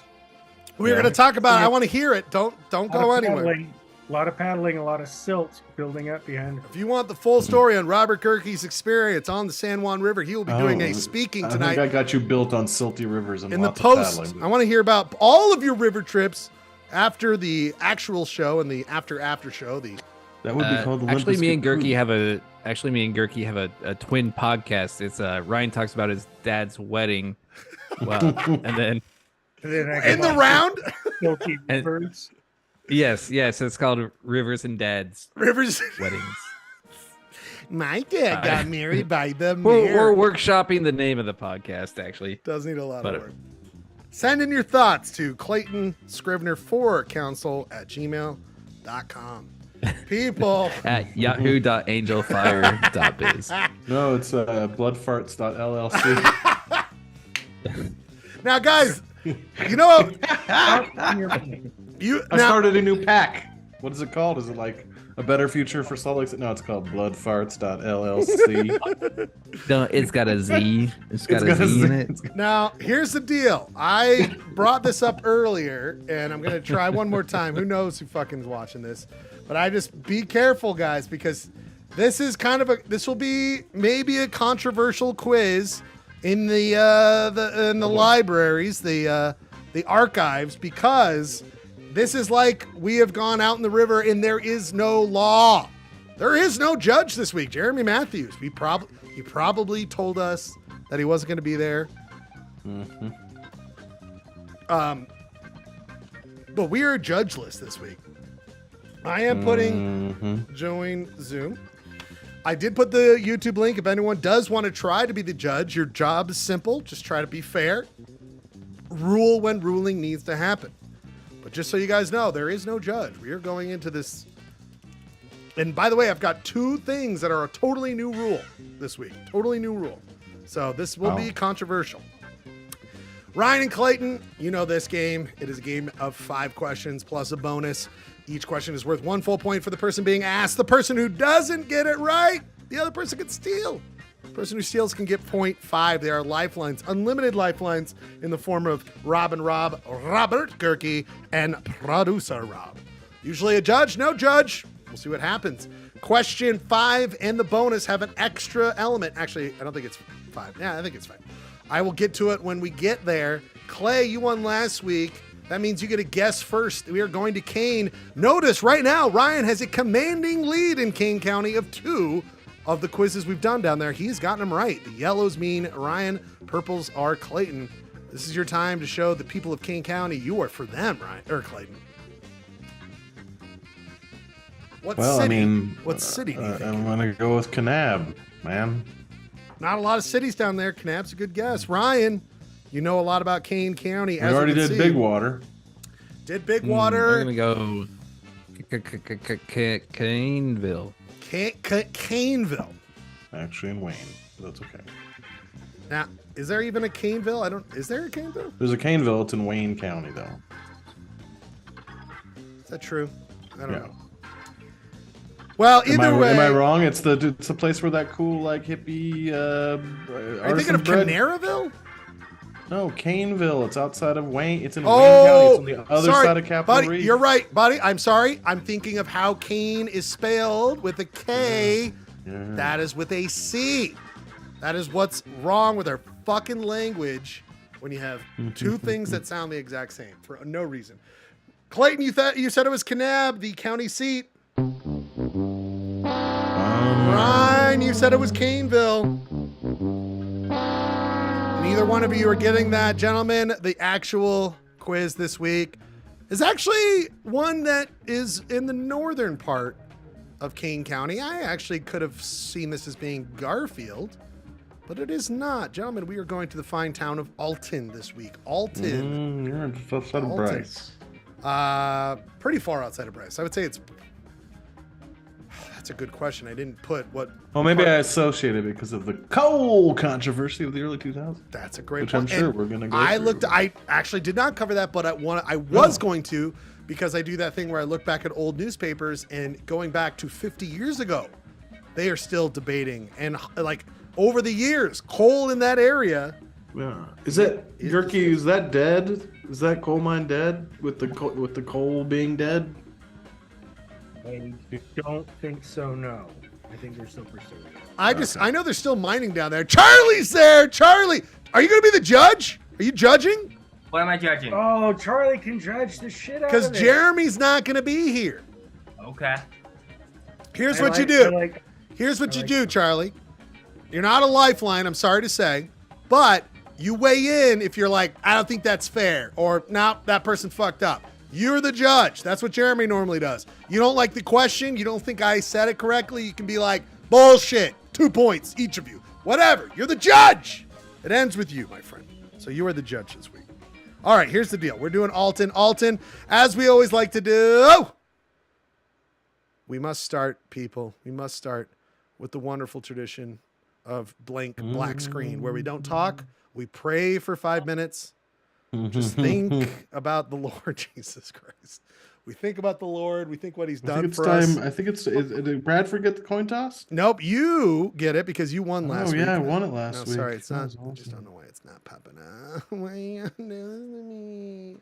Speaker 1: We're going to talk about it. I want to hear it. Don't go anywhere.
Speaker 9: A lot of paddling, a lot of silt building up behind.
Speaker 1: If you want the full story on Robert Gerke's experience on the San Juan River, he will be doing a speaking tonight.
Speaker 5: I think I got you built on silty rivers and
Speaker 1: in the
Speaker 5: lots
Speaker 1: post.
Speaker 5: of paddling.
Speaker 1: I want to hear about all of your river trips after the actual show and the after show.
Speaker 5: That would be called the
Speaker 2: actually, me and Gerke have a twin podcast. It's Ryan talks about his dad's wedding, and then
Speaker 1: in the round.
Speaker 9: Silty rivers.
Speaker 2: Yes, it's called Rivers and Dads
Speaker 1: Rivers
Speaker 2: Weddings.
Speaker 1: My dad got married by the
Speaker 2: We're workshopping the name of the podcast, actually.
Speaker 1: Does need a lot of work. Send in your thoughts to Clayton Scrivener for counsel@gmail.com. People
Speaker 2: at yahoo.angelfire.biz.
Speaker 5: No, it's bloodfarts.llc.
Speaker 1: Now, guys, you know what?
Speaker 5: I started a new pack. What is it called? Is it like A Better Future for Salt Lake City? No, it's called bloodfarts.llc.
Speaker 2: No, it's got a Z. It's got a Z in it.
Speaker 1: Now, here's the deal. I brought this up earlier, and I'm going to try one more time. Who knows who fucking is watching this? But I just be careful, guys, because this is this will be maybe a controversial quiz in the libraries, the archives, because this is like we have gone out in the river and there is no law. There is no judge this week. Jeremy Matthews, he probably told us that he wasn't going to be there. But we are judgeless this week. I am putting join Zoom. I did put the YouTube link. If anyone does want to try to be the judge, your job is simple. Just try to be fair. Rule when ruling needs to happen. But just so you guys know, there is no judge. We are going into this. And by the way, I've got two things that are a totally new rule this week. Totally new rule. So this will be controversial. Ryan and Clayton, you know this game. It is a game of 5 questions plus a bonus. Each question is worth 1 full point for the person being asked. The person who doesn't get it right, the other person can steal. The person who steals can get 0.5. They are lifelines, unlimited lifelines in the form of Robert Gerke, and producer Rob. Usually a judge, no judge. We'll see what happens. Question 5 and the bonus have an extra element. Actually, I don't think it's 5. Yeah, I think it's 5. I will get to it when we get there. Clay, you won last week. That means you get a guess first. We are going to Kane. Notice right now, Ryan has a commanding lead in Kane County of 2 of the quizzes we've done down there. He's gotten them right. The yellows mean Ryan, purples are Clayton. This is your time to show the people of Kane County you are for them, Ryan or Clayton. What city do you think?
Speaker 5: I'm gonna go with Kanab, man.
Speaker 1: Not a lot of cities down there. Kanab's a good guess. Ryan, you know a lot about Kane County.
Speaker 5: We already did Big Water.
Speaker 1: Did Big Water.
Speaker 2: I'm gonna go Caneville.
Speaker 1: Caneville.
Speaker 5: Actually, in Wayne, but that's okay.
Speaker 1: Now, is there even a Caneville? Is there a Caneville?
Speaker 5: There's a Caneville. It's in Wayne County, though.
Speaker 1: Is that true? I don't know. Well, either way.
Speaker 5: Am I wrong? It's the place where that cool like hippie.
Speaker 1: Are you thinking of Canaraville?
Speaker 5: No, Caneville. It's outside of Wayne. It's in Wayne County. It's on the other side of Capitol
Speaker 1: buddy,
Speaker 5: Reef.
Speaker 1: You're right, buddy. I'm sorry. I'm thinking of how Kane is spelled with a K.
Speaker 5: Yeah.
Speaker 1: That is with a C. That is what's wrong with our fucking language when you have two things that sound the exact same for no reason. Clayton, you said it was Kanab, the county seat. Ryan, you said it was Caneville. Neither one of you are getting that. Gentlemen, the actual quiz this week is actually one that is in the northern part of Kane County. I actually could have seen this as being Garfield, but it is not. Gentlemen, we are going to the fine town of Alton this week. Alton.
Speaker 5: You're outside of Bryce.
Speaker 1: Pretty far outside of Bryce. I would say it's... That's a good question. I didn't put what...
Speaker 5: Well, maybe I associated it because of the coal controversy of the early 2000s.
Speaker 1: That's a great
Speaker 5: point. Which I'm sure we're going to go through.
Speaker 1: I actually did not cover that, but I was going to, because I do that thing where I look back at old newspapers, and going back to 50 years ago, they are still debating. And like over the years, coal in that area...
Speaker 5: Yeah. Is that Yerky? Is that dead? Is that coal mine dead with the coal being dead?
Speaker 9: I don't think so. No, I think they're still pursuing it.
Speaker 1: I know they're still mining down there. Charlie's there. Charlie, are you going to be the judge? Are you judging?
Speaker 10: What am I judging?
Speaker 9: Oh, Charlie can judge the shit out of it.
Speaker 1: Because Jeremy's not going to be here.
Speaker 10: Okay.
Speaker 1: Here's what you do. Here's what you do, Charlie. You're not a lifeline, I'm sorry to say, but you weigh in if you're like, I don't think that's fair, or no, that person fucked up. You're the judge. That's what Jeremy normally does. You don't like the question, you don't think I said it correctly, you can be like, bullshit, 2 points, each of you. Whatever, you're the judge. It ends with you, my friend. So you are the judge this week. All right, here's the deal. We're doing Alton. Alton, as we always like to do, we must start, people. We must start with the wonderful tradition of blank black screen, where we don't talk, we pray for 5 minutes. Just think about the Lord Jesus Christ. We think about the Lord. We think what he's done for us.
Speaker 5: I think it's did Bradford get the coin toss?
Speaker 1: Nope, you get it because you won last week.
Speaker 5: Oh yeah, I won it last week.
Speaker 1: Sorry, it's not. I just don't know why it's not popping up. Why you gonna do this to me?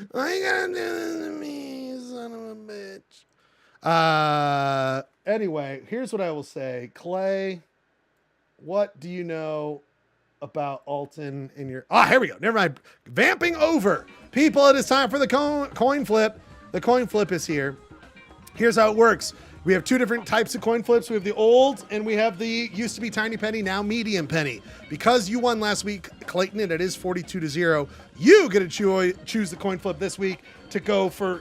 Speaker 1: Why you gonna do this to me, son of a bitch? Anyway, here's what I will say. Clay, what do you know about Alton in your... here we go. Never mind. Vamping over. People, it is time for the coin flip. The coin flip is here. Here's how it works. We have two different types of coin flips. We have the old, and we have the used to be tiny penny, now medium penny. Because you won last week, Clayton, and it is 42-0, you get to choose the coin flip this week to go for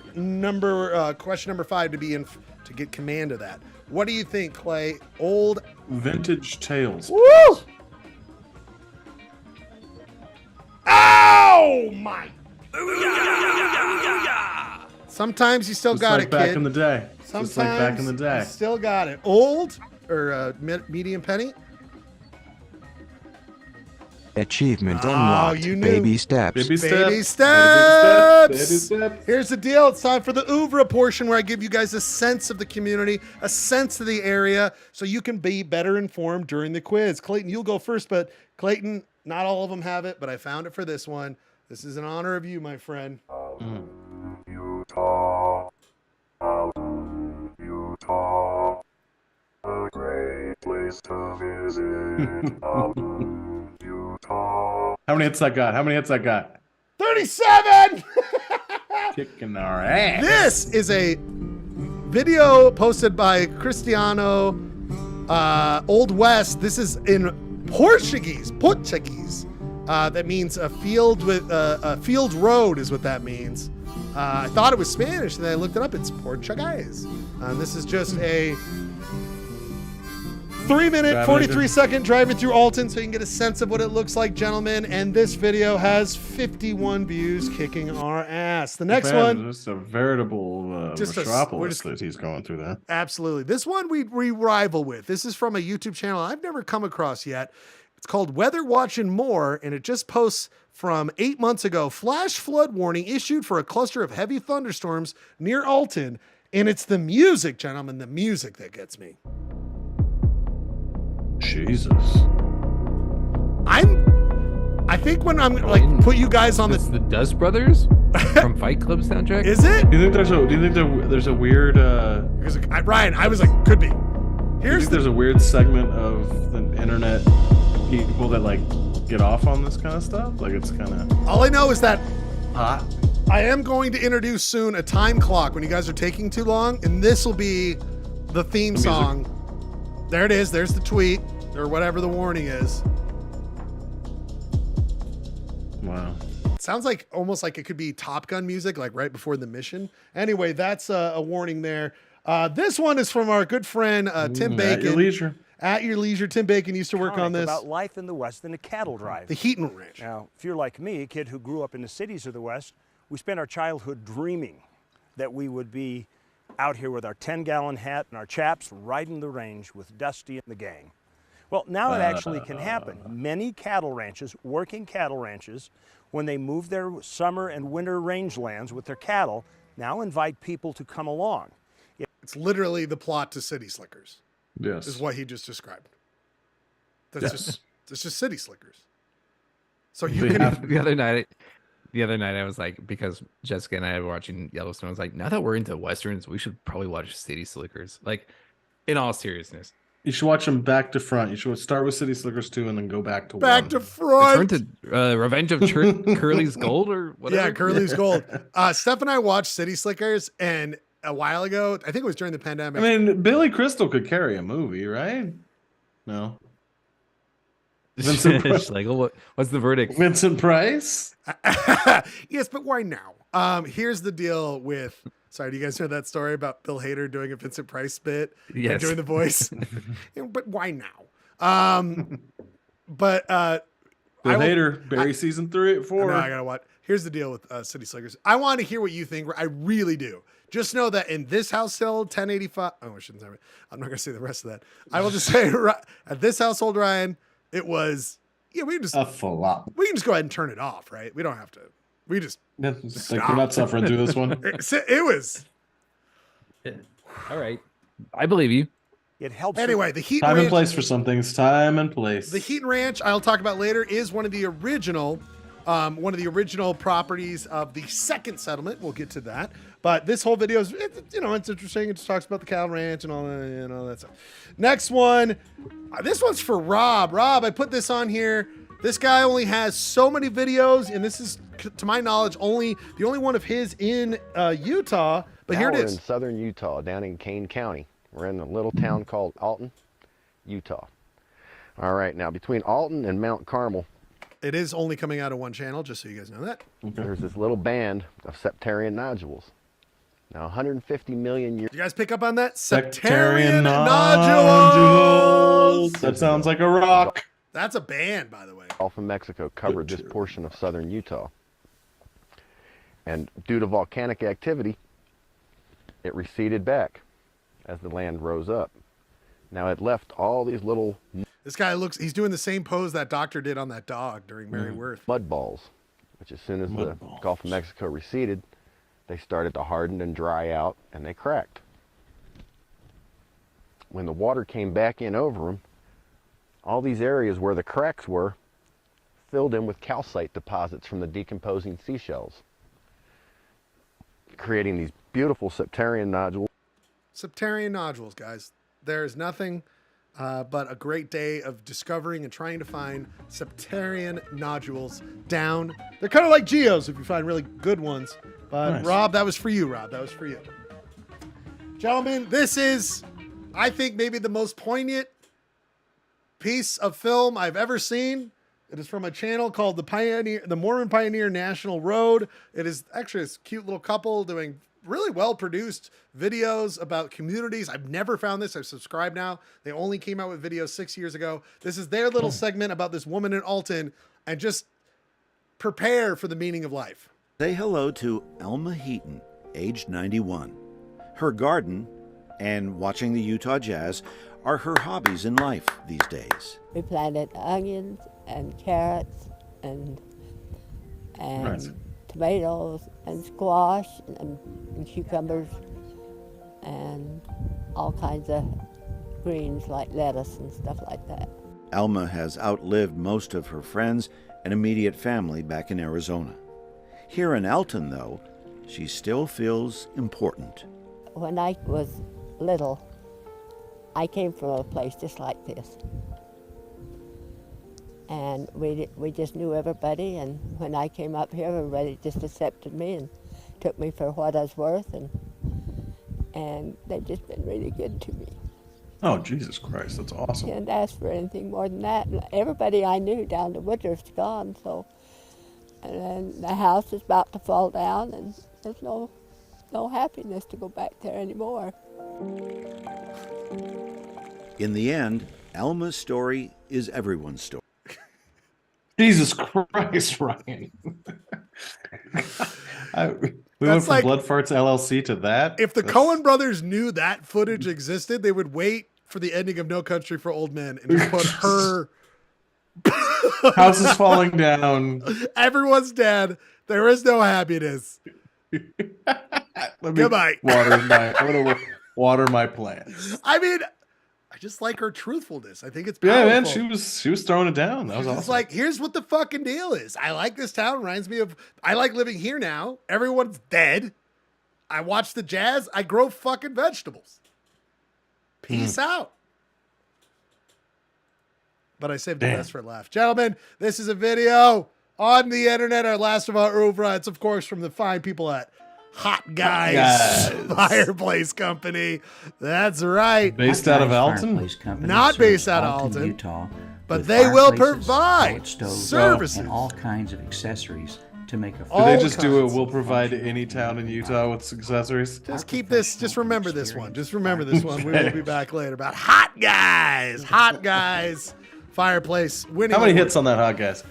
Speaker 1: question number 5 to be in to get command of that. What do you think, Clay? Old
Speaker 5: vintage tales.
Speaker 1: Woo! Oh my! Sometimes you still
Speaker 5: Just
Speaker 1: got
Speaker 5: like
Speaker 1: it,
Speaker 5: back
Speaker 1: kid.
Speaker 5: in the day.
Speaker 1: Sometimes
Speaker 5: Just like back in the day.
Speaker 1: you still got it. Old or medium penny?
Speaker 11: Achievement unlocked.
Speaker 1: You knew.
Speaker 11: Baby steps.
Speaker 5: Baby steps.
Speaker 1: Baby steps.
Speaker 5: Baby steps.
Speaker 1: Here's the deal. It's time for the oeuvre portion where I give you guys a sense of the community, a sense of the area, so you can be better informed during the quiz. Clayton, you'll go first, but Clayton, not all of them have it, but I found it for this one. This is in honor of you, my friend.
Speaker 12: Utah, Utah, a great place to visit. Utah.
Speaker 5: How many hits I got?
Speaker 1: 37!
Speaker 5: Kicking our ass.
Speaker 1: This is a video posted by Cristiano Old West. This is in Portuguese. That means a field with a field road is what that means. I thought it was Spanish, and then I looked it up. It's Portuguese. This is just a 3-minute, 43-second driving through Alton, so you can get a sense of what it looks like, gentlemen. And this video has 51 views, kicking our ass. The next one,
Speaker 5: just a veritable metropolis that he's going through there.
Speaker 1: Absolutely. This one we rival with. This is from a YouTube channel I've never come across yet. It's called Weather Watch and More, and it just posts from 8 months ago. Flash flood warning issued for a cluster of heavy thunderstorms near Alton. And it's the music, gentlemen, the music that gets me.
Speaker 5: Jesus.
Speaker 1: I think when I'm like put you guys on
Speaker 2: the Dust Brothers from Fight Club soundtrack.
Speaker 1: Is it?
Speaker 5: Do you think there's a weird
Speaker 1: Ryan, I was like, could be.
Speaker 5: There's a weird segment of the internet people that like get off on this kind of stuff? Like it's kind of
Speaker 1: all I know is that
Speaker 5: hot.
Speaker 1: I am going to introduce soon a time clock when you guys are taking too long, and this will be the theme song. There it is. There's the tweet or whatever the warning is.
Speaker 5: Wow.
Speaker 1: Sounds like almost like it could be Top Gun music, like right before the mission. Anyway, that's a warning there. This one is from our good friend Tim Bacon.
Speaker 5: At your leisure.
Speaker 1: At your leisure. Tim Bacon used to work on this.
Speaker 10: About life in the West than a cattle drive.
Speaker 1: The Heaton Ranch.
Speaker 10: Now, if you're like me, a kid who grew up in the cities of the West, we spent our childhood dreaming that we would be out here with our 10-gallon hat and our chaps riding the range with Dusty and the gang. Well, now it actually can happen. Many cattle ranches, working cattle ranches, when they move their summer and winter rangelands with their cattle, now invite people to come along.
Speaker 1: It's literally the plot to City Slickers.
Speaker 5: Yes.
Speaker 1: Is what he just described. That's just City Slickers. So you can
Speaker 2: the other night I was like, because Jessica and I were watching Yellowstone, I was like, now that we're into Westerns, we should probably watch City Slickers. Like, in all seriousness.
Speaker 5: You should watch them back to front. You should start with City Slickers 2 and then go back to
Speaker 1: back
Speaker 5: 1.
Speaker 1: to front.
Speaker 2: Return to Revenge of Curly's Gold or whatever.
Speaker 1: Yeah, Curly's Gold. Steph and I watched City Slickers, and a while ago, I think it was during the pandemic.
Speaker 5: I mean, Billy Crystal could carry a movie, right? No.
Speaker 2: Vincent Price. Like, what's the verdict?
Speaker 5: Vincent Price?
Speaker 1: Yes, but why now? Here's the deal with... Sorry, do you guys know that story about Bill Hader doing a Vincent Price bit?
Speaker 2: Yes.
Speaker 1: And doing the voice? But why now? Bill
Speaker 5: Hader, Barry season 3 at 4.
Speaker 1: I gotta watch. Here's the deal with City Slickers. I want to hear what you think. I really do. Just know that in this household, 1085. Oh, I shouldn't say it. I'm not gonna say the rest of that. I will just say at this household, Ryan, it was. Yeah, we can just
Speaker 5: a flop.
Speaker 1: We can just go ahead and turn it off, right? We don't have to. We just.
Speaker 5: Like we're not suffering through this one.
Speaker 1: It was.
Speaker 2: All right, I believe you.
Speaker 10: It helps.
Speaker 1: Anyway, the Heaton
Speaker 5: Time
Speaker 1: Ranch,
Speaker 5: and place for some things. Time and place.
Speaker 1: The Heaton Ranch, I'll talk about later, is one of the original properties of the second settlement. We'll get to that. But this whole video is, it's interesting. It just talks about the cattle ranch and all that stuff. Next one. This one's for Rob. Rob, I put this on here. This guy only has so many videos, and this is, to my knowledge, the only one of his in Utah. But here it is.
Speaker 13: We're in southern Utah, down in Kane County. We're in a little town called Alton, Utah. All right, now between Alton and Mount Carmel,
Speaker 1: it is only coming out of one channel, just so you guys know that.
Speaker 13: There's this little band of septarian nodules. Now, 150 million years.
Speaker 1: Did you guys pick up on that? Septarian nodules.
Speaker 5: That sounds like a rock.
Speaker 1: That's a band, by the way.
Speaker 13: Gulf of Mexico covered this portion of southern Utah. And due to volcanic activity, it receded back as the land rose up. Now, it left all these little...
Speaker 1: This guy he's doing the same pose that doctor did on that dog during Mary Worth.
Speaker 13: Mud balls, which as soon as the Gulf of Mexico receded, they started to harden and dry out, and they cracked. When the water came back in over them, all these areas where the cracks were filled in with calcite deposits from the decomposing seashells, creating these beautiful septarian nodules.
Speaker 1: Septarian nodules, guys. There is nothing but a great day of discovering and trying to find septarian nodules down. They're kind of like geos if you find really good ones. But
Speaker 5: Nice.
Speaker 1: Rob, that was for you, Rob. That was for you. Gentlemen, this is, I think, maybe the most poignant piece of film I've ever seen. It is from a channel called the Mormon Pioneer National Road. It is actually this cute little couple doing really well-produced videos about communities. I've never found this. I've subscribed now. They only came out with videos 6 years ago. This is their little segment about this woman in Alton, and just prepare for the meaning of life.
Speaker 14: Say hello to Elma Heaton, age 91. Her garden and watching the Utah Jazz are her hobbies in life these days.
Speaker 15: We planted onions and carrots and
Speaker 5: Nice.
Speaker 15: tomatoes and squash and cucumbers and all kinds of greens like lettuce and stuff like that.
Speaker 14: Elma has outlived most of her friends and immediate family back in Arizona. Here in Alton, though, she still feels important.
Speaker 15: When I was little, I came from a place just like this. And we just knew everybody, and when I came up here, everybody just accepted me and took me for what I was worth, and they've just been really good to me.
Speaker 5: Oh, Jesus Christ, that's awesome.
Speaker 15: Can't ask for anything more than that. And everybody I knew down to Woodruff's gone, so, and then the house is about to fall down, and there's no happiness to go back there anymore.
Speaker 14: In the end, Elma's story is everyone's story.
Speaker 5: Jesus Christ, Ryan. We went from
Speaker 1: like-
Speaker 5: Blood Farts LLC to that.
Speaker 1: If the Coen brothers knew that footage existed, they would wait for the ending of No Country for Old Men and just put her...
Speaker 5: House is falling down.
Speaker 1: Everyone's dead. There is no happiness.
Speaker 5: Let me
Speaker 1: Goodbye.
Speaker 5: I'm gonna water my plants.
Speaker 1: I mean, I just like her truthfulness. I think it's
Speaker 5: Yeah,
Speaker 1: powerful.
Speaker 5: man, she was throwing it down. That was
Speaker 1: It's
Speaker 5: awesome.
Speaker 1: like, here's what the fucking deal is. I like this town. Reminds me of, I like living here now. Everyone's dead. I watch the Jazz. I grow fucking vegetables. Peace out. But I saved the best for last. Gentlemen, this is a video on the internet. Our last of our oeuvre. It's, of course, from the fine people at Hot Guys Fireplace Company. That's right.
Speaker 5: Based out of Alton?
Speaker 1: Not based out of Alton, Utah, but they will provide services
Speaker 16: and all kinds of accessories to make a.
Speaker 5: Do they just do it? We'll provide any town in Utah with accessories.
Speaker 1: Just keep this. Just remember this one. Just remember this one. We will be back later about Hot Guys. Hot Guys Fireplace. Winning.
Speaker 5: How many
Speaker 1: award.
Speaker 5: hits on that Hot Guys?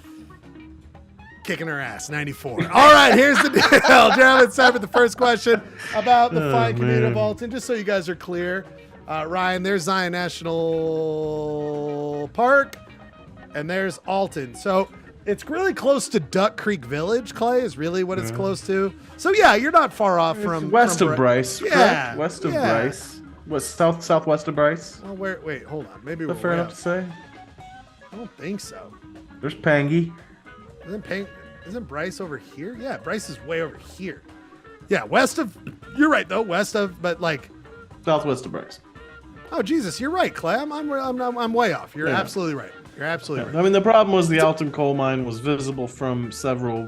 Speaker 1: Kicking her ass, 94. All right, here's the deal. Gentlemen, it's time for the first question about the fine community of Alton. Just so you guys are clear, Ryan, there's Zion National Park, and there's Alton. So it's really close to Duck Creek Village, Clay, is really what it's close to. So, yeah, you're not far off from...
Speaker 5: West
Speaker 1: from
Speaker 5: of Bryce.
Speaker 1: Yeah.
Speaker 5: Correct? West of Bryce. West, southwest of Bryce.
Speaker 1: Oh, wait, hold on. Maybe
Speaker 5: Is
Speaker 1: we're
Speaker 5: that fair
Speaker 1: way
Speaker 5: enough
Speaker 1: off.
Speaker 5: to say?
Speaker 1: I don't think so.
Speaker 5: There's Pangy.
Speaker 1: Isn't Bryce over here? Yeah, Bryce is way over here. Yeah, west of... You're right, though. West of... But, like...
Speaker 5: Southwest of Bryce.
Speaker 1: Oh, Jesus, you're right, Clay. I'm way off. You're
Speaker 5: Yeah.
Speaker 1: absolutely right. You're absolutely right.
Speaker 5: I mean, the problem was the Alton coal mine was visible from several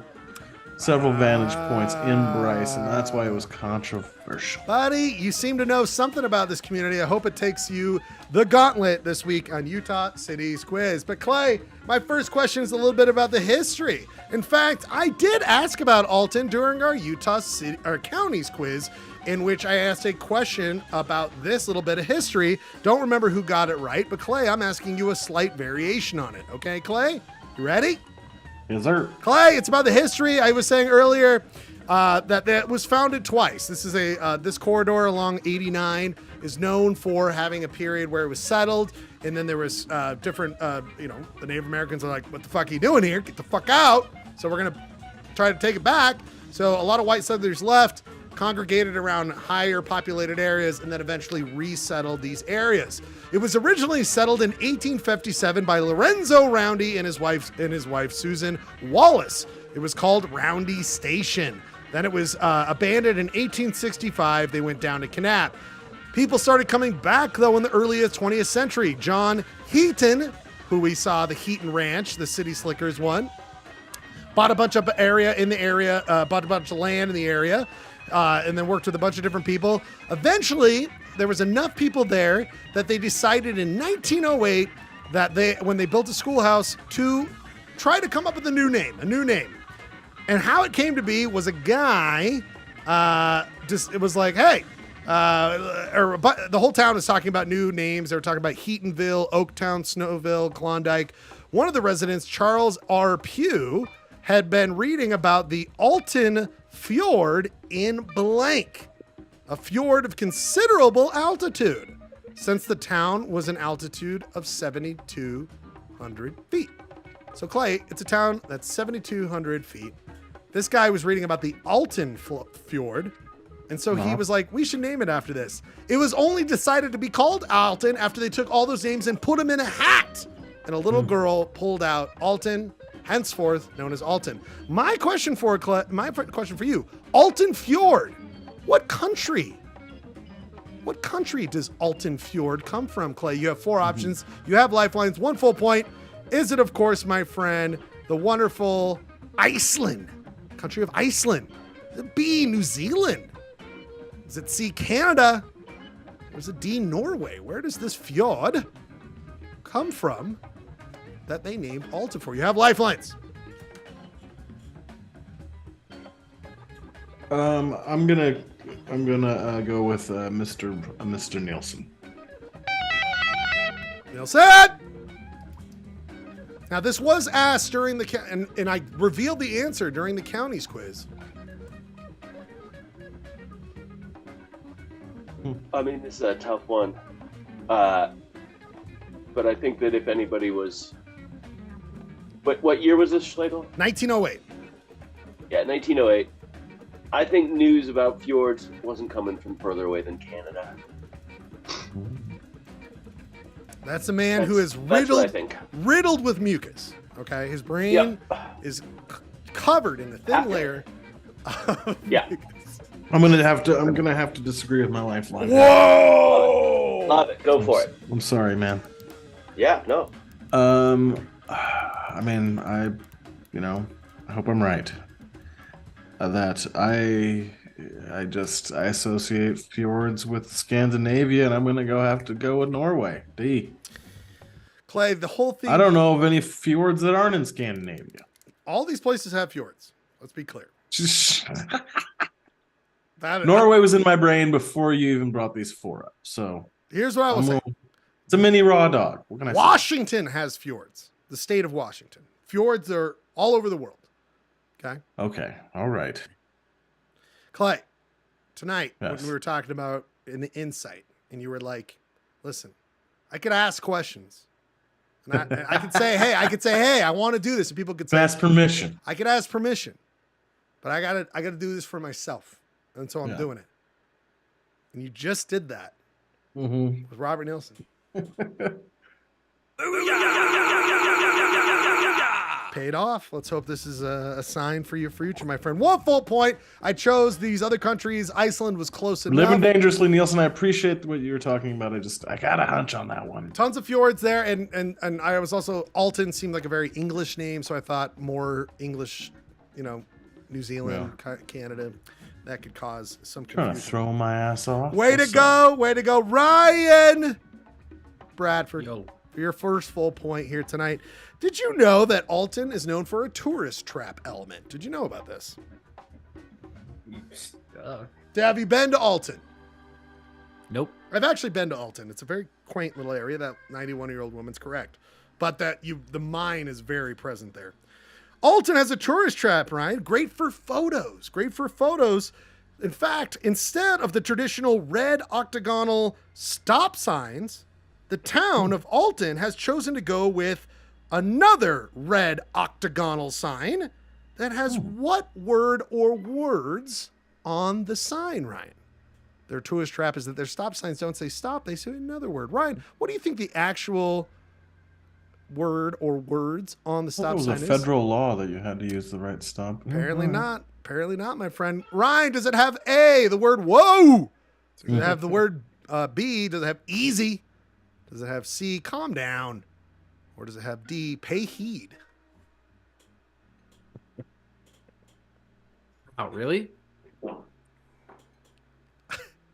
Speaker 5: vantage points in Bryce, and that's why it was controversial.
Speaker 1: Buddy, you seem to know something about this community. I hope it takes you the gauntlet this week on Utah City's quiz. But Clay, my first question is a little bit about the history. In fact, I did ask about Alton during our Utah City or counties quiz, in which I asked a question about this little bit of history. Don't remember who got it right, but Clay, I'm asking you a slight variation on it. Okay, Clay? You ready?
Speaker 5: Yes, sir.
Speaker 1: Clay, it's about the history. I was saying earlier that was founded twice. This is this corridor along 89 is known for having a period where it was settled, and then there was different, the Native Americans are like, what the fuck are you doing here? Get the fuck out. So we're going to try to take it back. So a lot of white settlers left, congregated around higher populated areas, and then eventually resettled these areas. It was originally settled in 1857 by Lorenzo Roundy and his wife Susan Wallace. It was called Roundy Station. Then it was abandoned in 1865. They went down to Kanab. People started coming back, though, in the early 20th century. John Heaton, who we saw the Heaton Ranch, the City Slickers one, bought a bunch of area in the area, bought a bunch of land in the area, and then worked with a bunch of different people. Eventually, there was enough people there that they decided in 1908 that when they built a schoolhouse, to try to come up with a new name. And how it came to be was a guy, it was like, hey, the whole town is talking about new names. They were talking about Heatonville, Oaktown, Snowville, Klondike. One of the residents, Charles R. Pugh, had been reading about the Alton Fjord in blank, a fjord of considerable altitude, since the town was an altitude of 7,200 feet. So, Clay, it's a town that's 7,200 feet. This guy was reading about the Alton Fjord, and so he was like, we should name it after this. It was only decided to be called Alton after they took all those names and put them in a hat. And a little girl pulled out Alton, henceforth known as Alton. My question for you, Alton Fjord, what country does Alton Fjord come from, Clay? You have 4 options. You have lifelines, 1 full point. Is it, of course, my friend, the wonderful Iceland, country of Iceland? Is it B, New Zealand? Is it C, Canada? Or is it D, Norway? Where does this fjord come from that they named Alton for? You have lifelines.
Speaker 5: I'm gonna go with Mr. Nielsen.
Speaker 1: Nielsen! Now, this was asked during and I revealed the answer during the county's quiz.
Speaker 8: I mean, this is a tough one. But I think that if anybody was... What year was this, Schlegel?
Speaker 1: 1908.
Speaker 8: Yeah, 1908. I think news about fjords wasn't coming from further away than Canada.
Speaker 1: That's a man who is riddled with mucus. Okay, his brain is covered in a thin layer of mucus.
Speaker 5: I'm gonna have to disagree with my lifeline.
Speaker 1: Whoa!
Speaker 8: Love it. Go for it.
Speaker 5: I'm sorry, man.
Speaker 8: Yeah, no.
Speaker 5: I mean, I hope I'm right. That I associate fjords with Scandinavia, and I'm gonna have to go with Norway. D.
Speaker 1: Clay, the whole thing.
Speaker 5: I don't know of any fjords that aren't in Scandinavia.
Speaker 1: All these places have fjords. Let's be clear.
Speaker 5: Norway was in my brain before you even brought these 4 up. So
Speaker 1: here's what I will say.
Speaker 5: It's a mini raw dog. What can I say?
Speaker 1: Washington has fjords. The state of Washington. Fjords are all over the world. Okay.
Speaker 5: Okay. All right.
Speaker 1: Clay, tonight when we were talking about in the insight, and you were like, "Listen, I could ask questions, and I could say, hey, I want to do this," and people could say,
Speaker 5: "Ask permission."
Speaker 1: I could ask permission, but I gotta do this for myself, and so I'm doing it. And you just did that with Robert Nielsen. Paid off. Let's hope this is a sign for your future, my friend. 1 full point. I chose these other countries. Iceland was close enough.
Speaker 5: Living dangerously, Nielsen. I appreciate what you were talking about. I got a hunch on that one.
Speaker 1: Tons of fjords there, and I was also, Alton seemed like a very English name, so I thought more English, New Zealand, Canada. That could cause some confusion.
Speaker 5: Trying to throw my ass off.
Speaker 1: Way to go, Ryan Bradford. For your first full point here tonight. Did you know that Alton is known for a tourist trap element? Did you know about this? Have you been to Alton?
Speaker 2: Nope.
Speaker 1: I've actually been to Alton. It's a very quaint little area. That 91-year-old woman's correct. But the mine is very present there. Alton has a tourist trap, Ryan. Great for photos. In fact, instead of the traditional red octagonal stop signs, the town of Alton has chosen to go with another red octagonal sign that has what word or words on the sign, Ryan? Their tourist trap is that their stop signs don't say stop, they say another word. Ryan, what do you think the actual word or words on the stop sign is?
Speaker 5: It was a federal law that you had to use the right stop.
Speaker 1: Apparently not. Apparently not, my friend. Ryan, does it have A, the word whoa? Does it have the word B, does it have easy? Does it have C, calm down? Or does it have D, pay heed?
Speaker 2: Oh, really?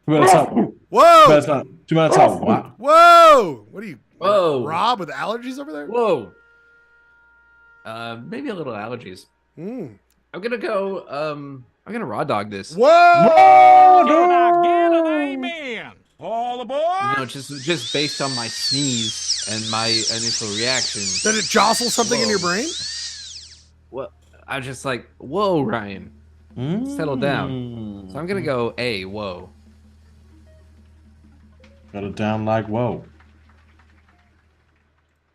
Speaker 1: Whoa!
Speaker 5: Wow.
Speaker 1: Whoa! What are you,
Speaker 2: Whoa.
Speaker 1: Rob, with allergies over there?
Speaker 2: Whoa. Maybe a little allergies.
Speaker 1: Mm.
Speaker 2: I'm gonna go. I'm gonna raw dog this.
Speaker 1: Whoa!
Speaker 3: Get an amen. All aboard.
Speaker 2: No, just based on my sneeze and my initial reaction.
Speaker 1: Did it jostle something in your brain?
Speaker 2: Well, I was just like, whoa, Ryan, settle down. So I'm gonna go A. Whoa.
Speaker 5: Got it down like whoa.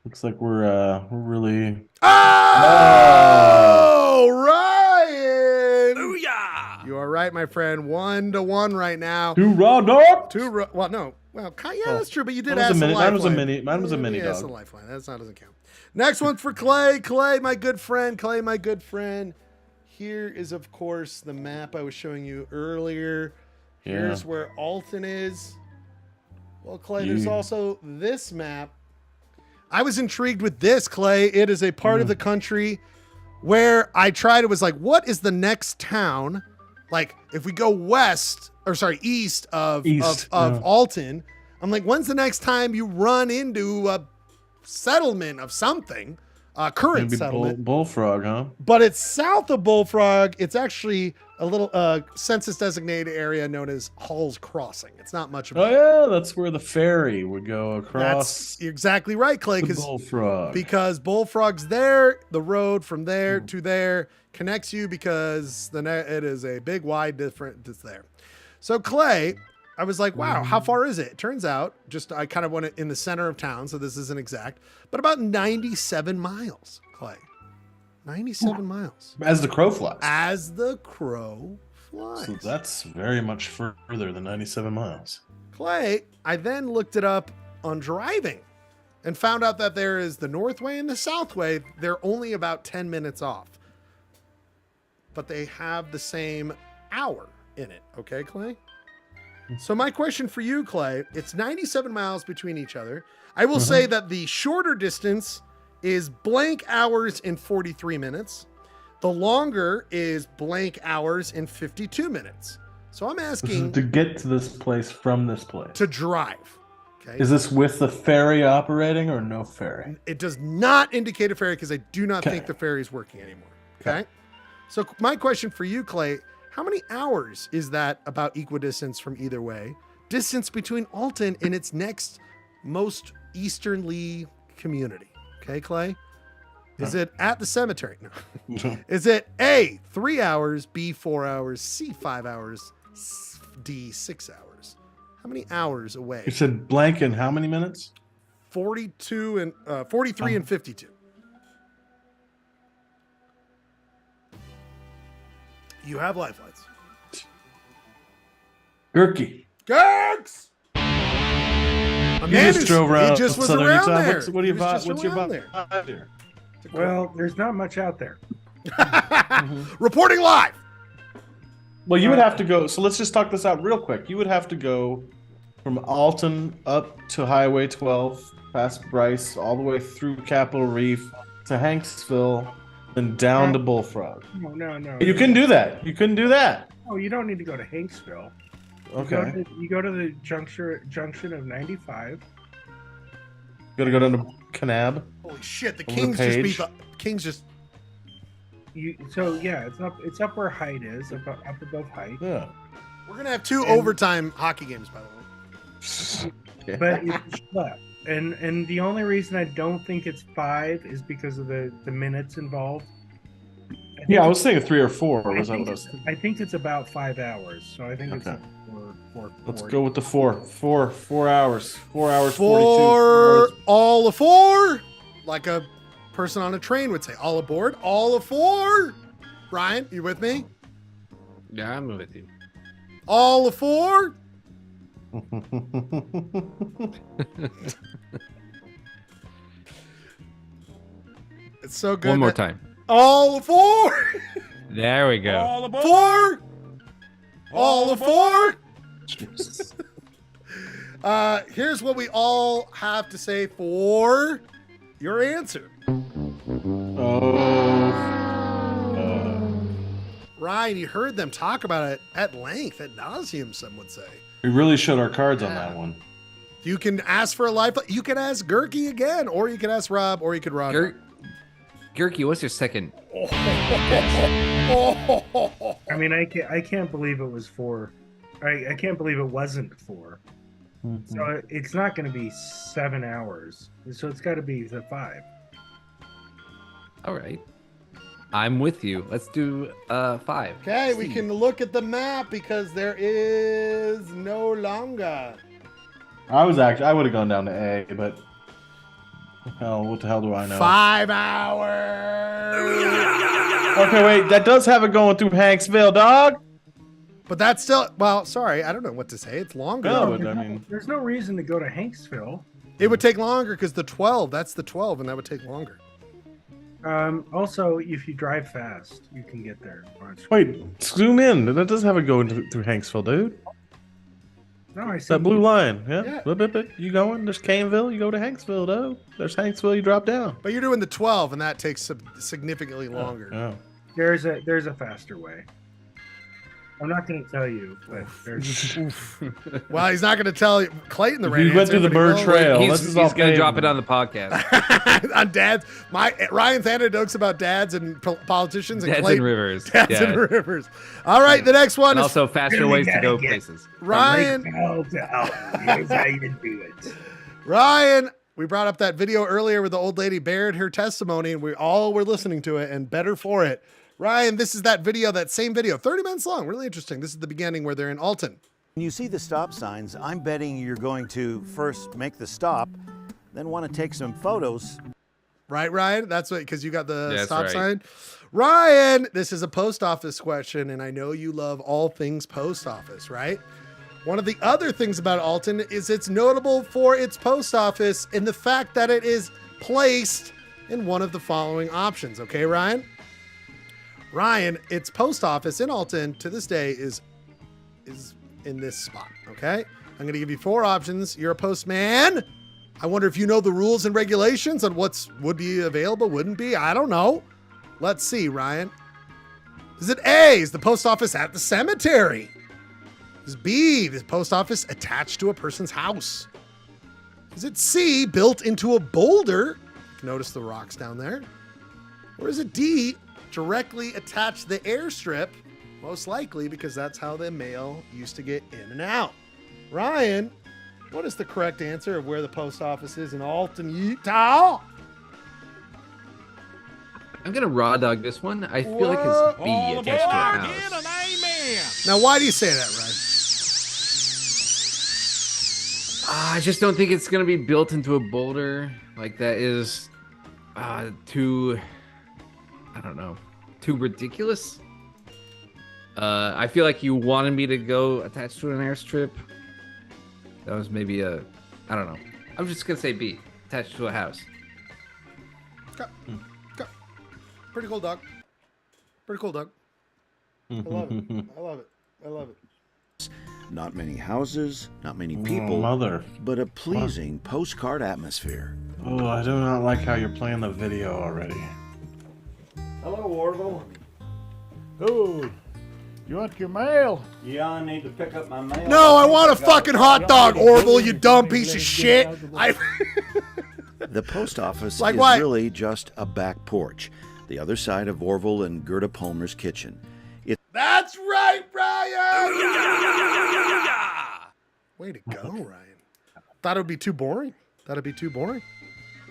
Speaker 5: Looks like we're really.
Speaker 1: Oh, Ryan! Booyah! You are right, my friend. 1-1 right now.
Speaker 5: Two raw dogs.
Speaker 1: Well, no. Well, yeah, that's true. But you did
Speaker 5: Mine was
Speaker 1: ask
Speaker 5: a
Speaker 1: a
Speaker 5: mini.
Speaker 1: lifeline.
Speaker 5: Mine was a mini
Speaker 1: That's a
Speaker 5: dog.
Speaker 1: lifeline. Doesn't count. Next one for Clay. Clay, my good friend. Here is, of course, the map I was showing you earlier. Here's where Alton is. Well, Clay, there's also this map. I was intrigued with this, Clay. It is a part of the country where I tried. It was like, what is the next town? Like, if we go east of Alton, I'm like, when's the next time you run into a settlement of something? Current
Speaker 5: Maybe
Speaker 1: settlement.
Speaker 5: Bullfrog, huh?
Speaker 1: But it's south of Bullfrog. It's actually a little census designated area known as Hall's Crossing. It's not much of a...
Speaker 5: Oh yeah, that's where the ferry would go across.
Speaker 1: That's exactly right, Clay.
Speaker 5: Bullfrog.
Speaker 1: Because Bullfrog's there, the road from there to there connects you because it is a big, wide difference there. So Clay, I was like, wow, how far is it? Turns out, I kind of went in the center of town, so this isn't exact, but about 97 miles, Clay. 97 miles.
Speaker 5: As the crow flies.
Speaker 1: As the crow flies.
Speaker 5: So that's very much further than 97 miles.
Speaker 1: Clay, I then looked it up on driving and found out that there is the North Way and the South Way. They're only about 10 minutes off, but they have the same hour in it. Okay, Clay? So my question for you, Clay, it's 97 miles between each other. I will say that the shorter distance is blank hours in 43 minutes. The longer is blank hours in 52 minutes. So I'm asking...
Speaker 5: to get to this place from this place.
Speaker 1: To drive. Okay.
Speaker 5: Is this with the ferry operating or no ferry?
Speaker 1: It does not indicate a ferry because I do not think the ferry is working anymore. Okay. So my question for you, Clay, how many hours is that about equidistance from either way? Distance between Alton and its next most easternly community. Okay, Clay? Is it at the cemetery? No. Is it A, 3 hours, B, 4 hours, C, 5 hours, D, 6 hours? How many hours away?
Speaker 5: You said blank in how many minutes?
Speaker 1: 43 and 52. You have lifelines.
Speaker 5: Gurky.
Speaker 1: Gurks!
Speaker 5: You just drove around.
Speaker 1: He just was
Speaker 5: Southern
Speaker 1: around
Speaker 5: Utah.
Speaker 1: there.
Speaker 5: What do you
Speaker 1: What's
Speaker 5: your vibe here?
Speaker 9: Well, there's not much out there.
Speaker 1: Reporting live.
Speaker 5: Well, you would have to go. So let's just talk this out real quick. You would have to go from Alton up to Highway 12, past Bryce, all the way through Capitol Reef to Hanksville, then down to Bullfrog.
Speaker 9: No.
Speaker 5: You can do that. You couldn't do that.
Speaker 9: Oh, you don't need to go to Hanksville.
Speaker 5: Okay.
Speaker 9: You go to the junction of 95.
Speaker 5: You gotta go down to Kanab.
Speaker 1: Holy shit! The
Speaker 5: Over
Speaker 1: Kings
Speaker 5: the
Speaker 1: just
Speaker 5: page.
Speaker 1: beat the Kings. Just
Speaker 9: it's up where Height is, up above Height.
Speaker 5: Yeah.
Speaker 1: We're gonna have two overtime hockey games, by the way.
Speaker 9: But it's left. And the only reason I don't think it's 5 is because of the minutes involved.
Speaker 5: I was thinking 3 or 4. Or was that what I was thinking?
Speaker 9: I think it's about 5 hours. So I think it's
Speaker 5: Okay.
Speaker 9: four.
Speaker 5: Let's go with the 4. 4 hours. 4 hours, 42.
Speaker 1: For all of 4, like a person on a train would say, all aboard, all of 4. Ryan, you with me?
Speaker 2: Yeah, I'm with you.
Speaker 1: All of 4. It's so good.
Speaker 2: One more
Speaker 1: that-
Speaker 2: time.
Speaker 1: All of 4.
Speaker 2: There we go.
Speaker 1: All aboard. 4. All of 4. Here's what we all have to say for your answer. Ryan, you heard them talk about it at length, at nauseum, some would say.
Speaker 5: We really showed our cards on that one.
Speaker 1: You can ask for a life. You can ask Gurky again, or you can ask Rob, or you could Rod.
Speaker 2: Gurky, what's your second?
Speaker 9: I mean, I can't believe it was 4. I can't believe it wasn't 4. So it's not going to be 7 hours. So it's got to be the 5.
Speaker 2: All right. I'm with you. Let's do 5.
Speaker 1: Okay, we can look at the map because there is no longer.
Speaker 5: I would have gone down to A, but hell, what the hell do I know?
Speaker 1: 5 hours.
Speaker 5: Okay, wait, that does have it going through Hanksville, dog.
Speaker 1: But that's still, well, sorry, I don't know what to say. It's longer.
Speaker 5: No, but I mean,
Speaker 9: there's no reason to go to Hanksville.
Speaker 1: It would take longer because that's the 12, and that would take longer.
Speaker 9: Also, if you drive fast, you can get there.
Speaker 5: Wait, zoom in. That does have it going through Hanksville, dude.
Speaker 9: No, I see
Speaker 5: that blue line. Yeah. You going? There's Caneville. You go to Hanksville, though. There's Hanksville. You drop down.
Speaker 1: But you're doing the 12, and that takes significantly longer.
Speaker 5: Oh.
Speaker 9: There's a faster way. I'm not going to tell you, but there's.
Speaker 1: Well, he's not going to tell Clayton the right
Speaker 5: You went through the bird trail.
Speaker 2: He's going to drop it on the podcast.
Speaker 1: On dads. Ryan's anecdotes about dads and politicians and
Speaker 2: Dads
Speaker 1: Clayton.
Speaker 2: and rivers.
Speaker 1: Dads and rivers. All right, the next one
Speaker 2: and
Speaker 1: is
Speaker 2: also faster ways to go places.
Speaker 1: Ryan.
Speaker 9: Here's how you do it.
Speaker 1: Ryan, we brought up that video earlier where the old lady bared her testimony, and we all were listening to it, and better for it. Ryan, this is that video, that same video, 30 minutes long, really interesting. This is the beginning where they're in Alton.
Speaker 14: When you see the stop signs, I'm betting you're going to first make the stop, then want to take some photos.
Speaker 1: Right, Ryan? That's what, because you got the stop
Speaker 2: right.
Speaker 1: sign. Ryan, this is a post office question, and I know you love all things post office, right? One of the other things about Alton is it's notable for its post office in the fact that it is placed in one of the following options. Okay, Ryan? Ryan, its post office in Alton to this day is in this spot, okay? I'm going to give you 4 options. You're a postman. I wonder if you know the rules and regulations on what's would be available, wouldn't be. I don't know. Let's see, Ryan. Is it A, is the post office at the cemetery? Is B, the post office attached to a person's house? Is it C, built into a boulder? Notice the rocks down there. Or is it D, directly attached to the airstrip? Most likely because that's how the mail used to get in and out. Ryan, what is the correct answer of where the post office is in Alton, Utah?
Speaker 2: I'm going to raw dog this one. I feel like it's B, attached to a house.
Speaker 1: Now, why do you say that, Ryan?
Speaker 2: I just don't think it's going to be built into a boulder. Like, that is too, I don't know, too ridiculous. I feel like you wanted me to go attached to an airstrip. That was maybe I don't know. I'm just going to say B, attached to a house.
Speaker 1: Okay. Pretty cool, dog. Pretty cool, dog. I love it. I love it. I love it.
Speaker 14: Not many houses, not many people, but a pleasing postcard atmosphere.
Speaker 5: Oh, I do not like how you're playing the video already.
Speaker 17: Hello, Orville. Oh, you want your mail?
Speaker 10: Yeah, I need to pick up my mail.
Speaker 1: No, I want a fucking hot dog, Orville, you dumb piece of shit.
Speaker 14: The post office
Speaker 1: Like
Speaker 14: is
Speaker 1: what?
Speaker 14: really just a back porch, the other side of Orville and Gerda Palmer's kitchen.
Speaker 1: That's right, Ryan! Way to go, Ryan. Thought it would be too boring.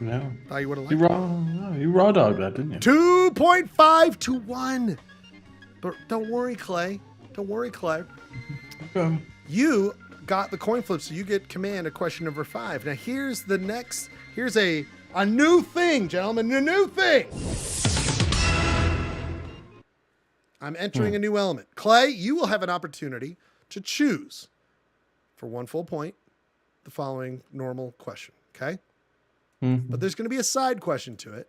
Speaker 5: No.
Speaker 1: Thought you would have liked it.
Speaker 5: You raw dogged that, didn't you?
Speaker 1: 2.5 to 1. But don't worry, Clay.
Speaker 5: Okay.
Speaker 1: You got the coin flip, so you get command of question number 5. Now here's a new thing, gentlemen, a new thing. I'm entering a new element. Clay, you will have an opportunity to choose for 1 full point the following normal question, okay? But there's going to be a side question to it.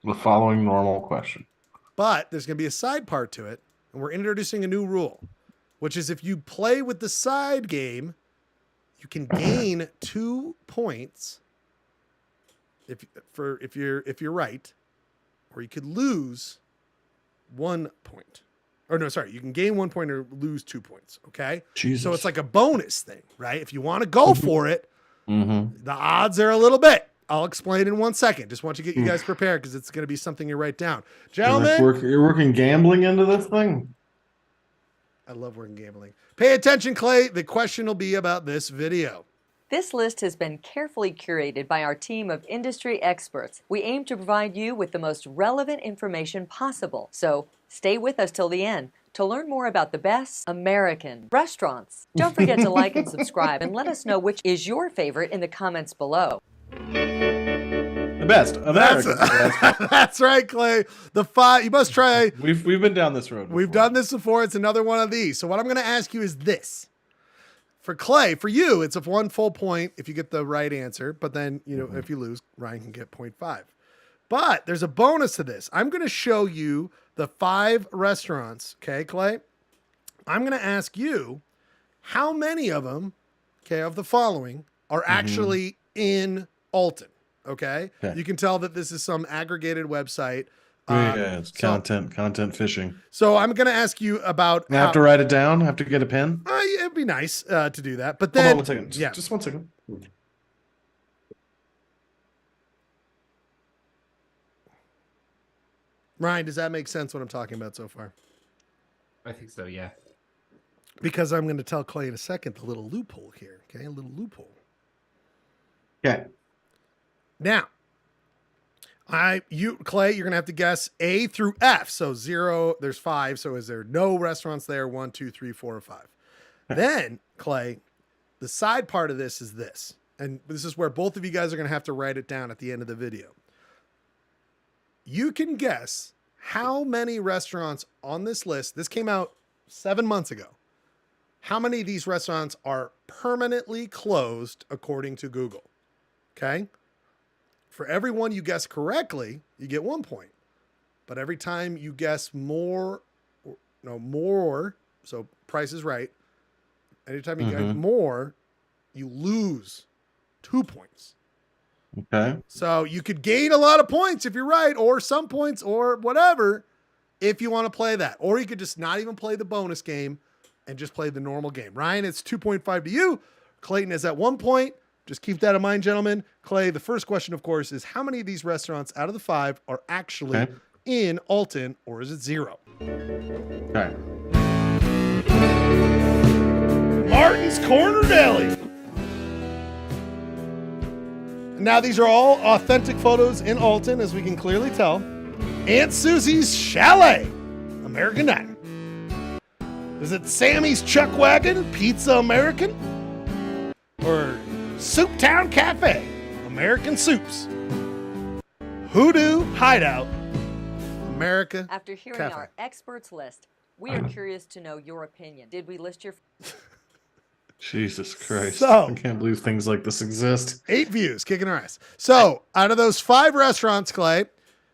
Speaker 5: The following normal question.
Speaker 1: But there's going to be a side part to it, and we're introducing a new rule, which is if you play with the side game, You can gain 2 points if you're right, or you could lose 1 point. Or no, sorry, you can gain 1 point or lose 2 points. Okay,
Speaker 5: Jesus.
Speaker 1: So it's like a bonus thing, right? If you want to go for it,
Speaker 5: Mm-hmm.
Speaker 1: the odds are a little bit. I'll explain in 1 second. Just want to get you guys prepared because it's going to be something you write down, gentlemen.
Speaker 5: You're working gambling into this thing.
Speaker 1: I love working gambling. Pay attention, Clay. The question will be about this video.
Speaker 18: This list has been carefully curated by our team of industry experts. We aim to provide you with the most relevant information possible. So stay with us till the end to learn more about the best American restaurants. Don't forget to like and subscribe and let us know which is your favorite in the comments below.
Speaker 5: The best American.
Speaker 1: That's right, Clay. The 5 you must try.
Speaker 5: We've been down this road before.
Speaker 1: We've done this before. It's another one of these. So what I'm going to ask you is this. For Clay, for you, it's a 1 full point if you get the right answer. But then, if you lose, Ryan can get 0.5. But there's a bonus to this. I'm going to show you the 5 restaurants. Okay, Clay? I'm going to ask you how many of them, okay, of the following are actually in Alton. Okay? You can tell that this is some aggregated website.
Speaker 5: Yeah, it's content fishing.
Speaker 1: So I'm going to ask you about.
Speaker 5: I have to write it down. I have to get a pen.
Speaker 1: It'd be nice to do that. But then,
Speaker 5: hold on 1 second. Just 1 second.
Speaker 1: Ryan, does that make sense what I'm talking about so far?
Speaker 2: I think so, yeah.
Speaker 1: Because I'm going to tell Clay in a second the little loophole here. Okay, a little loophole.
Speaker 5: Okay.
Speaker 1: Now, Clay, you're going to have to guess A through F. So 0, there's 5. So is there no restaurants there? 1, 2, 3, 4, or 5. Then, Clay, the side part of this is this. And this is where both of you guys are going to have to write it down at the end of the video. You can guess how many restaurants on this list, this came out 7 months ago, how many of these restaurants are permanently closed according to Google. Okay? For every one you guess correctly, you get 1 point. But every time you guess more, so Price is Right, anytime you guess more, you lose 2 points.
Speaker 5: Okay.
Speaker 1: So you could gain a lot of points if you're right, or some points, or whatever, if you want to play that. Or you could just not even play the bonus game and just play the normal game. Ryan, it's 2.5 to you. Clayton is at 1 point. Just keep that in mind, gentlemen. Clay, the first question, of course, is how many of these restaurants out of the 5 are actually in Alton, or is it 0?
Speaker 5: Okay.
Speaker 1: Martin's Corner Deli. Now, these are all authentic photos in Alton, as we can clearly tell. Aunt Susie's Chalet, American Diner. Is it Sammy's Chuck Wagon, Pizza American? Or Soup Town Cafe, American Soups? Hoodoo Hideout, America
Speaker 18: After hearing
Speaker 1: Cafe.
Speaker 18: our experts list, we are curious to know your opinion. Did we list your...
Speaker 5: Jesus Christ.
Speaker 1: So-
Speaker 5: I can't believe things like this exist.
Speaker 1: 8 views, kicking our ass. So, out of those 5 restaurants, Clay,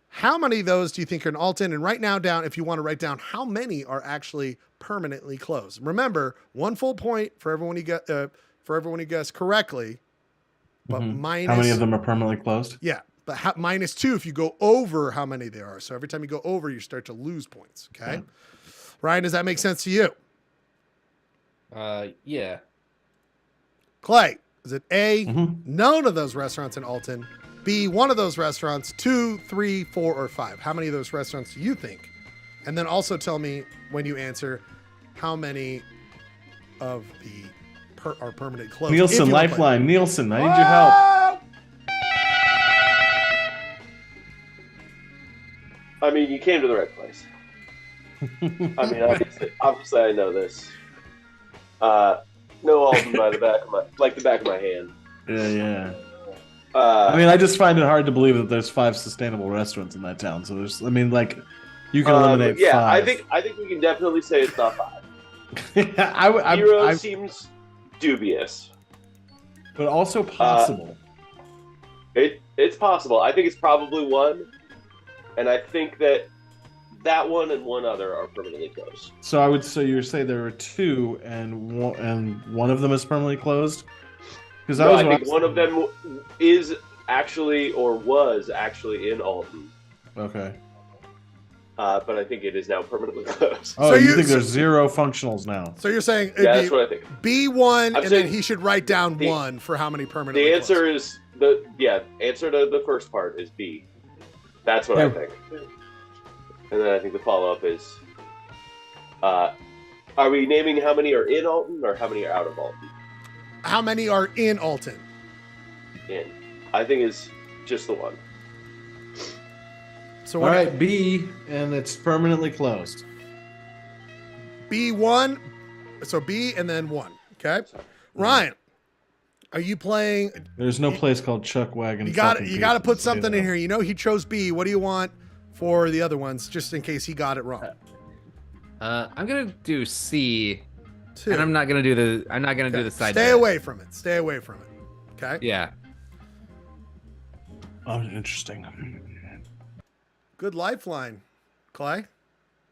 Speaker 1: how many of those do you think are in Alton? And write now down, if you want to write down how many are actually permanently closed. Remember, 1 full point for everyone you get for everyone who guessed correctly, but minus.
Speaker 5: How many of them are permanently closed?
Speaker 1: Yeah, but minus 2 if you go over how many there are. So every time you go over, you start to lose points. Okay, Ryan, does that make sense to you?
Speaker 2: Yeah.
Speaker 1: Clay, is it A, none of those restaurants in Alton, B, one of those restaurants, 2, 3, 4, or 5? How many of those restaurants do you think? And then also tell me when you answer how many of the are permanent closed.
Speaker 5: Nielsen, Lifeline. Nielsen, I need your help.
Speaker 8: I mean, you came to the right place. I mean, obviously I know this. No Alton by the back of my hand.
Speaker 5: Yeah. I mean, I just find it hard to believe that there's 5 sustainable restaurants in that town. So there's, you can eliminate 5.
Speaker 8: Yeah, I think we can definitely say it's not 5. Zero seems dubious,
Speaker 5: but also possible.
Speaker 8: It's possible. I think it's probably 1, and I think that one and one other are permanently closed.
Speaker 5: So I would say you say there are 2, and one of them is permanently closed. Because
Speaker 8: No, I think one of them is actually or was actually in Alton.
Speaker 5: Okay.
Speaker 8: But I think it is now permanently closed.
Speaker 5: Oh, so you think there's 0 functionals now?
Speaker 1: So you're saying
Speaker 8: yeah, that's what I think.
Speaker 1: B1, and then he should write down 1 for how many permanently
Speaker 8: The answer
Speaker 1: closed.
Speaker 8: is answer to the first part is B. That's what I think. And then I think the follow up is, are we naming how many are in Alton or how many are out of Alton?
Speaker 1: How many are in Alton?
Speaker 8: In. I think it's just the one.
Speaker 1: So
Speaker 5: all right, B, and it's permanently closed.
Speaker 1: B1, so B and then 1. Okay, Ryan, are you playing?
Speaker 5: There's no place called Chuck Wagon.
Speaker 1: You got to put something in here. You know he chose B. What do you want for the other ones, just in case he got it wrong?
Speaker 2: I'm gonna do C,
Speaker 1: 2.
Speaker 2: and I'm not gonna do the side.
Speaker 1: Stay away from it. Stay away from it. Okay.
Speaker 2: Yeah.
Speaker 5: Oh, interesting.
Speaker 1: Good lifeline, Clay.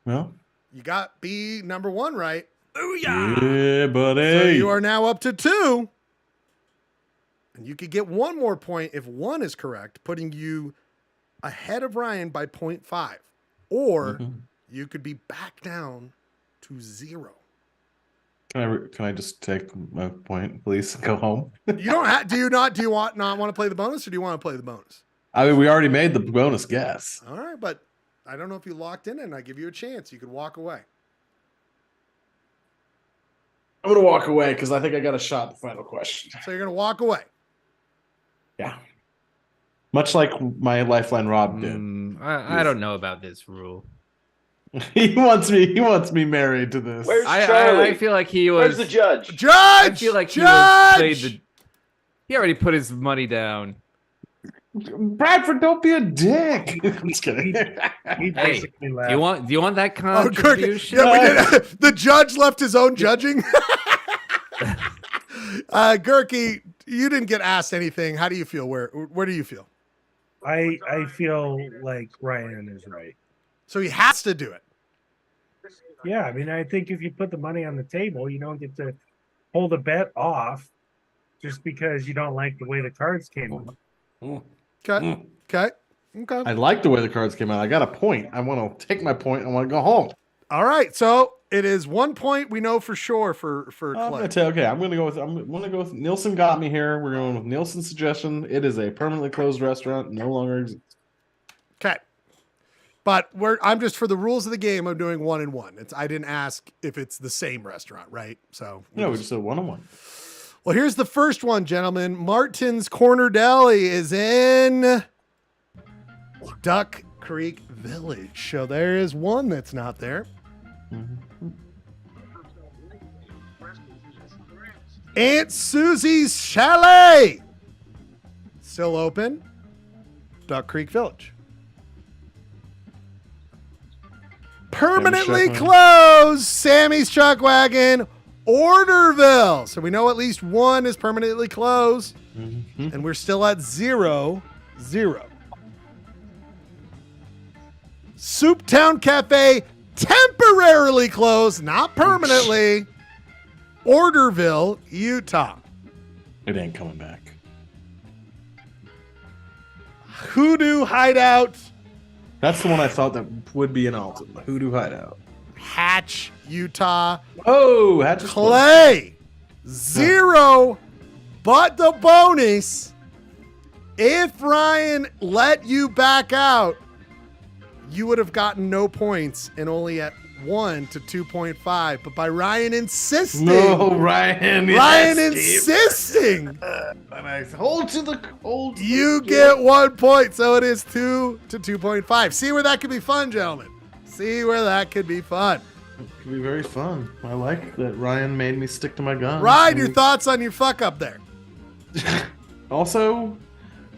Speaker 5: Well,
Speaker 1: you got B number 1 right.
Speaker 5: Yeah, buddy.
Speaker 1: So you are now up to 2. And you could get 1 more point if 1 is correct, putting you ahead of Ryan by 0.5. Or you could be back down to 0.
Speaker 5: Can I just take my point, please? Go home.
Speaker 1: You don't have. Do you not want to play the bonus, or do you want to play the bonus?
Speaker 5: I mean, we already made the bonus guess.
Speaker 1: All right, but I don't know if you locked in, and I give you a chance. You could walk away.
Speaker 5: I'm gonna walk away because I think I got a shot at the final question.
Speaker 1: So you're gonna walk away.
Speaker 5: Yeah. Much like my lifeline Rob did.
Speaker 2: I don't know about this rule.
Speaker 5: He wants me married to this.
Speaker 8: Where's Charlie?
Speaker 2: I feel like he was.
Speaker 8: Where's the judge?
Speaker 1: Judge!
Speaker 2: I feel like he already put his money down.
Speaker 5: Bradford, don't be a dick. I'm just kidding.
Speaker 9: He basically
Speaker 2: Do you want that
Speaker 1: Kirk,
Speaker 2: contribution?
Speaker 1: the judge left his own judging. Gurky, you didn't get asked anything. How do you feel? Where do you feel?
Speaker 9: I feel like Ryan is right.
Speaker 1: So he has to do it.
Speaker 9: Yeah, I mean, I think if you put the money on the table, you don't get to hold a bet off just because you don't like the way the cards came out.
Speaker 1: Okay. Okay.
Speaker 5: I like the way the cards came out. I got a point. I want to take my point. I want to go home.
Speaker 1: All right. So it is 1 point. We know for sure for Clay.
Speaker 5: I'm gonna go with Nielsen got me here. We're going with Nielsen's suggestion. It is a permanently closed restaurant, no longer exists.
Speaker 1: Okay. But I'm just for the rules of the game. I'm doing 1 and 1. I didn't ask if it's the same restaurant, right? So
Speaker 5: we just said 1 and 1.
Speaker 1: Well, here's the first one, gentlemen. Martin's Corner Deli is in Duck Creek Village. So there is one that's not there. Aunt Susie's Chalet, still open. Duck Creek Village. Permanently closed. Sammy's Chuck Wagon, Orderville. So we know at least one is permanently closed. And we're still at 0-0. Souptown Cafe, temporarily closed, not permanently. Orderville, Utah.
Speaker 5: It ain't coming back.
Speaker 1: Hoodoo Hideout.
Speaker 5: That's the one I thought that would be in Alton. The Hoodoo Hideout.
Speaker 1: Hatch, Utah.
Speaker 5: Oh, Hatch is
Speaker 1: Clay. 0. But the bonus, if Ryan let you back out, you would have gotten no points and only at 1 to 2.5. But by Ryan insisting.
Speaker 5: No, Ryan.
Speaker 1: Ryan insisting.
Speaker 5: Hold to the cold.
Speaker 1: You get 1 point. So it is 2 to 2.5. See where that could be fun, gentlemen. See where that could be fun.
Speaker 5: It could be very fun. I like that Ryan made me stick to my guns.
Speaker 1: Ryan, your thoughts on your fuck up there?
Speaker 5: Also,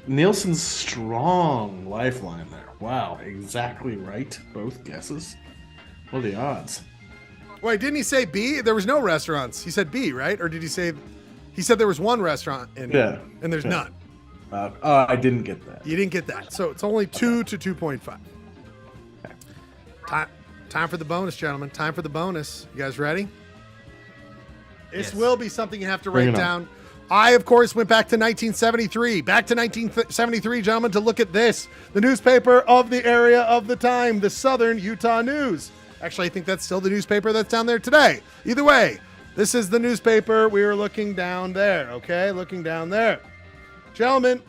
Speaker 5: Nielsen's strong lifeline there. Wow, exactly right. Both guesses. What are the odds?
Speaker 1: Wait, didn't he say B? There was no restaurants. He said B, right? Or did he say... He said there was one restaurant in
Speaker 5: Yeah.
Speaker 1: and there's none.
Speaker 5: I didn't get that.
Speaker 1: You didn't get that. So it's only 2 to 2.5. Time for the bonus, gentlemen. Time for the bonus. You guys ready? This will be something you have to
Speaker 5: Bring
Speaker 1: write
Speaker 5: it
Speaker 1: down. I, of course, went back to 1973. Back to 1973, gentlemen, to look at this. The newspaper of the area of the time, the Southern Utah News. Actually, I think that's still the newspaper that's down there today. Either way, this is the newspaper. We were looking down there, okay? Looking down there. Gentlemen,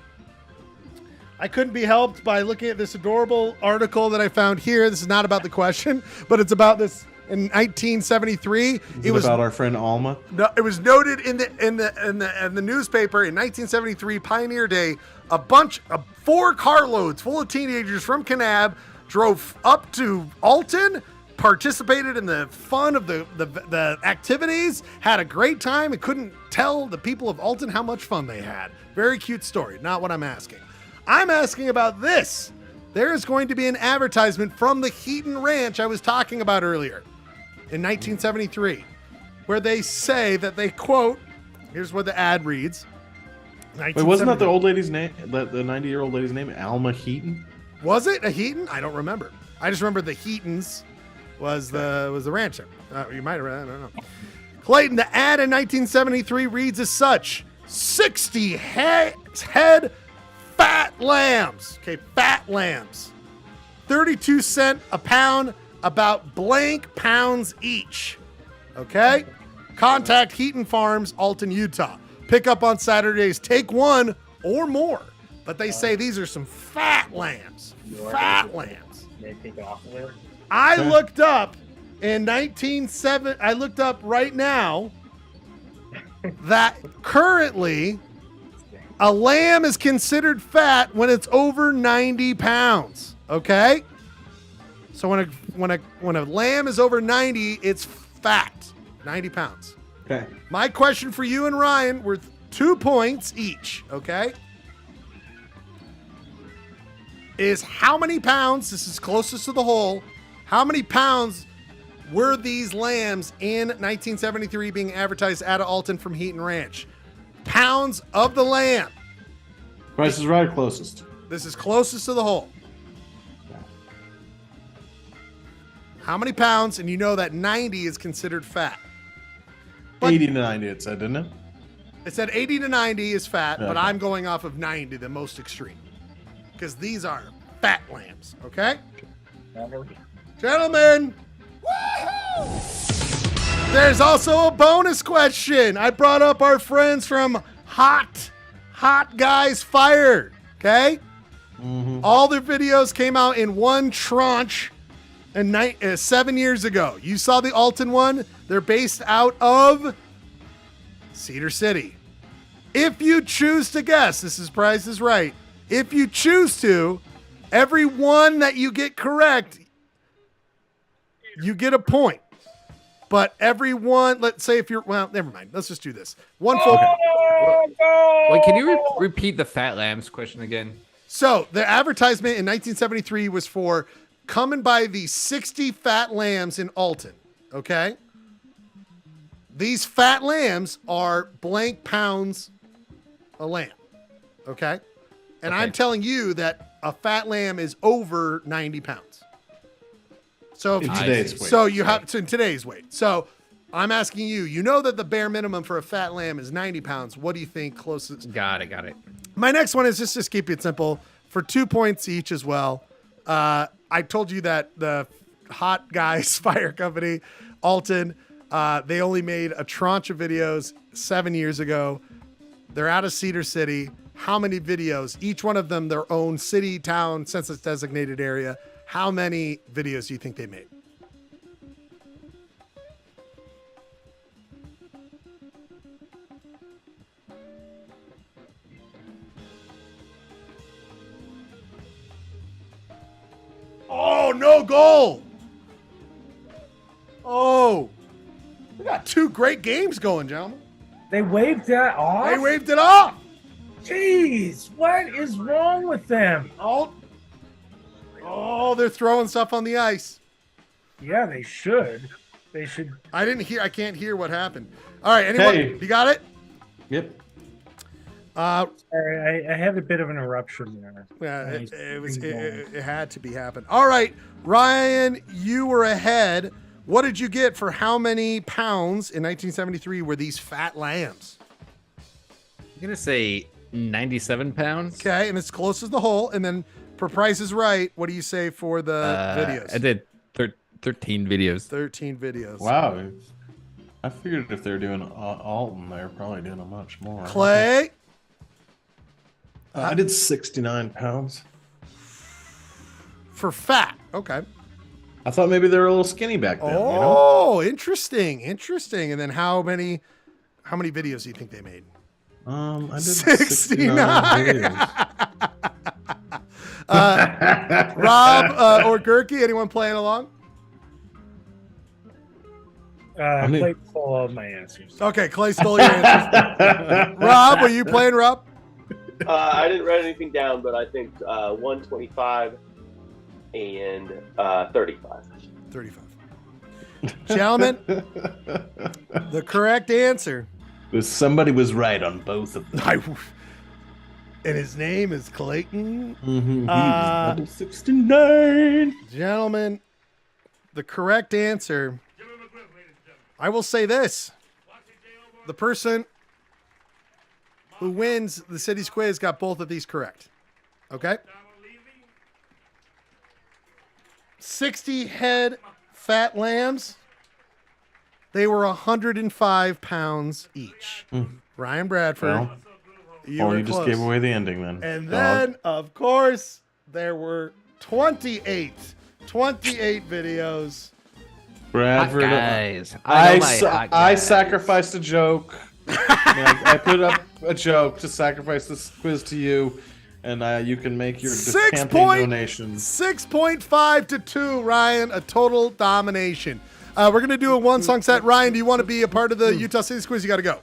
Speaker 1: I couldn't be helped by looking at this adorable article that I found here. This is not about the question, but it's about this. In 1973,
Speaker 5: it was about our friend Alma.
Speaker 1: No, it was noted in the newspaper in 1973, Pioneer Day. A bunch of 4 carloads full of teenagers from Kanab drove up to Alton, participated in the fun of the activities, had a great time, and couldn't tell the people of Alton how much fun they had. Very cute story. Not what I'm asking. I'm asking about this. There is going to be an advertisement from the Heaton Ranch I was talking about earlier. In 1973, where they say that they quote, here's what the ad reads.
Speaker 5: Wait, wasn't that the old lady's name? The 90-year-old lady's name, Alma Heaton?
Speaker 1: Was it a Heaton? I don't remember. I just remember the Heatons was the rancher. You might have, I don't know. Clayton, the ad in 1973 reads as such: 60 head fat lambs. Okay, fat lambs. 32 cents a pound. About blank pounds each. Okay? Contact Heaton Farms, Alton, Utah. Pick up on Saturdays. Take 1 or more. But they say these are some fat lambs. Fat lambs.
Speaker 9: They take it off of there.
Speaker 1: I looked up in I looked up right now that currently a lamb is considered fat when it's over 90 pounds. Okay? So when a lamb is over 90, it's fat, 90 pounds.
Speaker 5: Okay.
Speaker 1: My question for you and Ryan, worth 2 points each, okay, is how many pounds, this is closest to the whole, how many pounds were these lambs in 1973 being advertised out of Alton from Heaton Ranch? Pounds of the lamb.
Speaker 5: Price is Right closest.
Speaker 1: This is closest to the whole. How many pounds? And you know that 90 is considered fat. But
Speaker 5: 80 to 90, it said, didn't it?
Speaker 1: It said 80 to 90 is fat,
Speaker 5: Yeah,
Speaker 1: but
Speaker 5: okay.
Speaker 1: I'm going off of 90, the most extreme. Because these are fat lambs, okay? Gentlemen, there's also a bonus question. I brought up our friends from Hot Guys Fire, okay?
Speaker 5: Mm-hmm.
Speaker 1: All their videos came out in one tranche 7 years ago. You saw the Alton one. They're based out of Cedar City. If you choose to guess, this is Price is Right. If you choose to, every one that you get correct, you get a point. But every one, let's say if you're, well, never mind. Let's just do this. One full.
Speaker 2: Wait, can you repeat the fat lambs question again?
Speaker 1: So the advertisement in 1973 was for come and buy these 60 fat lambs in Alton, okay? These fat lambs are blank pounds a lamb, okay? And I'm telling you that a fat lamb is over 90 pounds. So
Speaker 5: In today's weight.
Speaker 1: So you have in today's weight. So I'm asking you, you know that the bare minimum for a fat lamb is 90 pounds. What do you think closest?
Speaker 2: Got it.
Speaker 1: My next one is just keep it simple for 2 points each as well. I told you that the Hot Guys Fire Company, Alton, they only made a tranche of videos 7 years ago. They're out of Cedar City. How many videos? Each one of them their own city, town, census designated area. How many videos do you think they made? Oh, no goal. Oh, we got 2 great games going, gentlemen.
Speaker 9: They waved that off?
Speaker 1: They waved it off.
Speaker 9: Jeez, what is wrong with them?
Speaker 1: Oh, they're throwing stuff on the ice.
Speaker 9: Yeah, they should. They should.
Speaker 1: I can't hear what happened. All right, anyone?
Speaker 5: Hey.
Speaker 1: You got it?
Speaker 5: Yep.
Speaker 9: Sorry, I had a bit of an eruption there.
Speaker 1: Yeah, it had to be happened. All right, Ryan, you were ahead. What did you get for how many pounds in 1973 were these fat lambs?
Speaker 2: I'm gonna say 97 pounds.
Speaker 1: Okay, and it's close as the hole. And then for Price is Right, what do you say for the videos?
Speaker 2: I did 13 videos.
Speaker 1: 13 videos.
Speaker 5: Wow. I figured if they're doing Alton, they're probably doing a much more.
Speaker 1: Clay?
Speaker 5: I did 69 pounds.
Speaker 1: For fat. Okay.
Speaker 5: I thought maybe they were a little skinny back then.
Speaker 1: Oh, interesting. Interesting. And then how many videos do you think they made?
Speaker 5: I did
Speaker 1: 69
Speaker 5: videos.
Speaker 1: Rob or Gurky, anyone playing along?
Speaker 9: Clay stole all of my answers.
Speaker 1: Okay, Clay stole your answers. Rob, were you playing, Rob?
Speaker 8: I didn't write anything down, but I think 125 and 35.
Speaker 1: 35. Gentlemen, the correct answer.
Speaker 5: Somebody was right on both of them.
Speaker 1: And his name is Clayton.
Speaker 5: He was number 69.
Speaker 1: Gentlemen, the correct answer. I will say this. The person who wins the city's quiz got both of these correct. Okay? 60 head fat lambs. They were 105 pounds each. Ryan Bradford.
Speaker 5: Well, you just gave away the ending then.
Speaker 1: And then, of course, there were 28 videos.
Speaker 5: Bradford,
Speaker 2: guys.
Speaker 5: I sacrificed a joke. I put up a joke to sacrifice this quiz to you, and you can make your campaign donations.
Speaker 1: 6.5 to 2, Ryan. A total domination. We're going to do a one-song set. Ryan, do you want to be a part of the Utah City's quiz? You got to go.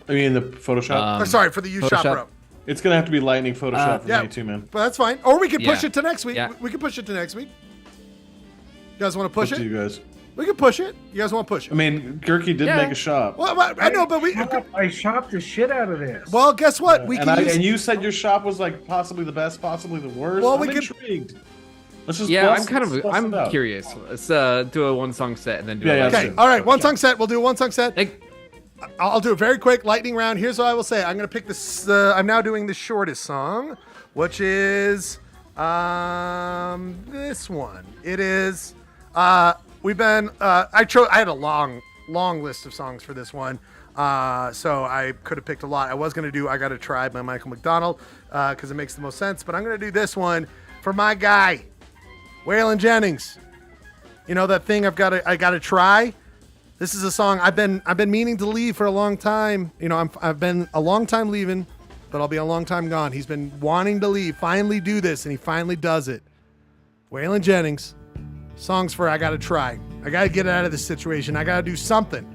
Speaker 5: I mean, the Photoshop?
Speaker 1: Sorry, for the U-Shop Pro.
Speaker 5: It's going to have to be lightning Photoshop for me too, man.
Speaker 1: But that's fine. Or we can push it to next week. We can push it to next week. You guys want to push it?
Speaker 5: You guys.
Speaker 1: We can push it. You guys want to push it?
Speaker 5: I mean, Gurky did make a shop.
Speaker 1: Well, I know, but
Speaker 9: I shopped the shit out of this.
Speaker 1: Well, guess what?
Speaker 5: And you said your shop was like possibly the best, possibly the worst.
Speaker 1: Well,
Speaker 5: I'm intrigued. Let's just
Speaker 2: I'm curious. Let's do a one-song set and then do
Speaker 1: Okay, all right, one-song set. We'll do a one-song set. I'll do a very quick lightning round. Here's what I will say. I'm going to pick this. I'm now doing the shortest song, which is this one. It is. We've been. I had a long list of songs for this one, so I could have picked a lot. I was going to do "I Gotta Try" by Michael McDonald because it makes the most sense. But I'm going to do this one for my guy, Waylon Jennings. You know that thing I gotta try. This is a song I've been meaning to leave for a long time. You know, I've been a long time leaving, but I'll be a long time gone. He's been wanting to leave, finally do this, and he finally does it. Waylon Jennings, songs for I Gotta Try. I gotta get out of this situation. I gotta do something.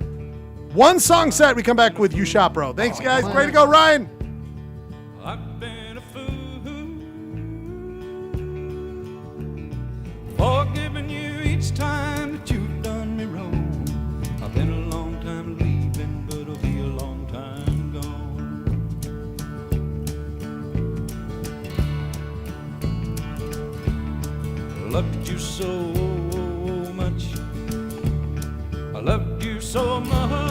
Speaker 1: One song set. We come back with You Shop Bro. Thanks, guys. Way to go, Ryan.
Speaker 6: I've been a fool forgiving you each time that you've done me wrong. I've been a long time leaving, but it'll be a long time gone. I loved you so much. I loved you so much.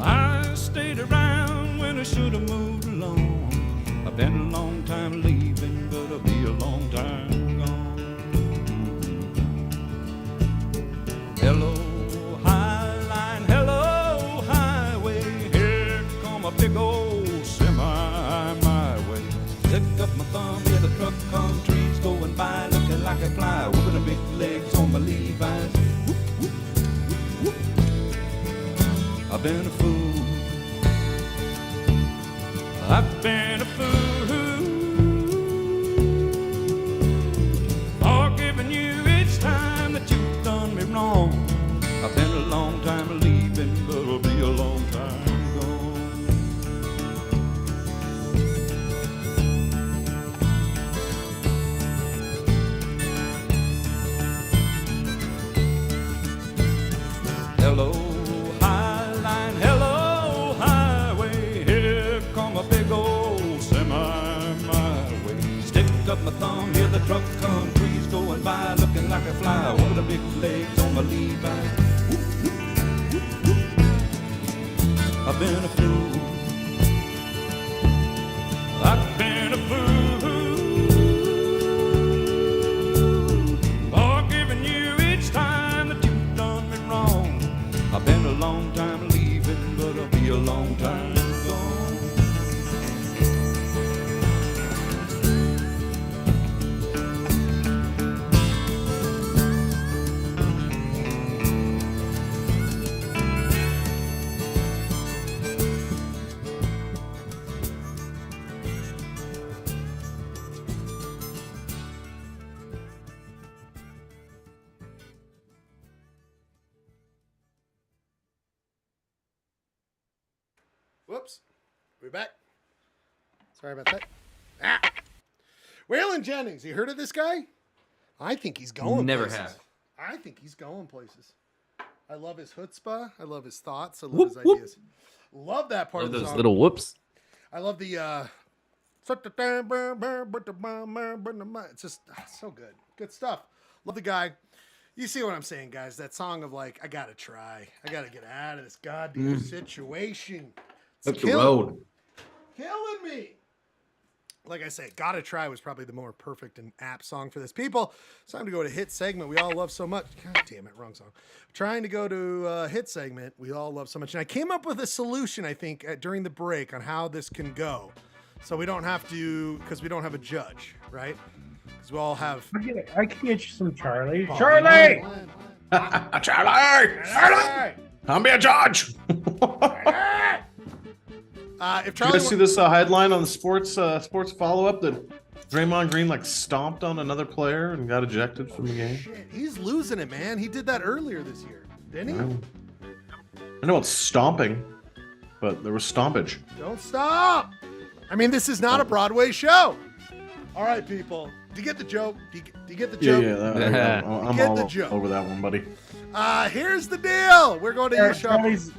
Speaker 6: I stayed around when I should have moved along. I've been a long time leaving, but I'll be a long time gone. Hello, highline, hello, highway. Here come a big old semi my way. Stick up my thumb, yeah, the truck come, trees going by, looking like a fly, with the big legs on my Levi's. Whoop, whoop, whoop, whoop. I've been a fool. I've been a fool. Forgiving you each time that you've done me wrong. I've been a long time leaving, but it'll be a long time gone. Hello, highline, hello, highway. Here come a big old semi my way. Stick up my thumb, hear the truck come, trees going by, looking like a fly, with the big legs on my Levi's. Whoop, whoop, whoop, whoop. I've been a fool. I've been a fool for giving you each time that you've done me wrong. I've been a long time leaving, but I'll be a long time gone.
Speaker 1: Whoops. We back? Sorry about that. Ah. Waylon Jennings. You heard of this guy? I think he's going
Speaker 2: Never
Speaker 1: places.
Speaker 2: have.
Speaker 1: I think he's going places. I love his chutzpah. I love his thoughts. I love his ideas. Love that part
Speaker 2: Love
Speaker 1: of the
Speaker 2: those
Speaker 1: song.
Speaker 2: little whoops.
Speaker 1: I love the it's just so good. Good stuff. Love the guy. You see what I'm saying, guys? That song of like, I gotta try. I gotta get out of this goddamn situation. It's
Speaker 5: Up the road.
Speaker 1: Killing me. Like I say, Gotta Try was probably the more perfect and apt song for this. People, it's time to go to hit segment we all love so much. God damn it, wrong song. Trying to go to hit segment we all love so much. And I came up with a solution, I think, during the break on how this can go. So we don't have to, because we don't have a judge, right? Because we all have...
Speaker 9: I can get you some Charlie.
Speaker 1: Oh,
Speaker 9: Charlie!
Speaker 5: Charlie! Come be a judge!
Speaker 1: If
Speaker 5: Did
Speaker 1: Charlie
Speaker 5: you guys see this headline on the sports follow-up that Draymond Green like stomped on another player and got ejected from the game?
Speaker 1: Shit, he's losing it, man. He did that earlier this year, didn't he?
Speaker 5: I know it's stomping, but there was stompage.
Speaker 1: Don't stop. I mean, this is not a Broadway show. All right, people. Do you get the joke? Do you get the joke?
Speaker 5: Yeah. I'm
Speaker 1: Get
Speaker 5: all
Speaker 1: the joke.
Speaker 5: over that one, buddy.
Speaker 1: Here's the deal. We're going to your show.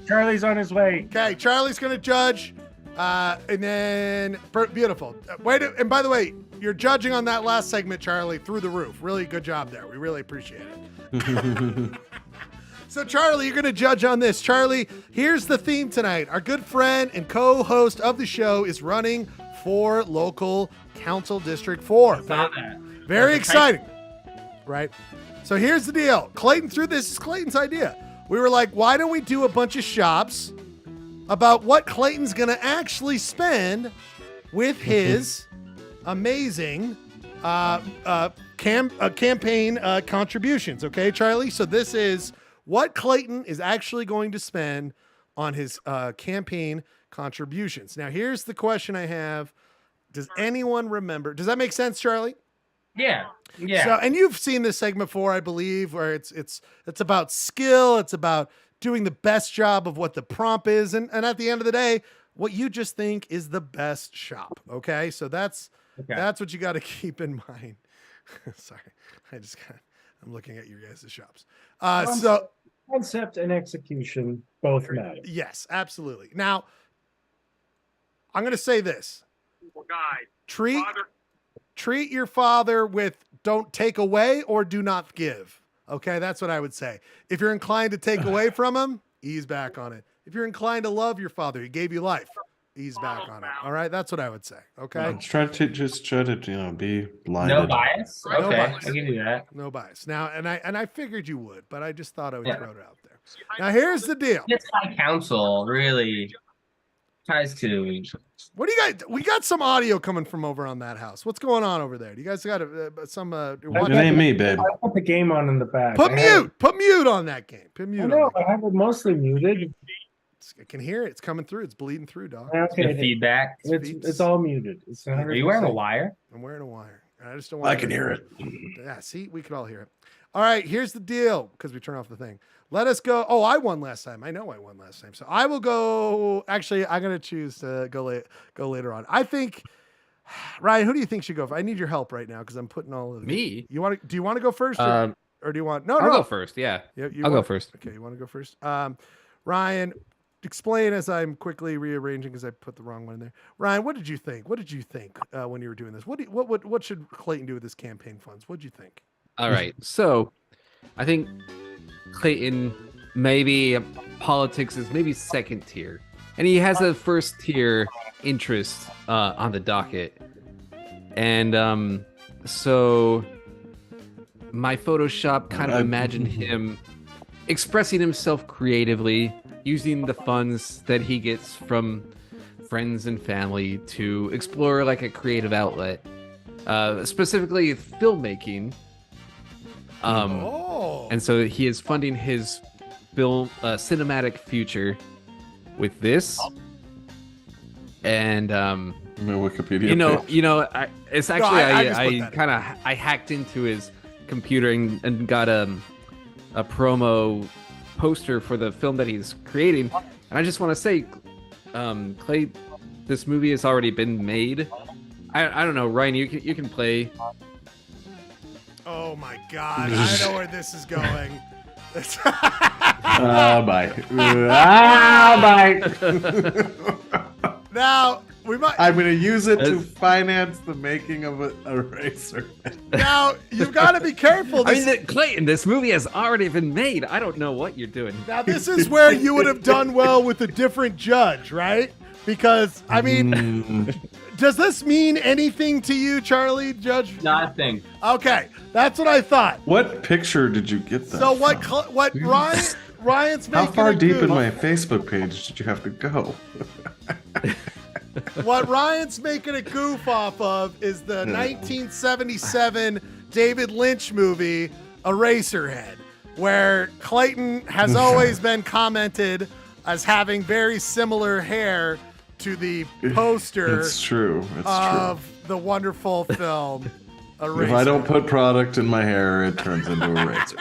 Speaker 9: Charlie's on his way.
Speaker 1: Okay, Charlie's going to judge. And then, beautiful. And by the way, you're judging on that last segment, Charlie, through the roof. Really good job there. We really appreciate it. So, Charlie, you're going to judge on this. Charlie, here's the theme tonight. Our good friend and co-host of the show is running for local council District 4. Very exciting. Right? So here's the deal. Clayton threw this. Is Clayton's idea. We were like, why don't we do a bunch of shops about what Clayton's going to actually spend with his amazing campaign contributions. Okay, Charlie? So this is what Clayton is actually going to spend on his campaign contributions. Now, here's the question I have. Does anyone remember? Does that make sense, Charlie?
Speaker 19: Yeah.
Speaker 1: So, and you've seen this segment before, I believe, where it's about skill. It's about doing the best job of what the prompt is. And at the end of the day, what you just think is the best shop. Okay. So that's what you got to keep in mind. Sorry. I'm looking at your guys' shops. So
Speaker 9: concept and execution both matter.
Speaker 1: Yes, absolutely. Now, I'm going to say this. Treat your father with don't take away or do not give. Okay, that's what I would say. If you're inclined to take away from him, ease back on it. If you're inclined to love your father, he gave you life, ease back on it. All right, that's what I would say. Okay.
Speaker 5: Try to be blinded.
Speaker 19: No bias.
Speaker 1: No
Speaker 19: Okay,
Speaker 1: bias.
Speaker 19: I can do that.
Speaker 1: No bias. Now, and I figured you would, but I just thought I would throw it out there. Now, here's the deal.
Speaker 19: This high council really tries to.
Speaker 1: What do you guys? We got some audio coming from over on that house. What's going on over there? Do you guys got some?
Speaker 5: It ain't me, babe.
Speaker 9: I put the game on in the back.
Speaker 1: Put mute on that game. Put mute.
Speaker 9: I have it mostly muted.
Speaker 1: I can hear it. It's coming through. It's bleeding through, dog.
Speaker 9: Okay.
Speaker 19: The feedback.
Speaker 9: It's all muted. It's 100%.
Speaker 19: Are you wearing a wire?
Speaker 1: I'm wearing a wire. I just don't want.
Speaker 5: I can hear it.
Speaker 1: Yeah. See, we could all hear it. All right. Here's the deal. Because we turn off the thing. Let us go. Oh, I won last time. I know I won last time. So I will go. Actually, I'm going to choose to go later on. I think, Ryan, who do you think should go? I need your help right now because I'm putting all of
Speaker 2: me.
Speaker 1: Do you want to go first? Or do you want? No,
Speaker 2: I'll go first. Yeah. I'll go first.
Speaker 1: Okay. You want to go first? Ryan, explain as I'm quickly rearranging because I put the wrong one in there. Ryan, what did you think? What did you think when you were doing this? What should Clayton do with his campaign funds? What did you think?
Speaker 2: All right. So I think Clayton, maybe politics is maybe second tier. and he has a first tier interest on the docket. And so my Photoshop kind of imagined him expressing himself creatively, using the funds that he gets from friends and family to explore like a creative outlet, specifically filmmaking. And so he is funding his film cinematic future with this. And
Speaker 5: Wikipedia page.
Speaker 2: it's actually I hacked into his computer and got a promo poster for the film that he's creating. And I just want to say, Clay, this movie has already been made. I don't know, Ryan, you can play.
Speaker 1: Oh my God, I know where this is going.
Speaker 5: Bye. Bye.
Speaker 1: Now we might.
Speaker 5: I'm going to use it to finance the making of an eraser.
Speaker 1: Now you've got to be careful.
Speaker 2: Clayton, this movie has already been made. I don't know what you're doing.
Speaker 1: Now this is where you would have done well with a different judge, right? Because I mean, does this mean anything to you, Charlie? Judge?
Speaker 19: Nothing.
Speaker 1: Okay, that's what I thought.
Speaker 5: What picture did you get that?
Speaker 1: So what Ryan's making?
Speaker 5: How far deep
Speaker 1: goof.
Speaker 5: in my Facebook page did you have to go?
Speaker 1: What Ryan's making a goof off of is the 1977 David Lynch movie Eraserhead, where Clayton has always been commented as having very similar hair to the poster.
Speaker 5: It's true.
Speaker 1: of the wonderful film Eraserhead.
Speaker 5: If I don't put product in my hair, it turns into a razor.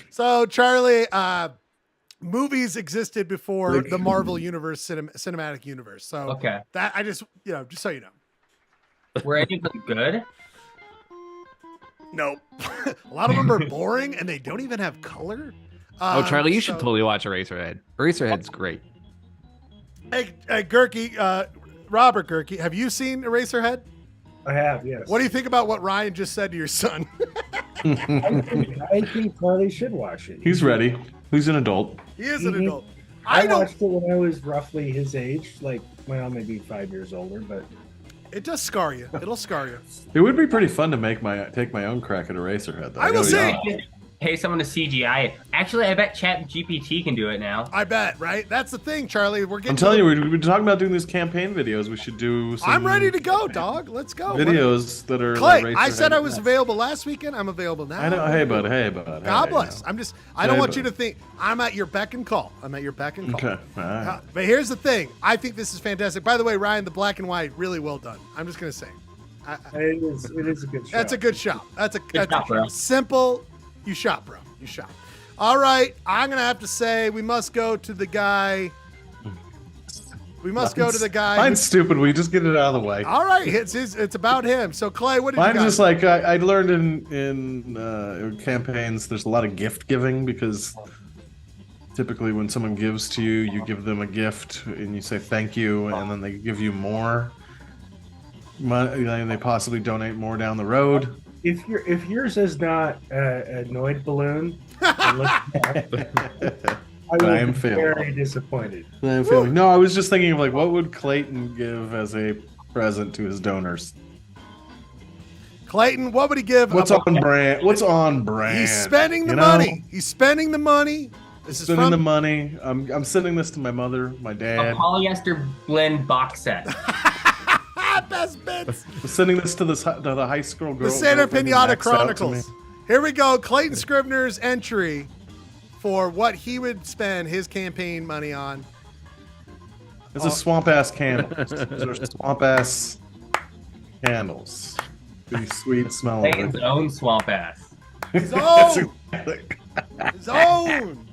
Speaker 1: So, Charlie, movies existed before the Marvel Universe cinematic universe. So,
Speaker 19: Okay.
Speaker 1: that I just so you know.
Speaker 19: Were any of them good?
Speaker 1: Nope. A lot of them are boring and they don't even have color.
Speaker 2: Charlie, you should totally watch Eraserhead. Eraserhead's great.
Speaker 1: Hey, Gerke, Robert Gerke, have you seen Eraserhead?
Speaker 9: I have, yes.
Speaker 1: What do you think about what Ryan just said to your son?
Speaker 9: I think Charlie should watch it.
Speaker 5: He's ready. He's an adult.
Speaker 1: He is an adult.
Speaker 9: I watched it when I was roughly his age, like, well, maybe 5 years older, but
Speaker 1: it does scar you. It'll scar you.
Speaker 5: It would be pretty fun to take my own crack at Eraserhead, though.
Speaker 1: I will say.
Speaker 19: Pay someone to CGI it. Actually, I bet ChatGPT can do it now.
Speaker 1: I bet, right? That's the thing, Charlie.
Speaker 5: I'm telling you, we've been talking about doing these campaign videos. We should do some
Speaker 1: I'm ready to go, dog. Let's go.
Speaker 5: videos that are
Speaker 1: Clay, I said I was available last weekend. I'm available now.
Speaker 5: I know. Hey, bud.
Speaker 1: God bless. I don't want you to think I'm at your beck and call. I'm at your beck and call.
Speaker 5: Okay. All right.
Speaker 1: But here's the thing. I think this is fantastic. By the way, Ryan, the black and white, really well done. I'm just going to say.
Speaker 9: It is a good shot.
Speaker 1: That's a good shot. That's a
Speaker 19: shot, bro.
Speaker 1: Simple. You shot, bro. You shot. All right. I'm going to have to say we must go to the guy.
Speaker 5: Mine's stupid. We just get it out of the way.
Speaker 1: All right. It's about him. So, Clay, what did you
Speaker 5: Mine's
Speaker 1: got?
Speaker 5: just like I learned in campaigns, there's a lot of gift giving because typically when someone gives to you, you give them a gift and you say thank you, and then they give you more. And they possibly donate more down the road.
Speaker 9: If yours is not a Noid balloon, I am very disappointed.
Speaker 5: No, I was just thinking of like, what would Clayton give as a present to his donors?
Speaker 1: Clayton, what would he give?
Speaker 5: What's on brand? What's on brand?
Speaker 1: He's spending the money. He's spending the money. This is
Speaker 5: spending the money. I'm sending this to my mother, my dad.
Speaker 19: A Polyester Blend box set.
Speaker 1: Best bits.
Speaker 5: I'm sending this to the high school girl.
Speaker 1: The Santa Pinata Chronicles. Here we go. Clayton Scrivener's entry for what he would spend his campaign money on.
Speaker 5: It's a swamp ass candles. These are swamp ass candles. Pretty sweet smell.
Speaker 19: Clayton's own swamp ass.
Speaker 1: His own. His own.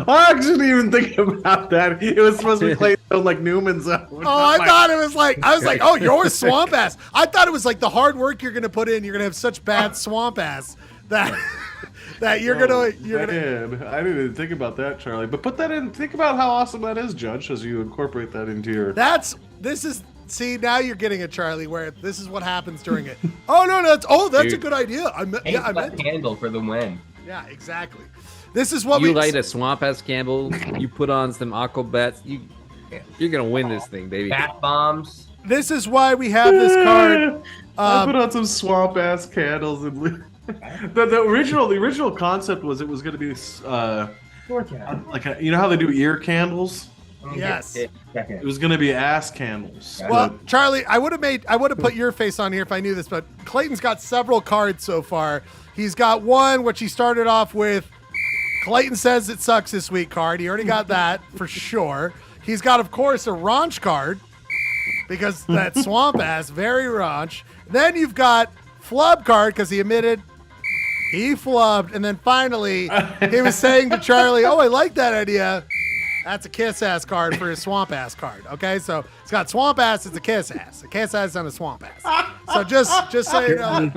Speaker 5: I didn't even think about that. It was supposed to be Clayton's own, like Newman's own.
Speaker 1: Oh, I thought it was like, oh, your swamp ass. I thought it was like the hard work you're going to put in. You're going to have such bad swamp ass that you're going to.
Speaker 5: I didn't even think about that, Charlie. But put that in. Think about how awesome that is, Judge, as you incorporate that into your.
Speaker 1: See, now you're getting it, Charlie, where this is what happens during it. Oh, no, that's a good idea. I meant
Speaker 19: handle for the win.
Speaker 1: Yeah, exactly. This is what
Speaker 2: you
Speaker 1: we
Speaker 2: light a swamp ass candle. You put on some aquabats. You're gonna win this thing, baby.
Speaker 19: Bath bombs.
Speaker 1: This is why we have this card.
Speaker 5: I put on some swamp ass candles and the original concept was it was going to be like you know how they do ear candles.
Speaker 1: Yes.
Speaker 5: It was going to be ass candles.
Speaker 1: Well, Charlie, I would have put your face on here if I knew this, but Clayton's got several cards so far. He's got one which he started off with. Clayton says it sucks this week card. He already got that for sure. He's got, of course, a raunch card because that swamp ass, very raunch. Then you've got flub card because he admitted he flubbed. And then finally, he was saying to Charlie, oh, I like that idea. That's a kiss ass card for his swamp ass card. Okay, so it's got swamp ass, it's a kiss ass. A kiss ass and a swamp ass. So just so you know.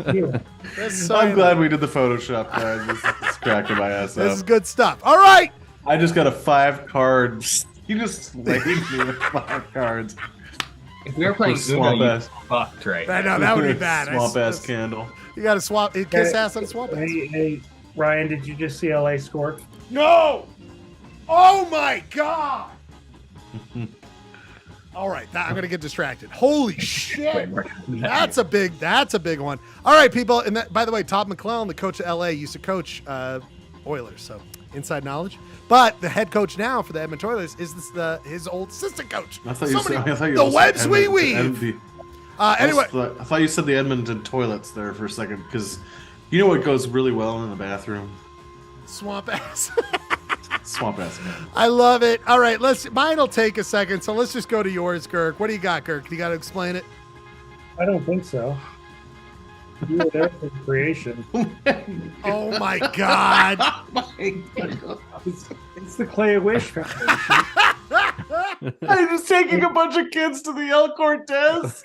Speaker 5: I'm glad we did the Photoshop card. This is cracking my ass up.
Speaker 1: This is good stuff. All right.
Speaker 5: I just got a 5 cards. You just slayed me with 5 cards.
Speaker 19: If we were playing Uno, you'd fucked right
Speaker 1: I know, that would be bad.
Speaker 5: Swamp ass candle.
Speaker 1: You got to swap kiss ass on swamp ass.
Speaker 9: Hey, Ryan, did you just see LA score?
Speaker 1: No! Oh my god! All right, I'm gonna get distracted. Holy shit! That's a big one. All right, people. And that, by the way, Todd McClellan, the coach of LA, used to coach Oilers, so inside knowledge. But the head coach now for the Edmonton Oilers is his old assistant coach.
Speaker 5: I thought you said
Speaker 1: the webs we weave. Anyway,
Speaker 5: I thought you said the Edmonton toilets there for a second because you know what goes really well in the bathroom?
Speaker 1: Swamp ass.
Speaker 5: Swamp ass man.
Speaker 1: I love it. All right, mine will take a second, so let's just go to yours, Girk. What do you got, Girk? You got to explain it?
Speaker 9: I don't think so. You were there for creation.
Speaker 1: Oh my god!
Speaker 9: It's the Clay Wish Foundation.
Speaker 5: I'm just taking a bunch of kids to the El Cortez.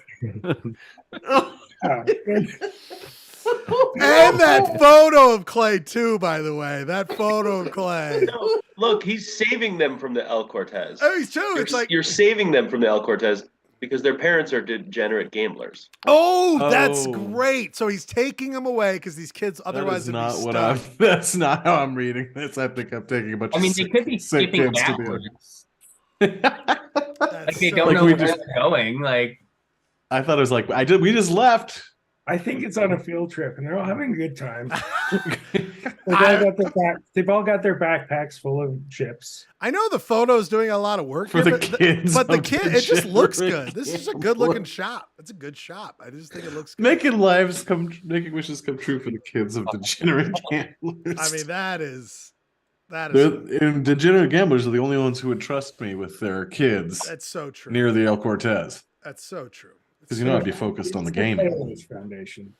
Speaker 1: And that photo of Clay too, by the way. That photo of Clay.
Speaker 8: No, look, he's saving them from the El Cortez.
Speaker 1: Oh, he's true. It's like
Speaker 8: you're saving them from the El Cortez because their parents are degenerate gamblers.
Speaker 1: Oh, that's great. So he's taking them away because these kids otherwise would be stuck.
Speaker 5: That's not how I'm reading this. I think I'm taking a bunch of
Speaker 19: they could be
Speaker 5: sick
Speaker 19: skipping
Speaker 5: kids
Speaker 19: backwards. Like they don't know
Speaker 5: we
Speaker 19: where they're going. Like
Speaker 5: I thought it was like we just left.
Speaker 9: I think it's on a field trip, and they're all having a good time. They've all got their backpacks full of chips.
Speaker 1: I know the photo's doing a lot of work
Speaker 5: for
Speaker 1: here,
Speaker 5: the kids,
Speaker 1: but the kid, it just looks good. This is a good-looking shop. It's a good shop. I just think it looks good.
Speaker 5: Making wishes come true for the kids of degenerate gamblers.
Speaker 1: I mean, that is.
Speaker 5: And degenerate gamblers are the only ones who would trust me with their kids.
Speaker 1: That's so true.
Speaker 5: Near the El Cortez.
Speaker 1: That's so true.
Speaker 5: Because I'd be focused on the game.
Speaker 9: Foundation.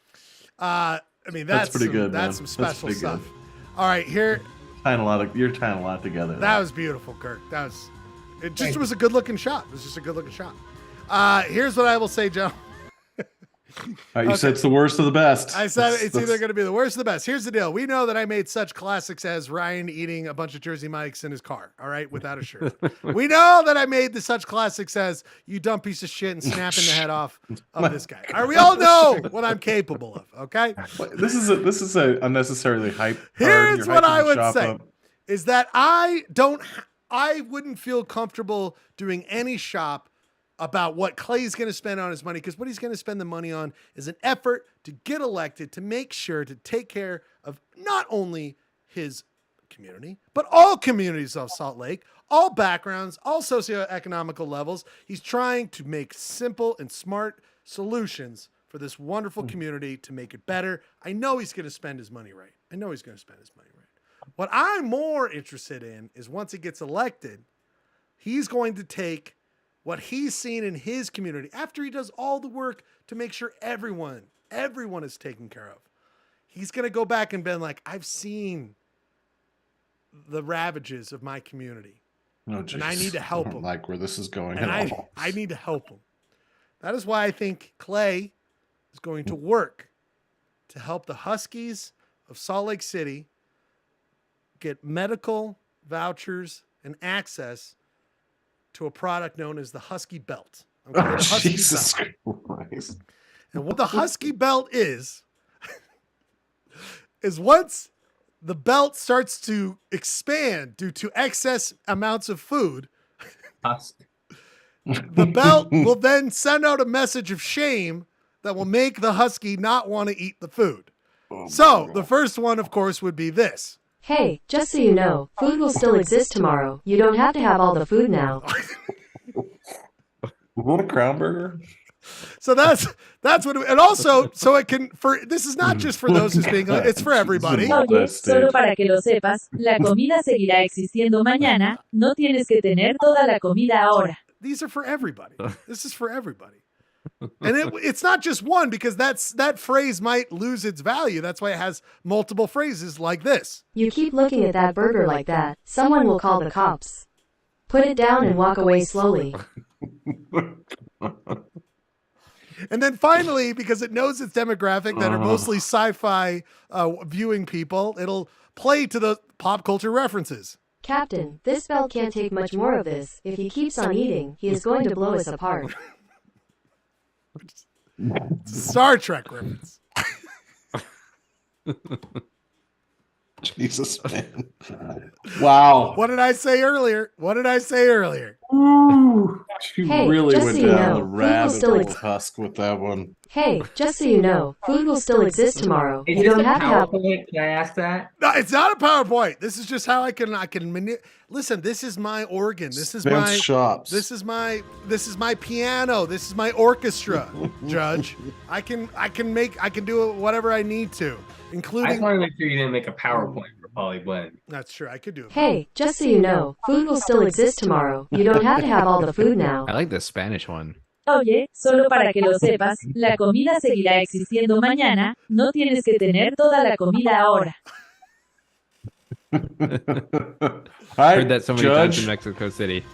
Speaker 1: I mean, that's
Speaker 5: pretty good.
Speaker 1: That's some special stuff. All right,
Speaker 5: here. You're tying a lot together.
Speaker 1: That was beautiful, Kirk. It just was a good looking shot. It was just a good looking shot. Here's what I will say, Joe.
Speaker 5: All right, you said it's the worst of the best.
Speaker 1: I said it's either going to be the worst or the best. Here's the deal. We know that I made such classics as Ryan eating a bunch of Jersey Mike's in his car, all right, without a shirt. We know that I made such classics as you dumb piece of shit and snapping the head off of this guy. All right, we all know what I'm capable of, okay?
Speaker 5: This is a unnecessarily hype.
Speaker 1: Here's what I would say is that I wouldn't feel comfortable doing any shop about what Clay's going to spend on his money, because what he's going to spend the money on is an effort to get elected, to make sure to take care of not only his community, but all communities of Salt Lake, all backgrounds, all socioeconomical levels. He's trying to make simple and smart solutions for this wonderful community to make it better. I know he's going to spend his money right. What I'm more interested in is once he gets elected, he's going to take what he's seen in his community after he does all the work to make sure everyone is taken care of. He's going to go back and be like, I've seen the ravages of my community.
Speaker 5: Oh,
Speaker 1: and I need to help him.
Speaker 5: Like where this is going
Speaker 1: and
Speaker 5: at all.
Speaker 1: I need to help him. That is why I think Clay is going to work to help the Huskies of Salt Lake City get medical vouchers and access to a product known as the Husky Belt. Okay? The Husky
Speaker 5: Jesus
Speaker 1: Belt.
Speaker 5: Christ.
Speaker 1: And what the Husky Belt is once the belt starts to expand due to excess amounts of food. The belt will then send out a message of shame that will make the husky not want to eat the food. So the first one, of course, would be this.
Speaker 20: Hey, just so you know, food will still exist tomorrow. You don't have to have all the food now.
Speaker 5: What a crown burger.
Speaker 1: So that's what, and also, so it can, this is not just for those who's being, it's for everybody.
Speaker 21: Oye, solo para que lo sepas, la comida seguirá existiendo mañana. No tienes que tener toda la comida ahora.
Speaker 1: These are for everybody. This is for everybody. And it's not just one, because that phrase might lose its value. That's why it has multiple phrases like this.
Speaker 20: You keep looking at that burger like that, someone will call the cops. Put it down and walk away slowly.
Speaker 1: And then finally, because it knows its demographic that are mostly sci-fi viewing people, it'll play to the pop culture references.
Speaker 20: Captain, this belt can't take much more of this. If he keeps on eating, he is going to blow us apart.
Speaker 1: Star Trek reference.
Speaker 5: Jesus, man. Wow.
Speaker 1: What did I say earlier?
Speaker 5: Ooh, you
Speaker 20: Hey,
Speaker 5: really
Speaker 20: just
Speaker 5: went
Speaker 20: so you
Speaker 5: down
Speaker 20: know,
Speaker 5: the
Speaker 20: food will
Speaker 5: rabbit
Speaker 20: still
Speaker 5: hole
Speaker 20: ex-
Speaker 5: husk with that one.
Speaker 20: Hey, just so you know, food will still exist tomorrow.
Speaker 19: Is
Speaker 20: You
Speaker 19: this
Speaker 20: don't
Speaker 19: a
Speaker 20: have to have...
Speaker 19: PowerPoint? Can I ask that?
Speaker 1: No, it's not a PowerPoint. This is just how I can listen. This is my organ. This is
Speaker 5: Spence
Speaker 1: my
Speaker 5: Shops.
Speaker 1: This is my piano. This is my orchestra, Judge. I can do whatever I need to,
Speaker 19: I
Speaker 1: including.
Speaker 19: just want to make sure you didn't make a PowerPoint for Poly Blend.
Speaker 1: That's true. I could do it.
Speaker 20: Hey, just so you know, food will still exist tomorrow. You don't have to have all the food now.
Speaker 2: I like the Spanish one.
Speaker 21: Oye, solo para que lo sepas, la comida seguirá existiendo mañana. No tienes que tener toda la comida ahora.
Speaker 5: I
Speaker 2: Heard that so many times in Mexico City.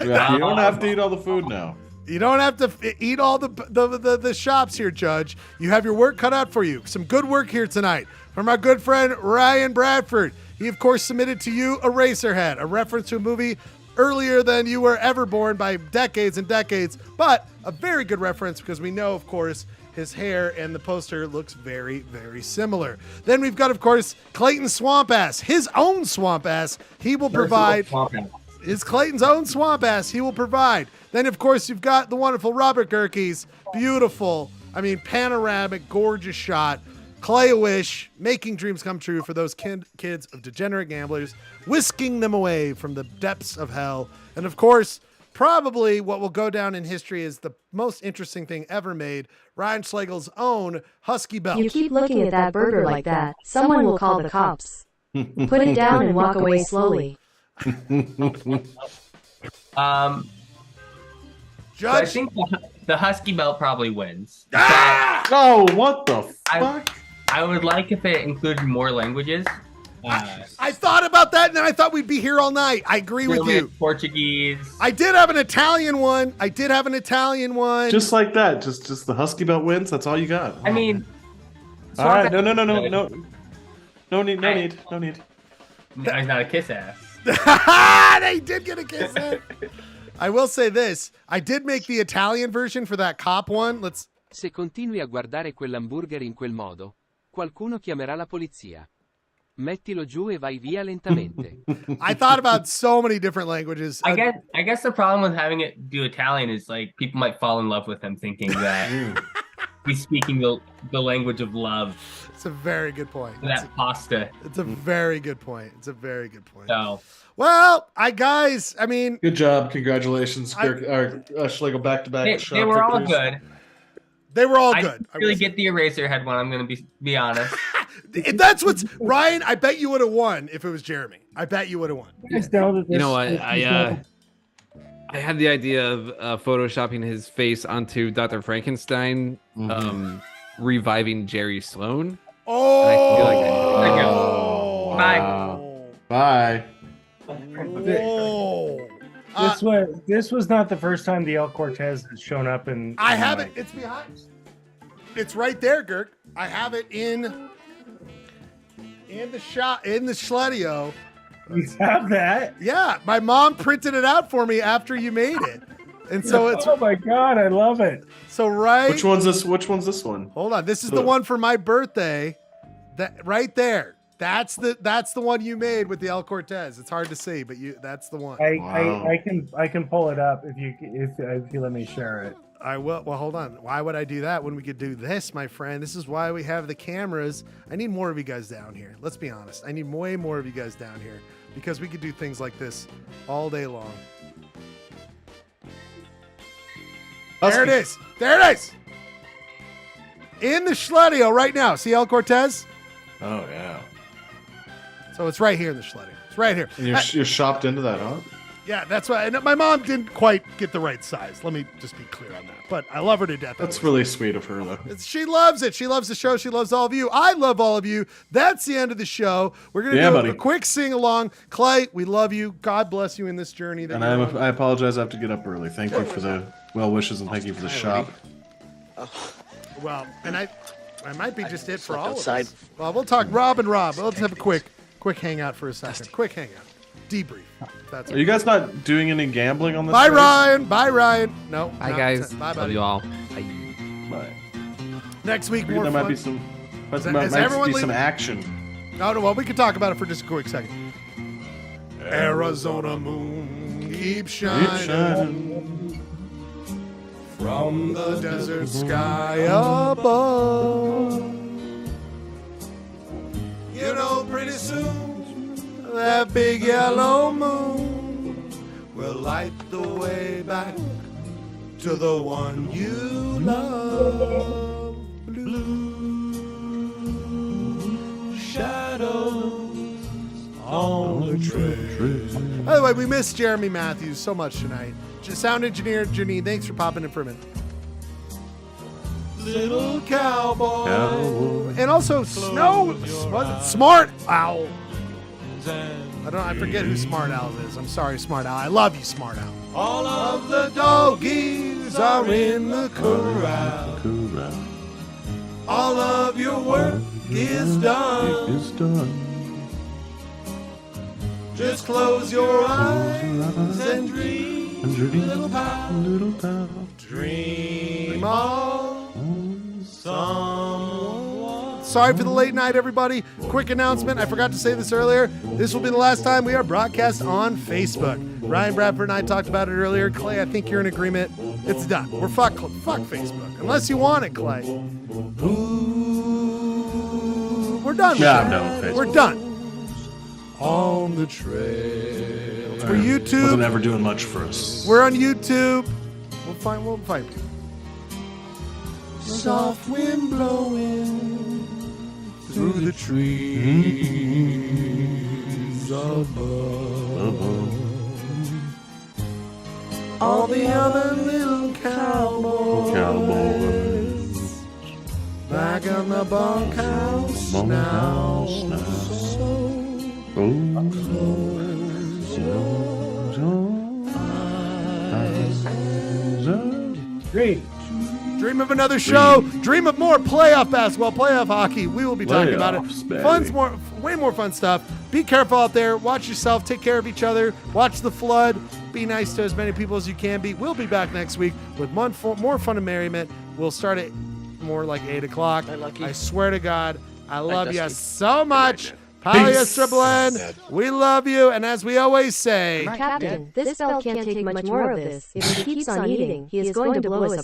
Speaker 5: Yeah, you don't have to eat all the food now.
Speaker 1: You don't have to eat all the shops here, Judge. You have your work cut out for you. Some good work here tonight from our good friend Ryan Bradford. He, of course, submitted to you Eraserhead, a reference to a movie earlier than you were ever born by decades and decades, but a very good reference because we know, of course, his hair and the poster looks very, very similar. Then we've got, of course, Clayton Swamp Ass, his own Swamp Ass. He will provide. Is Clayton's own Swamp Ass. He will provide. Then, of course, you've got the wonderful Robert Gerke's beautiful, panoramic, gorgeous shot. Clay-O-Wish, making dreams come true for those kids of degenerate gamblers, whisking them away from the depths of hell. And, of course, probably what will go down in history as the most interesting thing ever made, Ryan Schlegel's own Husky Belt.
Speaker 20: You keep looking at that burger like that, someone will call the cops. Put it down and walk away slowly.
Speaker 19: So I think the Husky Belt probably wins.
Speaker 5: Oh, what the fuck?
Speaker 19: I would like if it included more languages.
Speaker 1: I thought about that, and then I thought we'd be here all night. I agree with you.
Speaker 19: Portuguese.
Speaker 1: I did have an Italian one.
Speaker 5: Just like that. Just the Husky Belt wins. That's all you got.
Speaker 19: I mean,
Speaker 5: all right. No need.
Speaker 19: No, he's not a kiss ass.
Speaker 1: They did get a kiss ass. I will say this. I did make the Italian version for that cop one.
Speaker 22: Se continui a guardare quell'hamburger in quel modo, qualcuno chiamerà la polizia. Mettilo giù e vai via lentamente.
Speaker 1: I thought about so many different languages.
Speaker 19: I guess the problem with having it do Italian is like people might fall in love with him thinking that he's speaking the language of love.
Speaker 1: It's a very good point.
Speaker 19: That pasta.
Speaker 1: It's a very good point.
Speaker 19: So,
Speaker 1: well,
Speaker 5: good job. Congratulations, Schlegel, back-to-back.
Speaker 19: They were all good.
Speaker 1: They were all
Speaker 19: I
Speaker 1: good.
Speaker 19: didn't really get the Eraserhead one. I'm going to be honest.
Speaker 1: That's what's Ryan. I bet you would have won if it was Jeremy. I bet you would have won.
Speaker 2: You know what? I had the idea of photoshopping his face onto Dr. Frankenstein, reviving Jerry Sloan.
Speaker 1: Oh,
Speaker 2: I feel like
Speaker 5: Bye.
Speaker 1: Whoa.
Speaker 9: This was not the first time the El Cortez has shown up in.
Speaker 1: I have it. It's behind. It's right there, Girk. I have it in the shot in the Schledio.
Speaker 9: You have that?
Speaker 1: Yeah, my mom printed it out for me after you made it, and so it's.
Speaker 9: Oh my god, I love it.
Speaker 1: So right.
Speaker 5: Which one's this one?
Speaker 1: Hold on. This is the one for my birthday. That right there. That's the one you made with the El Cortez. It's hard to see, but that's the one.
Speaker 9: I can pull it up if you let me share it.
Speaker 1: I will. Well, hold on. Why would I do that when we could do this, my friend? This is why we have the cameras. I need more of you guys down here. Let's be honest. I need way more of you guys down here because we could do things like this all day long. There it is. There it is. In the Schledio right now. See El Cortez?
Speaker 5: Oh, yeah.
Speaker 1: So it's right here in the Schledio. It's right here.
Speaker 5: And you're shopped into that, huh?
Speaker 1: Yeah, that's why. And my mom didn't quite get the right size. Let me just be clear on that. But I love her to death.
Speaker 5: That's really sweet of her, though.
Speaker 1: She loves it. She loves the show. She loves all of you. I love all of you. That's the end of the show. We're going to do a quick sing-along. Clay, we love you. God bless you in this journey.
Speaker 5: And I apologize. I have to get up early. Thank you for the well wishes and thank you for the shop.
Speaker 1: Well, and I might be just it for all of us. Well, we'll talk Rob and Rob. Let's have a quick hangout for a second. Quick hangout. Debrief.
Speaker 5: Are you guys not doing any gambling on this?
Speaker 1: Bye, Ryan. Bye, Ryan. No.
Speaker 2: Bye, guys.
Speaker 1: Bye,
Speaker 2: Love you all. Bye.
Speaker 5: Bye.
Speaker 1: Next week, more
Speaker 5: there
Speaker 1: fun.
Speaker 5: might be some. Might be some action.
Speaker 1: No, well, we can talk about it for just a quick second. Arizona moon keeps shining from the desert sky above. You know, pretty soon that big yellow moon will light the way back to the one you love. Blue shadows on the trail. By the way, we missed Jeremy Matthews so much tonight. Sound engineer Janine, thanks for popping in for a minute. Little cowboy. And also Smart Owl. I forget who Smart Owl is. I'm sorry, Smart Owl. I love you, Smart Owl. All of the doggies are in the corral. All of your work is done. Just close your eyes and dream, little pal. Dream on someone. Sorry for the late night, everybody. Quick announcement. I forgot to say this earlier. This will be the last time we are broadcast on Facebook. Ryan Bradford and I talked about it earlier. Clay, I think you're in agreement. It's done. We're fuck Facebook. Unless you want it, Clay. Ooh, we're done.
Speaker 5: Yeah, I'm done with Facebook.
Speaker 1: We're done. On the trail. For YouTube.
Speaker 5: Wasn't ever doing much for us.
Speaker 1: We're on YouTube. We'll find people. Soft wind blowing through the trees above. All the other little cowboys back in the bunkhouse now. Dream of another show. Dream of more playoff basketball, playoff hockey. We will be talking about it. Way more fun stuff. Be careful out there. Watch yourself. Take care of each other. Watch the flood. Be nice to as many people as you can be. We'll be back next week with more fun and merriment. We'll start at more like 8 o'clock. I swear to God, I love you so much. Polyester Blend, we love you, and as we always say,
Speaker 20: Captain, this spell can't take much more of this. If he keeps on eating, he is going to blow us apart.